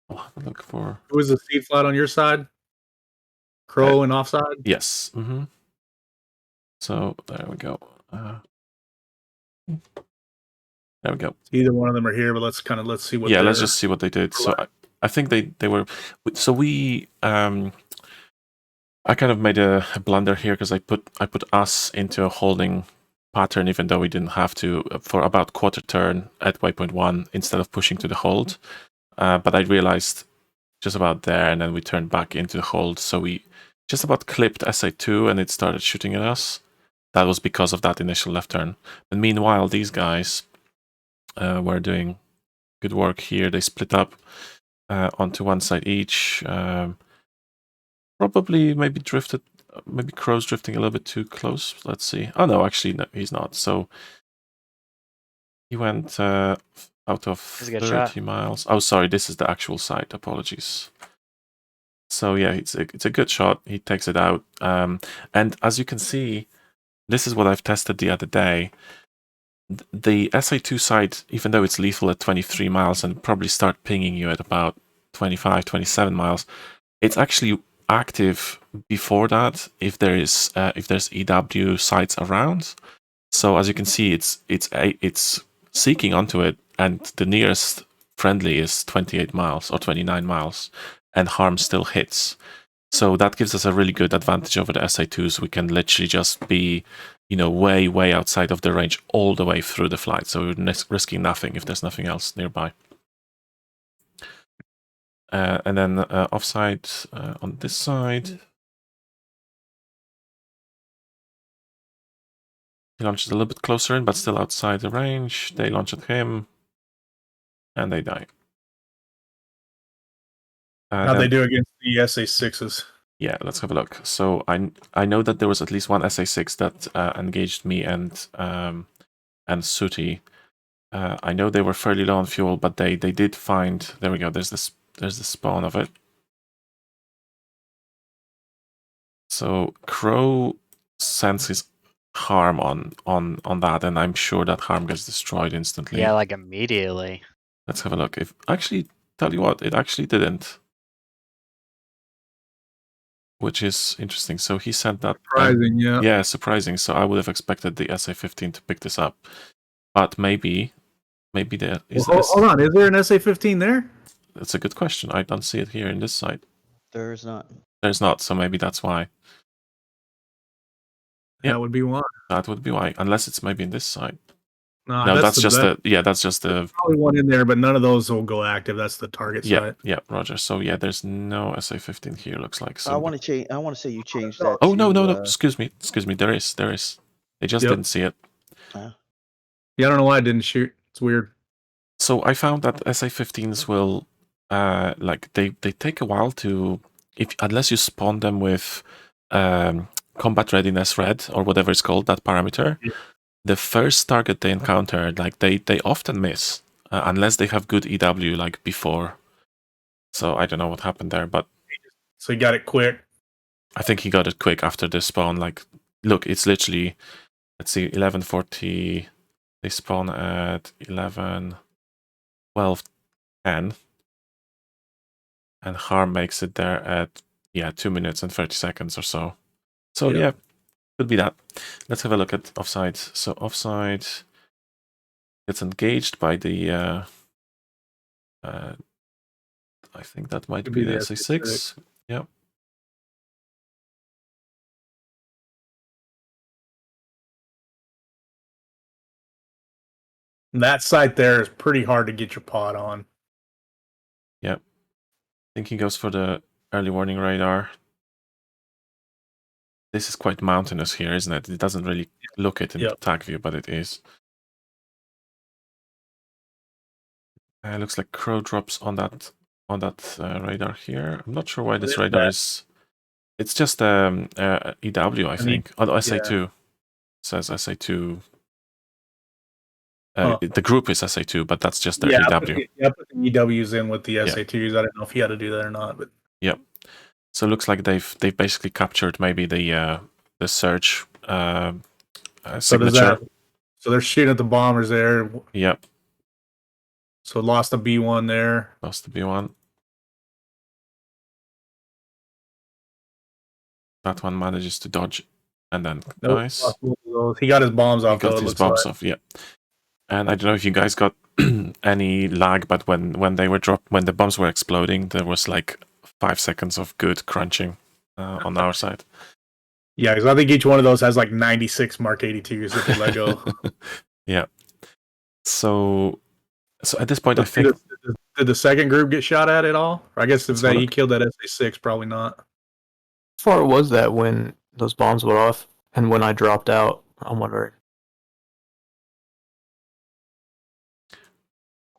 I'll have a look for... Who was the seed flight on your side? Crow and offside? Yes. So there we go. There we go. Either one of them are here, but let's see what. Yeah, let's just see what they did. So I think they were. So we I kind of made a blunder here because I put us into a holding pattern, even though we didn't have to, for about quarter turn at waypoint 1 instead of pushing to the hold. But I realized just about there, and then we turned back into the hold. So we just about clipped SA2 and it started shooting at us. That was because of that initial left turn. But meanwhile, these guys were doing good work here. They split up onto one side each. Probably maybe drifted, maybe Crow's drifting a little bit too close. Let's see. Oh no, actually no, he's not. So he went out of 30 miles. Oh, sorry, this is the actual site. Apologies. So yeah, it's a good shot. He takes it out. And as you can see, this is what I've tested the other day. The SA2 site, even though it's lethal at 23 miles and probably start pinging you at about 25, 27 miles, it's actually active before that if there's EW sites around. So as you can see, it's seeking onto it, and the nearest friendly is 28 miles or 29 miles, and harm still hits. So that gives us a really good advantage over the SA2s. We can literally just be, way outside of the range all the way through the flight. So we're risking nothing if there's nothing else nearby. And then offside on this side. He launches a little bit closer in, but still outside the range. They launch at him, and they die. How'd they do against the SA6s? Yeah, let's have a look. So I know that there was at least one SA6 that engaged me and Sooty. I know they were fairly low on fuel, but they did find. There we go. There's the spawn of it. So Crow senses harm on that, and I'm sure that harm gets destroyed instantly. Yeah, like immediately. Let's have a look. If actually, tell you what, it actually didn't. Which is interesting. So he said that. Surprising, yeah. Yeah, surprising. So I would have expected the SA-15 to pick this up, but maybe there is. Hold on, is there an SA-15 there? That's a good question. I don't see it here in this site. There's not. There's not. So maybe that's why. Yeah, that would be why. That would be why, unless it's maybe in this site. No, that's just the probably one in there, but none of those will go active. That's the target site. Yeah, Roger. So yeah, there's no SA-15 here. Looks like. So I want to change. I want to say you changed that. Oh no! Excuse me. There is. They just didn't see it. Yeah, I don't know why I didn't shoot. It's weird. So I found that SA-15s will, they take a while to, unless you spawn them with combat readiness red or whatever it's called, that parameter. Yeah. The first target they encounter, they often miss unless they have good EW like before. So I don't know what happened there, but so he got it quick. I think he got it quick after the spawn. Like, look, it's literally, let's see, 11:40. They spawn at 11, 12, 10, and harm makes it there at 2 minutes and 30 seconds or so. So yeah. Could be that. Let's have a look at offside. So offside gets engaged by the I think that might be the SA-6. Yeah. That site there is pretty hard to get your pod on. Yeah. I think he goes for the early warning radar. This is quite mountainous here, isn't it? It doesn't really look it in the tag view, but it is. Looks like Crow drops on that radar here. I'm not sure why this radar is. It's just EW, I think. Oh, SA2. It says SA2. The group is SA2, but that's just their EW. I put the EWs in with the SA2s. I don't know if he had to do that or not, but yep. So it looks like they've basically captured maybe the search signature. So they're shooting at the bombers there. Yep. So lost the B1 there. Lost the B1. That one manages to dodge and then dies. He got his bombs off. He got his bombs off. Yeah. And I don't know if you guys got any lag, but when the bombs were exploding, there was like 5 seconds of good crunching on our side. Yeah, because I think each one of those has like 96 Mark 82s if you let go. Yeah. So at this point, I think Did the second group get shot at all? I guess if Let's he killed that SA-6, probably not. How far was that when those bombs went off and when I dropped out? I'm wondering.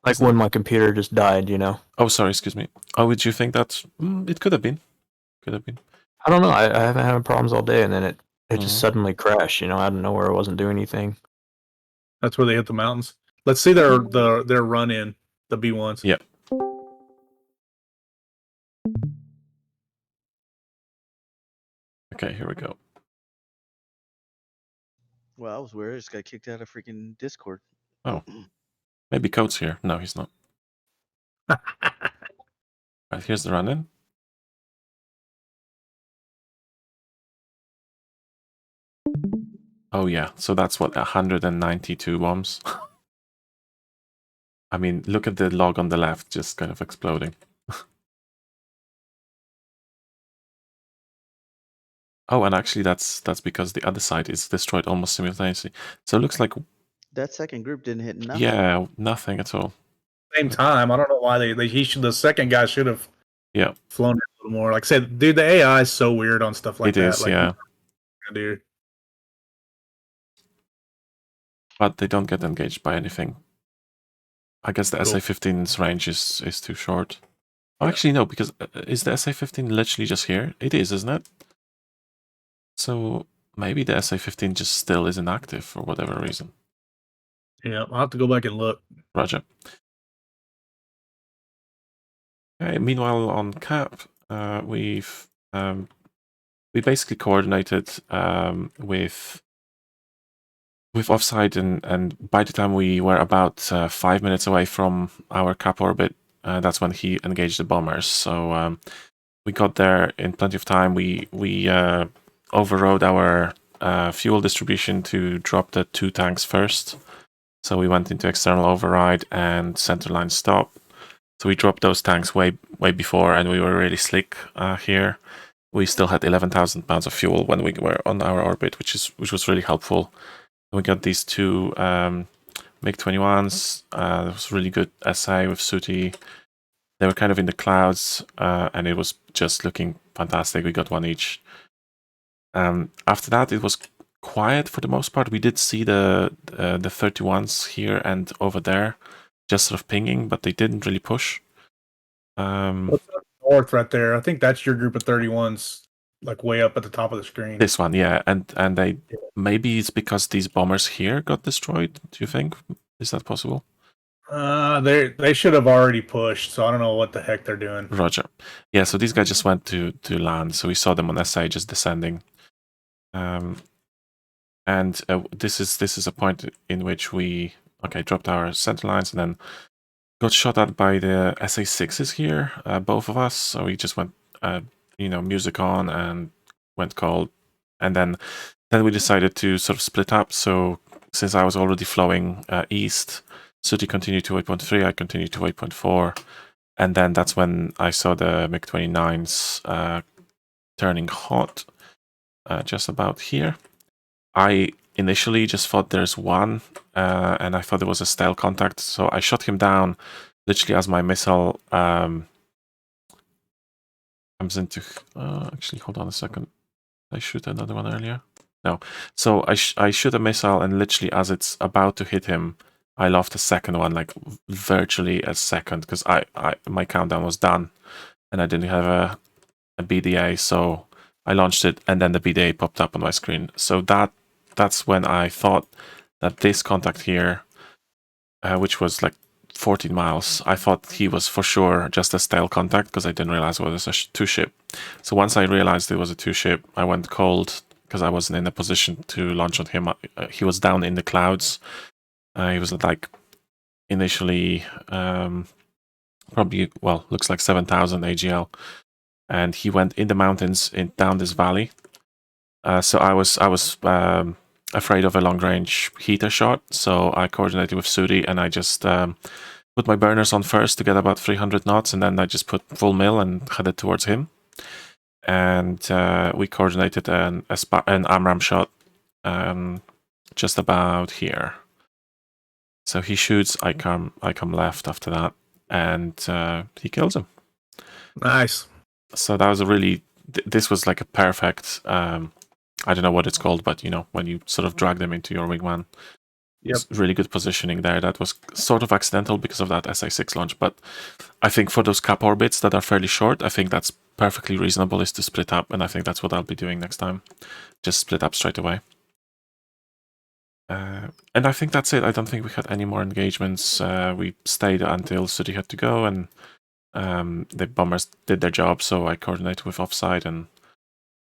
Like when my computer just died, you know? Oh, sorry, excuse me. Oh, would you think that it could have been? Could have been. I don't know. I haven't had problems all day, and then it just suddenly crashed, you know, out of nowhere. I wasn't doing anything. That's where they hit the mountains. Let's see their run in, the B1s. Yep. Okay, here we go. Well, I was weird. I just got kicked out of freaking Discord. Oh. Maybe Code's here. No, he's not. Right, here's the run-in. Oh yeah, so that's what, 192 bombs? I mean, look at the log on the left, just kind of exploding. Oh, and actually that's because the other side is destroyed almost simultaneously. So it looks like... That second group didn't hit nothing. Yeah, nothing at all. Same time, I don't know why the second guy should have flown it a little more. Like I said, dude, the AI is so weird on stuff like that. It is, like, yeah. Dude. But they don't get engaged by anything. I guess the SA-15's range is too short. Oh, actually, no, because is the SA-15 literally just here? It is, isn't it? So maybe the SA-15 just still isn't active for whatever reason. Yeah, I'll have to go back and look. Roger. Okay, meanwhile, on Cap, we basically coordinated with offside, and by the time we were about 5 minutes away from our Cap orbit, that's when he engaged the bombers. So we got there in plenty of time. We overrode our fuel distribution to drop the 2 tanks first. So we went into external override and centerline stop. So we dropped those tanks way before, and we were really slick here. We still had 11,000 pounds of fuel when we were on our orbit, which was really helpful. We got these 2 MiG-21s. It was really good SA with Sooty. They were kind of in the clouds, and it was just looking fantastic. We got 1 each. After that, it was quiet for the most part. We did see the 31s here and over there, just sort of pinging, but they didn't really push. What's up north right there? I think that's your group of 31s, like way up at the top of the screen. This one, yeah, and they maybe it's because these bombers here got destroyed. Do you think? Is that possible? They should have already pushed, so I don't know what the heck they're doing. Roger. Yeah, so these guys just went to land, so we saw them on SA just descending. And this is a point in which we dropped our center lines and then got shot at by the SA-6s here, both of us. So we just went, music on and went cold, and then we decided to sort of split up. So since I was already flowing east, Sooty continued to 8.3, I continued to 8.4, and then that's when I saw the MiG-29s turning hot, just about here. I initially just thought there's one, and I thought it was a stale contact, so I shot him down literally as my missile comes into... actually, hold on a second. Did I shoot another one earlier? No. So I shoot a missile, and literally as it's about to hit him, I lost a second one, like virtually a second, because my countdown was done, and I didn't have a BDA, so I launched it, and then the BDA popped up on my screen. So that's when I thought that this contact here, which was like 14 miles, I thought he was for sure just a stale contact because I didn't realize it was a 2-ship. So once I realized it was a 2-ship, I went cold because I wasn't in a position to launch on him. He was down in the clouds. He was like initially probably, well, looks like 7,000 AGL. And he went in the mountains down this valley. So I was afraid of a long-range heater shot, so I coordinated with Sudi and I just put my burners on first to get about 300 knots, and then I just put full mill and headed towards him. And we coordinated an AMRAAM shot just about here. So he shoots, I come left after that, and he kills him. Nice. So that was a really, this was like a perfect, I don't know what it's called, but you know, when you sort of drag them into your wingman. Yep. Really good positioning there. That was sort of accidental because of that SA6 launch, but I think for those cap orbits that are fairly short, I think that's perfectly reasonable, is to split up, and I think that's what I'll be doing next time. Just split up straight away. And I think that's it. I don't think we had any more engagements. We stayed until Sudi had to go, and the bombers did their job, so I coordinated with offside and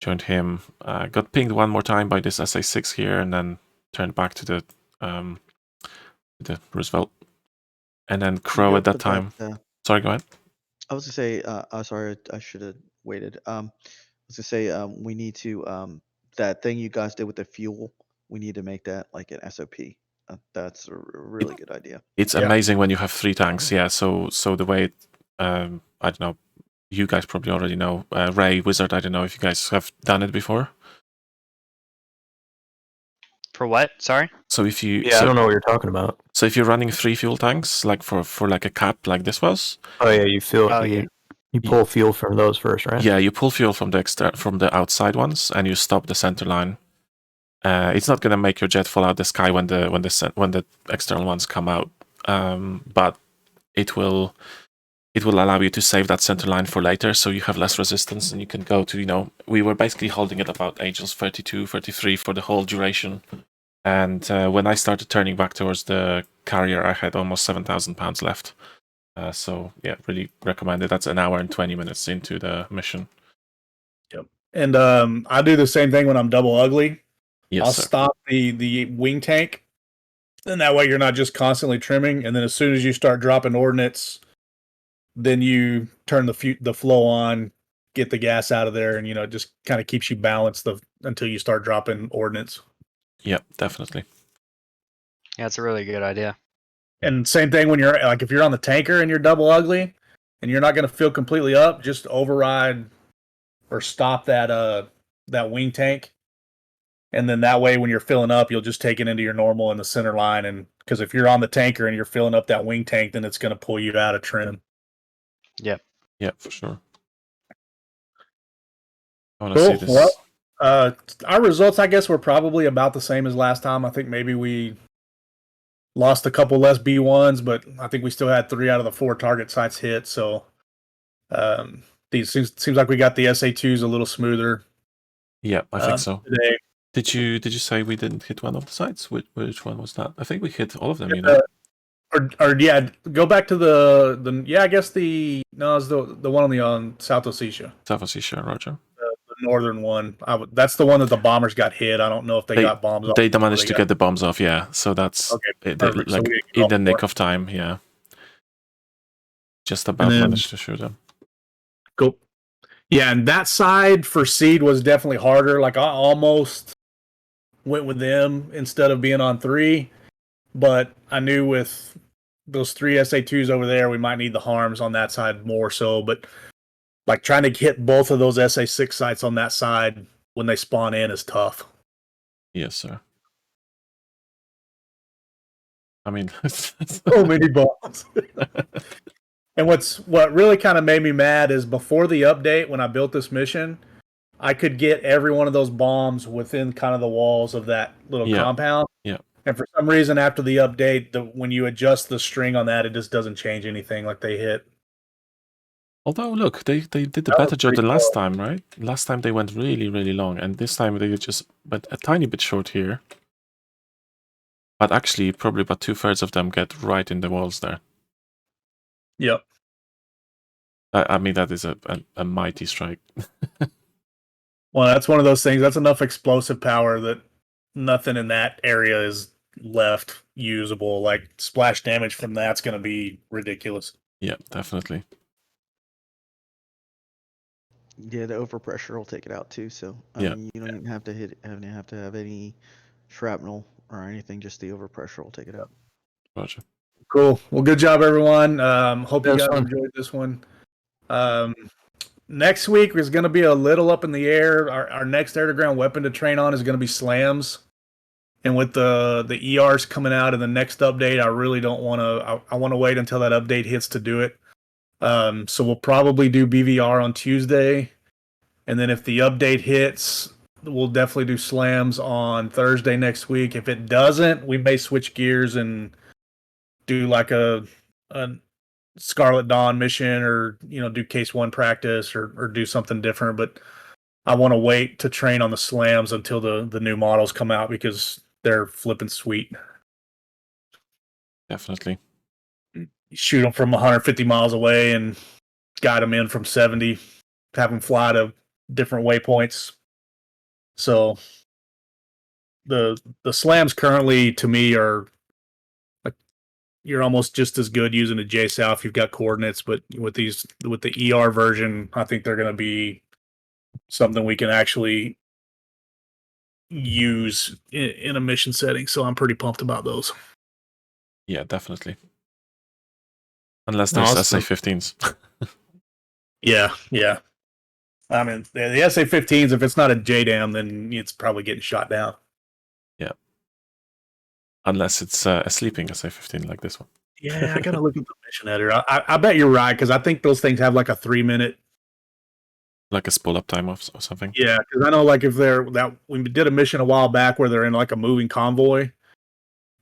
joined him. Got pinged one more time by this SA6 here, and then turned back to the Roosevelt. And then Crow at that time. Sorry, go ahead. I was going to say, sorry, I should have waited. I was going to say, we need to, that thing you guys did with the fuel, we need to make that like an SOP. That's a really good idea. It's amazing when you have 3 tanks, yeah. So the way, I don't know, you guys probably already know, Ray, Wizard, I don't know if you guys have done it before. For what? Sorry? So if you... Yeah, I don't know what you're talking about. So if you're running 3 fuel tanks, like for like a cap like this was... Oh yeah, you pull fuel from those first, right? Yeah, you pull fuel from the outside ones, and you stop the center line. It's not going to make your jet fall out the sky when the external ones come out, but it will allow you to save that center line for later, so you have less resistance and you can go to, you know, we were basically holding it about Angels 32, 33 for the whole duration. And when I started turning back towards the carrier, I had almost 7,000 pounds left. So yeah, really recommend it. That's an hour and 20 minutes into the mission. Yep. And I do the same thing when I'm double ugly. Yes, I'll sir. stop the wing tank, and that way you're not just constantly trimming. And then as soon as you start dropping ordnance, then you turn the flow on, get the gas out of there, and it just kind of keeps you balanced until you start dropping ordnance. Yep, definitely. Yeah, it's a really good idea. And same thing when you're like, if you're on the tanker and you're double ugly and you're not going to fill completely up, just override or stop that wing tank. And then that way, when you're filling up, you'll just take it into your normal in the center line. And because if you're on the tanker and you're filling up that wing tank, then it's going to pull you out of trim. Yep. Yeah, for sure. I want to Cool. see this. Well, our results, I guess, were probably about the same as last time. I think maybe we lost a couple less B1s, but I think we still had 3 out of the 4 target sites hit. So these seems like we got the SA2s a little smoother. Yeah, I think so. Today. Did you say we didn't hit one of the sites? Which one was that? I think we hit all of them. You know. Or yeah, go back to the I guess it's the one on South Ossetia. South Ossetia, Roger. The northern one. That's the one that the bombers got hit. I don't know if they got bombs off. They managed to get the bombs off, yeah. So that's okay, like in the nick of time, yeah. Just about managed to shoot them. Cool. Yeah, and that side for seed was definitely harder. Like I almost went with them instead of being on 3, but I knew with those 3 SA2s over there, we might need the harms on that side more so. But like trying to hit both of those SA6 sites on that side when they spawn in is tough. Yes, sir. I mean, so many bombs. And what really kind of made me mad is before the update, when I built this mission, I could get every one of those bombs within kind of the walls of that little compound. Yeah. And for some reason, after the update, when you adjust the string on that, it just doesn't change anything. Like they hit. Although, look, they did a better job than last time, right? Last time they went really, really long, and this time they just went a tiny bit short here. But actually, probably about 2/3 of them get right in the walls there. Yep. I mean, that is a mighty strike. Well, that's one of those things. That's enough explosive power that nothing in that area is left usable. Like splash damage from that's going to be ridiculous. Yeah, definitely. Yeah, the overpressure will take it out too. So I mean, you don't even have to have any shrapnel or anything. Just the overpressure will take it out. Roger. Cool. Well, good job, everyone. Hope you That was guys fun. enjoyed this one. Next week is going to be a little up in the air. Our next air-to-ground weapon to train on is going to be slams. And with the ERs coming out in the next update, I really don't want to. I want to wait until that update hits to do it. So we'll probably do BVR on Tuesday, and then if the update hits, we'll definitely do slams on Thursday next week. If it doesn't, we may switch gears and do like a Scarlet Dawn mission, or do case 1 practice, or do something different. But I want to wait to train on the slams until the new models come out, because they're flipping sweet. Definitely. You shoot them from 150 miles away and guide them in from 70, have them fly to different waypoints. So the slams currently, to me, are like, you're almost just as good using a JSOW if you've got coordinates, but with the ER version, I think they're going to be something we can actually use in a mission setting. So I'm pretty pumped about those. Yeah, definitely. Unless there's SA-15s. Yeah. I mean, the SA-15s, if it's not a JDAM, then it's probably getting shot down. Yeah. Unless it's a sleeping SA-15 like this one. Yeah, I gotta look at the mission editor. I bet you're right, because I think those things have like a 3-minute, like a spool up time or something. Yeah, because I know, like, if we did a mission a while back where they're in like a moving convoy,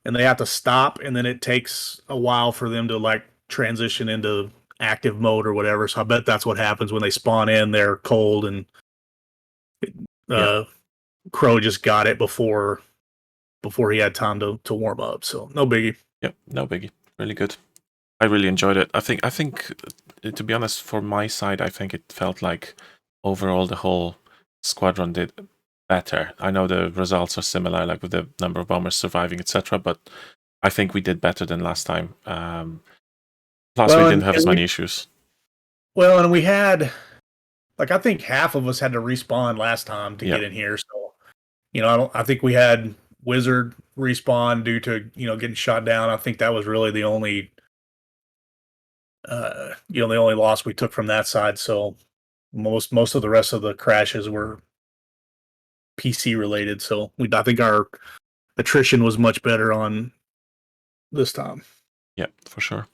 and they have to stop, and then it takes a while for them to like transition into active mode or whatever. So I bet that's what happens when they spawn in. They're cold, and Crow just got it before he had time to warm up. So no biggie. Yep, no biggie. Really good. I really enjoyed it. I think to be honest, for my side, I think it felt like overall the whole squadron did better. I know the results are similar, like with the number of bombers surviving, etc. But I think we did better than last time. Plus, we didn't have as many issues. Well, and we had, like, I think half of us had to respawn last time to get in here. So, I think we had Wizard respawn due to getting shot down. I think that was really the only the only loss we took from that side. So most of the rest of the crashes were PC related. So I think our attrition was much better on this time. Yeah, for sure.